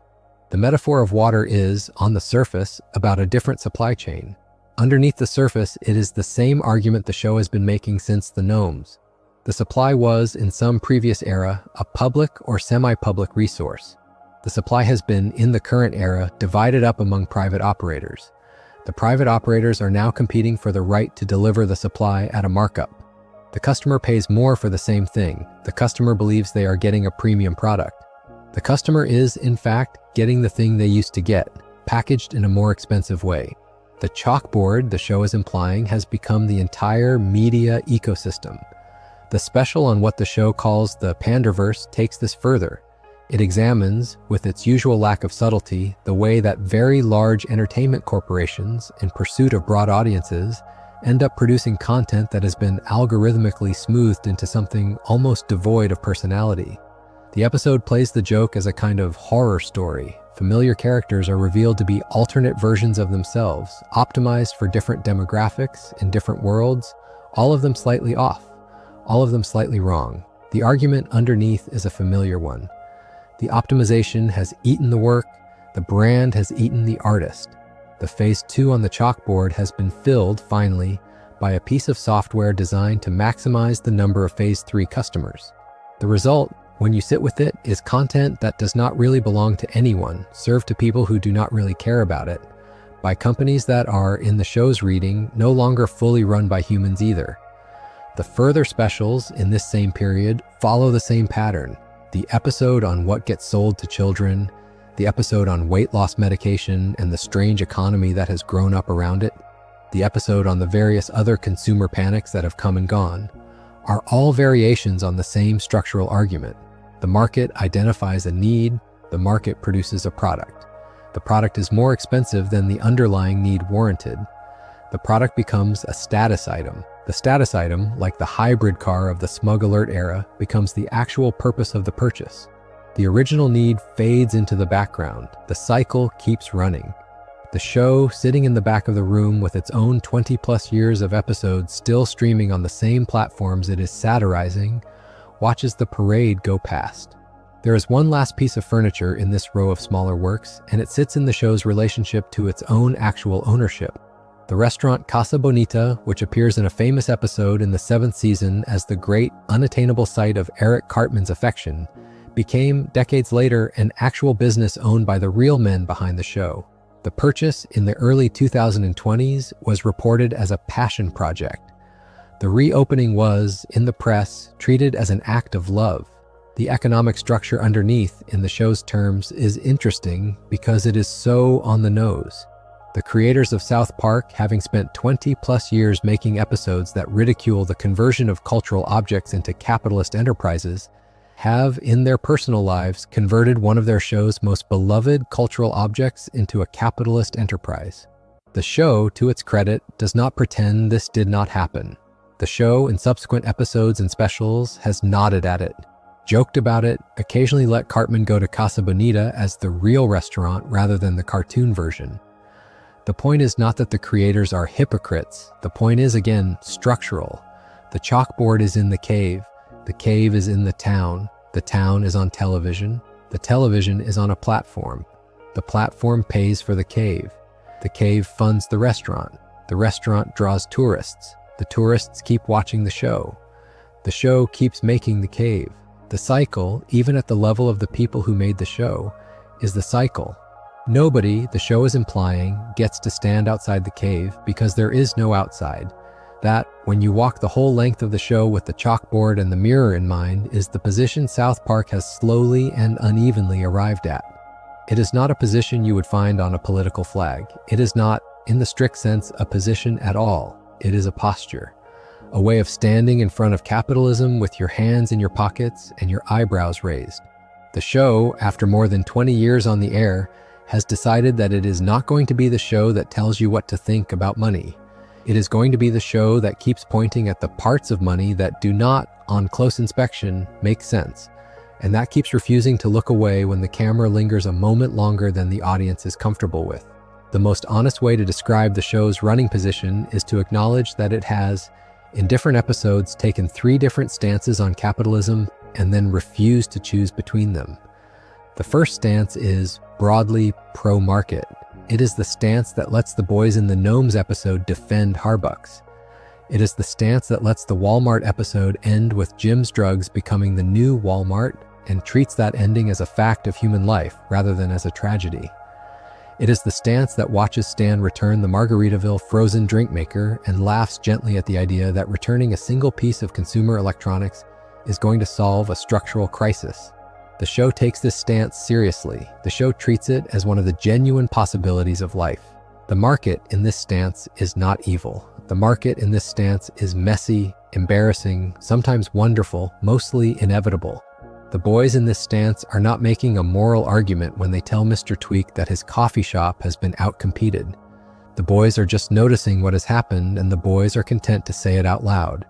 The metaphor of water is, on the surface, about a different supply chain. Underneath the surface, it is the same argument the show has been making since the Gnomes. The supply was, in some previous era, a public or semi-public resource. The supply has been, in the current era, divided up among private operators. The private operators are now competing for the right to deliver the supply at a markup. The customer pays more for the same thing. The customer believes they are getting a premium product. The customer is, in fact, getting the thing they used to get, packaged in a more expensive way. The chalkboard, the show is implying, has become the entire media ecosystem. The special on what the show calls the Panderverse takes this further. It examines, with its usual lack of subtlety, the way that very large entertainment corporations, in pursuit of broad audiences, end up producing content that has been algorithmically smoothed into something almost devoid of personality. The episode plays the joke as a kind of horror story. Familiar characters are revealed to be alternate versions of themselves, optimized for different demographics in different worlds, all of them slightly off, all of them slightly wrong. The argument underneath is a familiar one. The optimization has eaten the work, the brand has eaten the artist. The phase 2 on the chalkboard has been filled, finally, by a piece of software designed to maximize the number of phase 3 customers. The result, when you sit with it, is content that does not really belong to anyone, served to people who do not really care about it, by companies that are, in the show's reading, no longer fully run by humans either. The further specials in this same period follow the same pattern. The episode on what gets sold to children, the episode on weight loss medication and the strange economy that has grown up around it, the episode on the various other consumer panics that have come and gone, are all variations on the same structural argument. The market identifies a need, the market produces a product. The product is more expensive than the underlying need warranted. The product becomes a status item. The status item, like the hybrid car of the Smug alert era, becomes the actual purpose of the purchase. The original need fades into the background. The cycle keeps running. The show, sitting in the back of the room with its own 20-plus years of episodes still streaming on the same platforms it is satirizing, watches the parade go past. There is one last piece of furniture in this row of smaller works, and it sits in the show's relationship to its own actual ownership. The restaurant Casa Bonita, which appears in a famous episode in the 7th season as the great, unattainable site of Eric Cartman's affection, became, decades later, an actual business owned by the real men behind the show. The purchase in the early 2020s was reported as a passion project. The reopening was, in the press, treated as an act of love. The economic structure underneath, in the show's terms, is interesting because it is so on the nose. The creators of South Park, having spent 20-plus years making episodes that ridicule the conversion of cultural objects into capitalist enterprises, have, in their personal lives, converted one of their show's most beloved cultural objects into a capitalist enterprise. The show, to its credit, does not pretend this did not happen. The show, in subsequent episodes and specials, has nodded at it, joked about it, occasionally let Cartman go to Casa Bonita as the real restaurant rather than the cartoon version. The point is not that the creators are hypocrites. The point is, again, structural. The chalkboard is in the cave is in the town is on television, the television is on a platform. The platform pays for the cave funds the restaurant draws tourists, the tourists keep watching the show keeps making the cave. The cycle, even at the level of the people who made the show, is the cycle. Nobody, the show is implying, gets to stand outside the cave because there is no outside. That, when you walk the whole length of the show with the chalkboard and the mirror in mind, is the position South Park has slowly and unevenly arrived at. It is not a position you would find on a political flag. It is not, in the strict sense, a position at all. It is a posture. A way of standing in front of capitalism with your hands in your pockets and your eyebrows raised. The show, after more than 20 years on the air, has decided that it is not going to be the show that tells you what to think about money. It is going to be the show that keeps pointing at the parts of money that do not, on close inspection, make sense, and that keeps refusing to look away when the camera lingers a moment longer than the audience is comfortable with. The most honest way to describe the show's running position is to acknowledge that it has, in different episodes, taken 3 different stances on capitalism and then refused to choose between them. The first stance is broadly pro-market. It is the stance that lets the boys in the Gnomes episode defend Harbucks. It is the stance that lets the Wall-Mart episode end with Jim's drugs becoming the new Wall-Mart and treats that ending as a fact of human life rather than as a tragedy. It is the stance that watches Stan return the Margaritaville frozen drink maker and laughs gently at the idea that returning a single piece of consumer electronics is going to solve a structural crisis. The show takes this stance seriously. The show treats it as one of the genuine possibilities of life. The market in this stance is not evil. The market in this stance is messy, embarrassing, sometimes wonderful, mostly inevitable. The boys in this stance are not making a moral argument when they tell Mr. Tweek that his coffee shop has been outcompeted. The boys are just noticing what has happened, and the boys are content to say it out loud.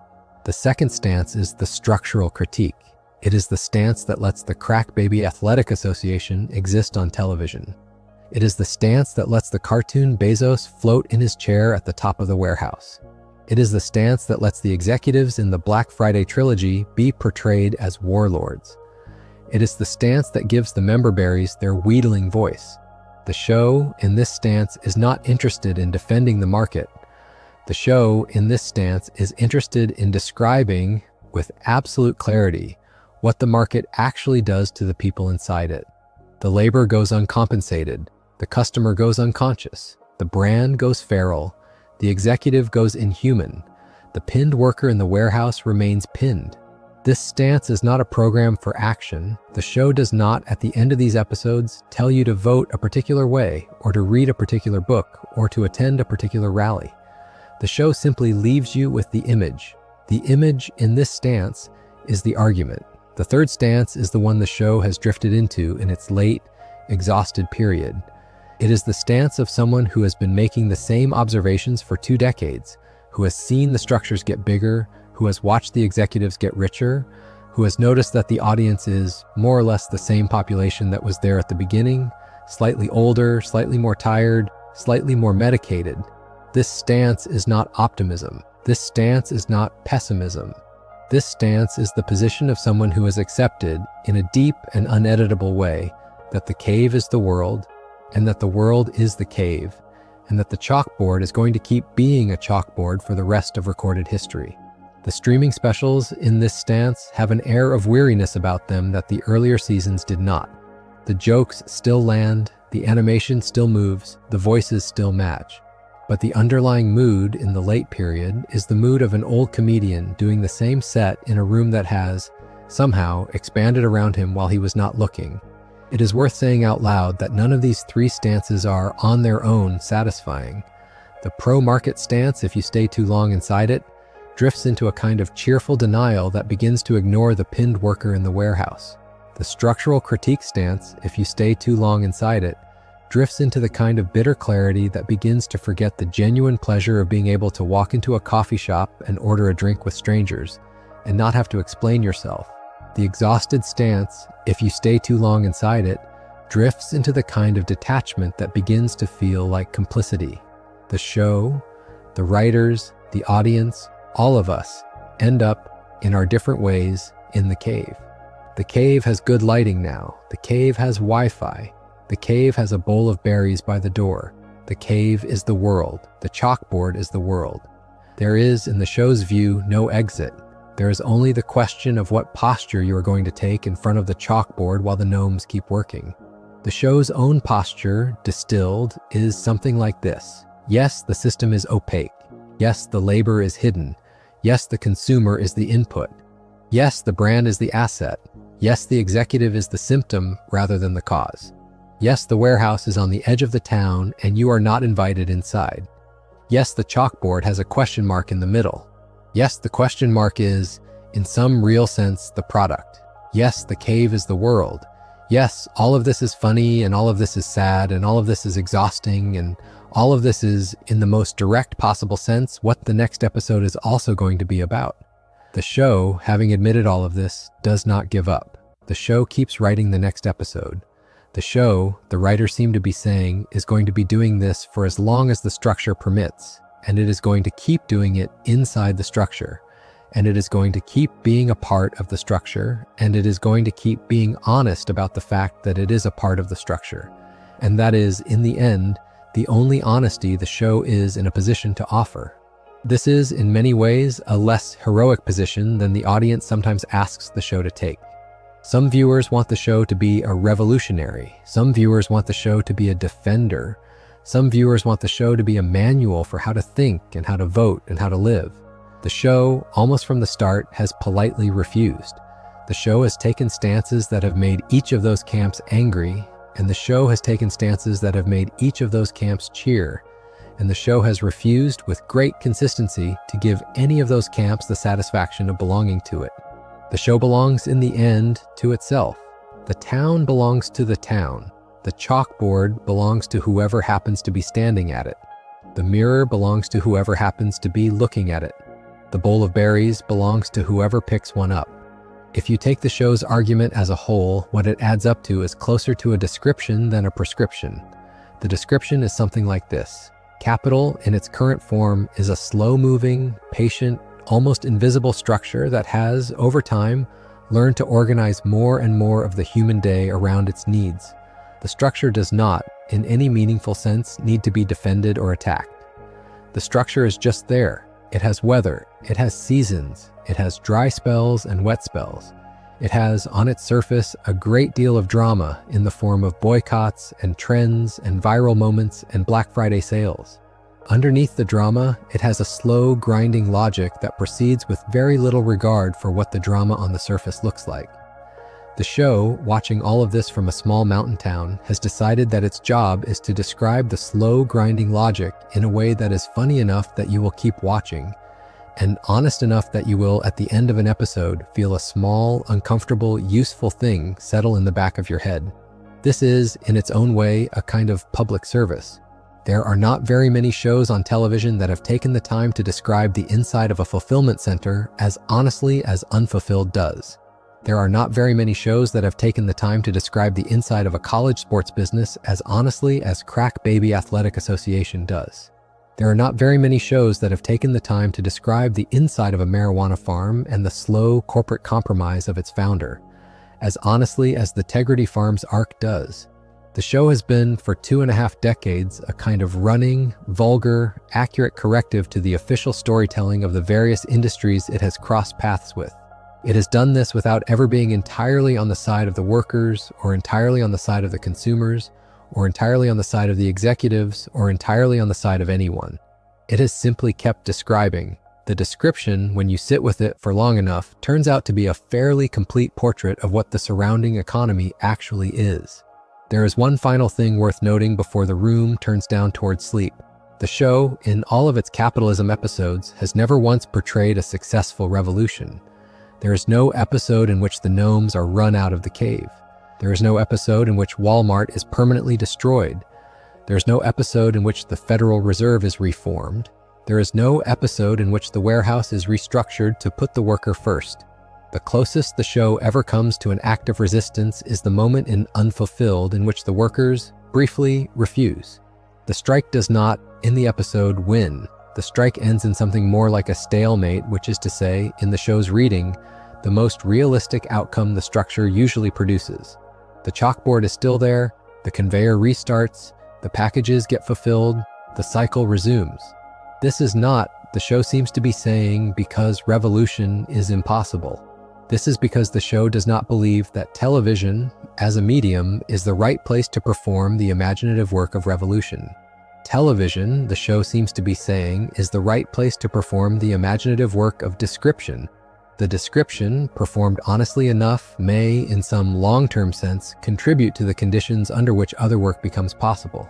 The second stance is the structural critique. It is the stance that lets the Crack Baby Athletic Association exist on television. It is the stance that lets the cartoon Bezos float in his chair at the top of the warehouse. It is the stance that lets the executives in the Black Friday Trilogy be portrayed as warlords. It is the stance that gives the member berries their wheedling voice. The show in this stance is not interested in defending the market. The show in this stance is interested in describing with absolute clarity what the market actually does to the people inside it. The labor goes uncompensated. The customer goes unconscious. The brand goes feral. The executive goes inhuman. The pinned worker in the warehouse remains pinned. This stance is not a program for action. The show does not, at the end of these episodes, tell you to vote a particular way, or to read a particular book, or to attend a particular rally. The show simply leaves you with the image. The image in this stance is the argument. The third stance is the one the show has drifted into in its late, exhausted period. It is the stance of someone who has been making the same observations for 2 decades, who has seen the structures get bigger, who has watched the executives get richer, who has noticed that the audience is more or less the same population that was there at the beginning, slightly older, slightly more tired, slightly more medicated. This stance is not optimism. This stance is not pessimism. This stance is the position of someone who has accepted, in a deep and uneditable way, that the cave is the world, and that the world is the cave, and that the chalkboard is going to keep being a chalkboard for the rest of recorded history. The streaming specials in this stance have an air of weariness about them that the earlier seasons did not. The jokes still land, the animation still moves, the voices still match. But the underlying mood in the late period is the mood of an old comedian doing the same set in a room that has, somehow, expanded around him while he was not looking. It is worth saying out loud that none of these 3 stances are, on their own, satisfying. The pro-market stance, if you stay too long inside it, drifts into a kind of cheerful denial that begins to ignore the pinned worker in the warehouse. The structural critique stance, if you stay too long inside it, drifts into the kind of bitter clarity that begins to forget the genuine pleasure of being able to walk into a coffee shop and order a drink with strangers, and not have to explain yourself. The exhausted stance, if you stay too long inside it, drifts into the kind of detachment that begins to feel like complicity. The show, the writers, the audience, all of us end up, in our different ways, in the cave. The cave has good lighting now. The cave has Wi-Fi. The cave has a bowl of berries by the door. The cave is the world. The chalkboard is the world. There is, in the show's view, no exit. There is only the question of what posture you are going to take in front of the chalkboard while the gnomes keep working. The show's own posture, distilled, is something like this. Yes, the system is opaque. Yes, the labor is hidden. Yes, the consumer is the input. Yes, the brand is the asset. Yes, the executive is the symptom rather than the cause. Yes, the warehouse is on the edge of the town and you are not invited inside. Yes, the chalkboard has a question mark in the middle. Yes, the question mark is, in some real sense, the product. Yes, the cave is the world. Yes, all of this is funny and all of this is sad and all of this is exhausting and all of this is, in the most direct possible sense, what the next episode is also going to be about. The show, having admitted all of this, does not give up. The show keeps writing the next episode. The show, the writers seem to be saying, is going to be doing this for as long as the structure permits, and it is going to keep doing it inside the structure, and it is going to keep being a part of the structure, and it is going to keep being honest about the fact that it is a part of the structure. And that is, in the end, the only honesty the show is in a position to offer. This is, in many ways, a less heroic position than the audience sometimes asks the show to take. Some viewers want the show to be a revolutionary. Some viewers want the show to be a defender. Some viewers want the show to be a manual for how to think and how to vote and how to live. The show, almost from the start, has politely refused. The show has taken stances that have made each of those camps angry, and the show has taken stances that have made each of those camps cheer, and the show has refused with great consistency to give any of those camps the satisfaction of belonging to it. The show belongs in the end to itself. The town belongs to the town. The chalkboard belongs to whoever happens to be standing at it. The mirror belongs to whoever happens to be looking at it. The bowl of berries belongs to whoever picks one up. If you take the show's argument as a whole, what it adds up to is closer to a description than a prescription. The description is something like this. Capital, in its current form, is a slow-moving, patient, almost invisible structure that has, over time, learn to organize more and more of the human day around its needs. The structure does not, in any meaningful sense, need to be defended or attacked. The structure is just there. It has weather, it has seasons, it has dry spells and wet spells. It has, on its surface, a great deal of drama in the form of boycotts and trends and viral moments and Black Friday sales. Underneath the drama, it has a slow, grinding logic that proceeds with very little regard for what the drama on the surface looks like. The show, watching all of this from a small mountain town, has decided that its job is to describe the slow, grinding logic in a way that is funny enough that you will keep watching, and honest enough that you will, at the end of an episode, feel a small, uncomfortable, useful thing settle in the back of your head. This is, in its own way, a kind of public service. There are not very many shows on television that have taken the time to describe the inside of a fulfillment center as honestly as Unfulfilled does. There are not very many shows that have taken the time to describe the inside of a college sports business as honestly as Crack Baby Athletic Association does. There are not very many shows that have taken the time to describe the inside of a marijuana farm and the slow corporate compromise of its founder as honestly as the Tegridy Farms arc does. The show has been, for 2.5 decades, a kind of running, vulgar, accurate corrective to the official storytelling of the various industries it has crossed paths with. It has done this without ever being entirely on the side of the workers, or entirely on the side of the consumers, or entirely on the side of the executives, or entirely on the side of anyone. It has simply kept describing. The description, when you sit with it for long enough, turns out to be a fairly complete portrait of what the surrounding economy actually is. There is one final thing worth noting before the room turns down towards sleep. The show, in all of its capitalism episodes, has never once portrayed a successful revolution. There is no episode in which the gnomes are run out of the cave. There is no episode in which Wall-Mart is permanently destroyed. There is no episode in which the Federal Reserve is reformed. There is no episode in which the warehouse is restructured to put the worker first. The closest the show ever comes to an act of resistance is the moment in Unfulfilled in which the workers, briefly, refuse. The strike does not, in the episode, win. The strike ends in something more like a stalemate, which is to say, in the show's reading, the most realistic outcome the structure usually produces. The chalkboard is still there, the conveyor restarts, the packages get fulfilled, the cycle resumes. This is not, the show seems to be saying, because revolution is impossible. This is because the show does not believe that television, as a medium, is the right place to perform the imaginative work of revolution. Television, the show seems to be saying, is the right place to perform the imaginative work of description. The description, performed honestly enough, may, in some long-term sense, contribute to the conditions under which other work becomes possible.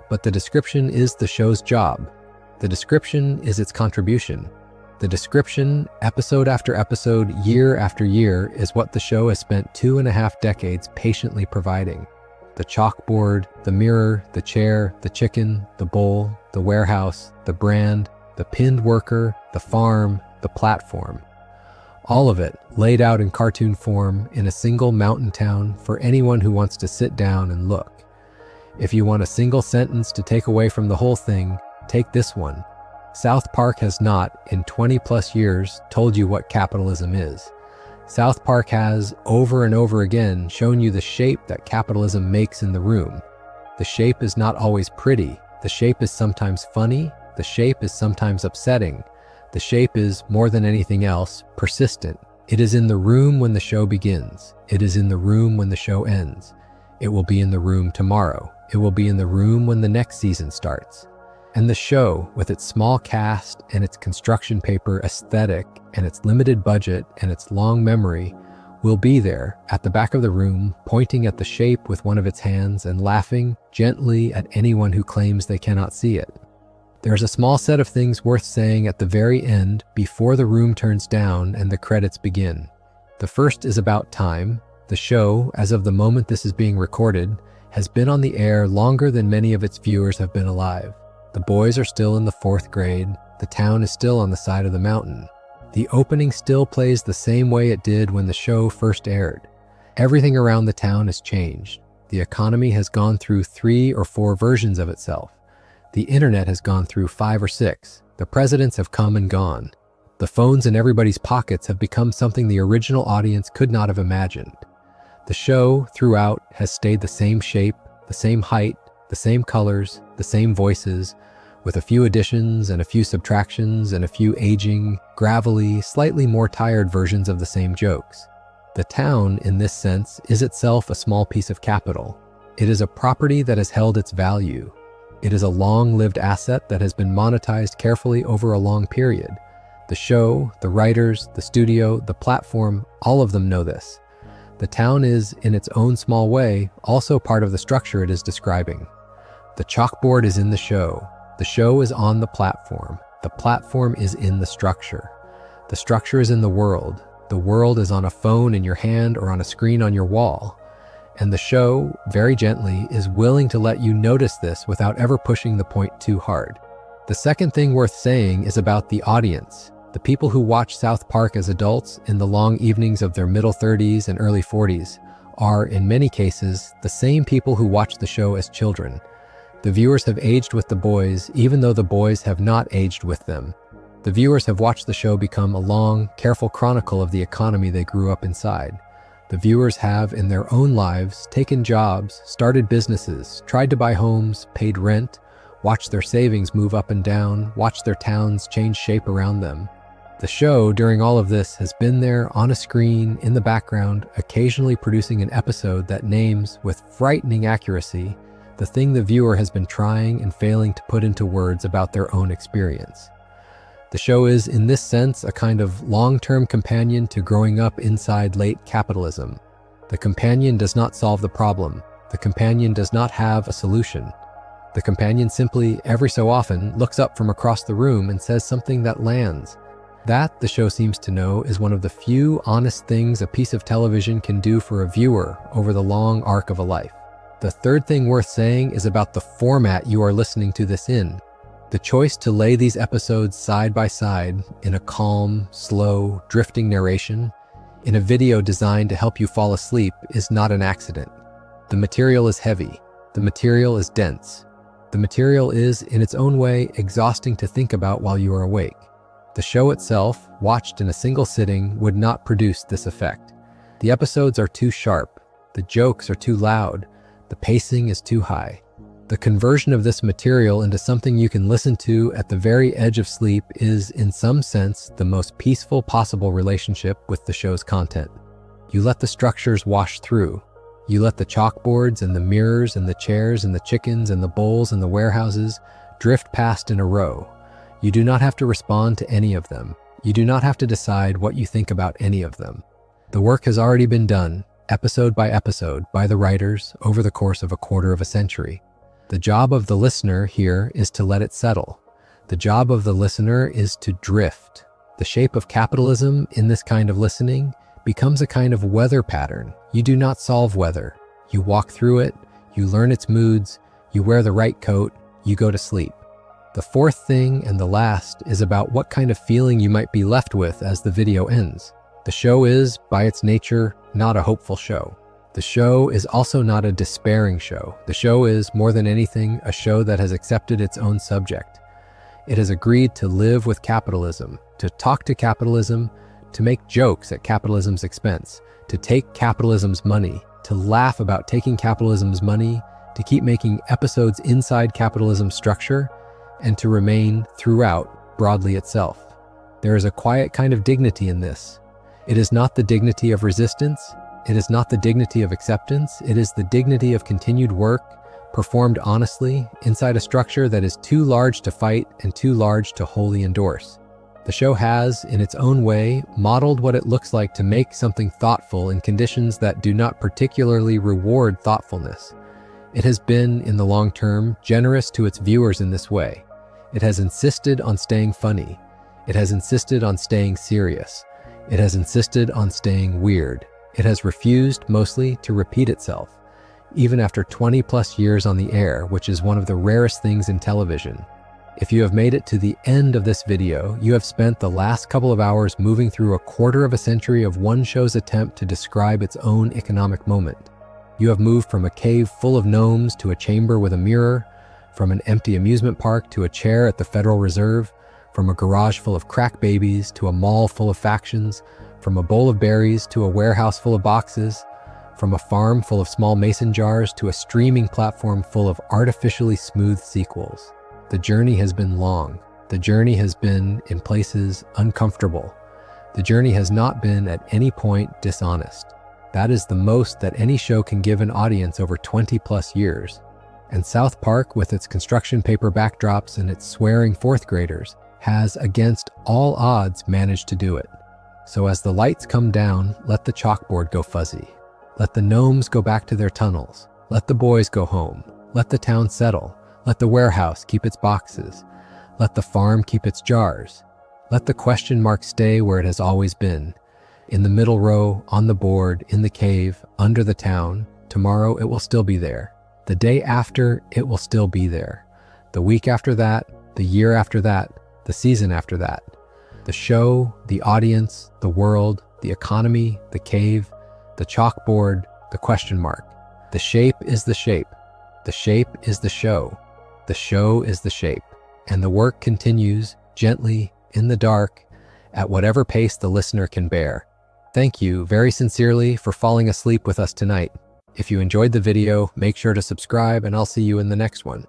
But the description is the show's job. The description is its contribution. The description, episode after episode, year after year, is what the show has spent 2.5 decades patiently providing. The chalkboard, the mirror, the chair, the chicken, the bowl, the warehouse, the brand, the pinned worker, the farm, the platform. All of it laid out in cartoon form in a single mountain town for anyone who wants to sit down and look. If you want a single sentence to take away from the whole thing, take this one. South Park has not, in 20+ years, told you what capitalism is. South Park has, over and over again, shown you the shape that capitalism makes in the room. The shape is not always pretty. The shape is sometimes funny. The shape is sometimes upsetting. The shape is, more than anything else, persistent. It is in the room when the show begins. It is in the room when the show ends. It will be in the room tomorrow. It will be in the room when the next season starts. And the show, with its small cast and its construction paper aesthetic and its limited budget and its long memory, will be there at the back of the room, pointing at the shape with one of its hands and laughing gently at anyone who claims they cannot see it. There's a small set of things worth saying at the very end before the room turns down and the credits begin. The first is about time. The show, as of the moment this is being recorded, has been on the air longer than many of its viewers have been alive. The boys are still in the 4th grade. The town is still on the side of the mountain. The opening still plays the same way it did when the show first aired. Everything around the town has changed. The economy has gone through 3 or 4 versions of itself. The internet has gone through 5 or 6. The presidents have come and gone. The phones in everybody's pockets have become something the original audience could not have imagined. The show, throughout, has stayed the same shape, the same height, the same colors, the same voices, with a few additions and a few subtractions and a few aging, gravelly, slightly more tired versions of the same jokes. The town, in this sense, is itself a small piece of capital. It is a property that has held its value. It is a long-lived asset that has been monetized carefully over a long period. The show, the writers, the studio, the platform, all of them know this. The town is, in its own small way, also part of the structure it is describing. The chalkboard is in the show. The show is on the platform. The platform is in the structure. The structure is in the world. The world is on a phone in your hand or on a screen on your wall. And the show, very gently, is willing to let you notice this without ever pushing the point too hard. The second thing worth saying is about the audience. The people who watch South Park as adults in the long evenings of their middle 30s and early 40s are, in many cases, the same people who watch the show as children. The viewers have aged with the boys, even though the boys have not aged with them. The viewers have watched the show become a long, careful chronicle of the economy they grew up inside. The viewers have, in their own lives, taken jobs, started businesses, tried to buy homes, paid rent, watched their savings move up and down, watched their towns change shape around them. The show, during all of this, has been there on a screen, in the background, occasionally producing an episode that names, with frightening accuracy, the thing the viewer has been trying and failing to put into words about their own experience. The show is, in this sense, a kind of long-term companion to growing up inside late capitalism. The companion does not solve the problem. The companion does not have a solution. The companion simply, every so often, looks up from across the room and says something that lands. That, the show seems to know, is one of the few honest things a piece of television can do for a viewer over the long arc of a life. The third thing worth saying is about the format you are listening to this in. The choice to lay these episodes side by side in a calm, slow, drifting narration, in a video designed to help you fall asleep, is not an accident. The material is heavy. The material is dense. The material is, in its own way, exhausting to think about while you are awake. The show itself, watched in a single sitting, would not produce this effect. The episodes are too sharp. The jokes are too loud. The pacing is too high. The conversion of this material into something you can listen to at the very edge of sleep is, in some sense, the most peaceful possible relationship with the show's content. You let the structures wash through. You let the chalkboards and the mirrors and the chairs and the chickens and the bowls and the warehouses drift past in a row. You do not have to respond to any of them. You do not have to decide what you think about any of them. The work has already been done, episode by episode, by the writers over the course of a quarter of a century. The job of the listener here is to let it settle. The job of the listener is to drift. The shape of capitalism in this kind of listening becomes a kind of weather pattern. You do not solve weather. You walk through it, you learn its moods, you wear the right coat, you go to sleep. The fourth thing, and the last, is about what kind of feeling you might be left with as the video ends. The show is, by its nature, not a hopeful show. The show is also not a despairing show. The show is, more than anything, a show that has accepted its own subject. It has agreed to live with capitalism, to talk to capitalism, to make jokes at capitalism's expense, to take capitalism's money, to laugh about taking capitalism's money, to keep making episodes inside capitalism's structure, and to remain, throughout, broadly itself. There is a quiet kind of dignity in this. It is not the dignity of resistance. It is not the dignity of acceptance. It is the dignity of continued work, performed honestly, inside a structure that is too large to fight and too large to wholly endorse. The show has, in its own way, modeled what it looks like to make something thoughtful in conditions that do not particularly reward thoughtfulness. It has been, in the long term, generous to its viewers in this way. It has insisted on staying funny. It has insisted on staying serious. It has insisted on staying weird. It has refused, mostly, to repeat itself, even after 20+ years on the air, which is one of the rarest things in television. If you have made it to the end of this video, you have spent the last couple of hours moving through a quarter of a century of one show's attempt to describe its own economic moment. You have moved from a cave full of gnomes to a chamber with a mirror, from an empty amusement park to a chair at the Federal Reserve, From a garage full of crack babies to a mall full of factions, from a bowl of berries to a warehouse full of boxes, from a farm full of small mason jars to a streaming platform full of artificially smooth sequels. The journey has been long. The journey has been, in places, uncomfortable. The journey has not been at any point dishonest. That is the most that any show can give an audience over 20+ years. And South Park, with its construction paper backdrops and its swearing fourth graders, has, against all odds, managed to do it. So as the lights come down, let the chalkboard go fuzzy. Let the gnomes go back to their tunnels. Let the boys go home. Let the town settle. Let the warehouse keep its boxes. Let the farm keep its jars. Let the question mark stay where it has always been. In the middle row, on the board, in the cave, under the town. Tomorrow it will still be there. The day after, it will still be there. The week after that, the year after that, the season after that. The show, the audience, the world, the economy, the cave, the chalkboard, the question mark. The shape is the shape. The shape is the show. The show is the shape. And the work continues, gently, in the dark, at whatever pace the listener can bear. Thank you very sincerely for falling asleep with us tonight. If you enjoyed the video, make sure to subscribe and I'll see you in the next one.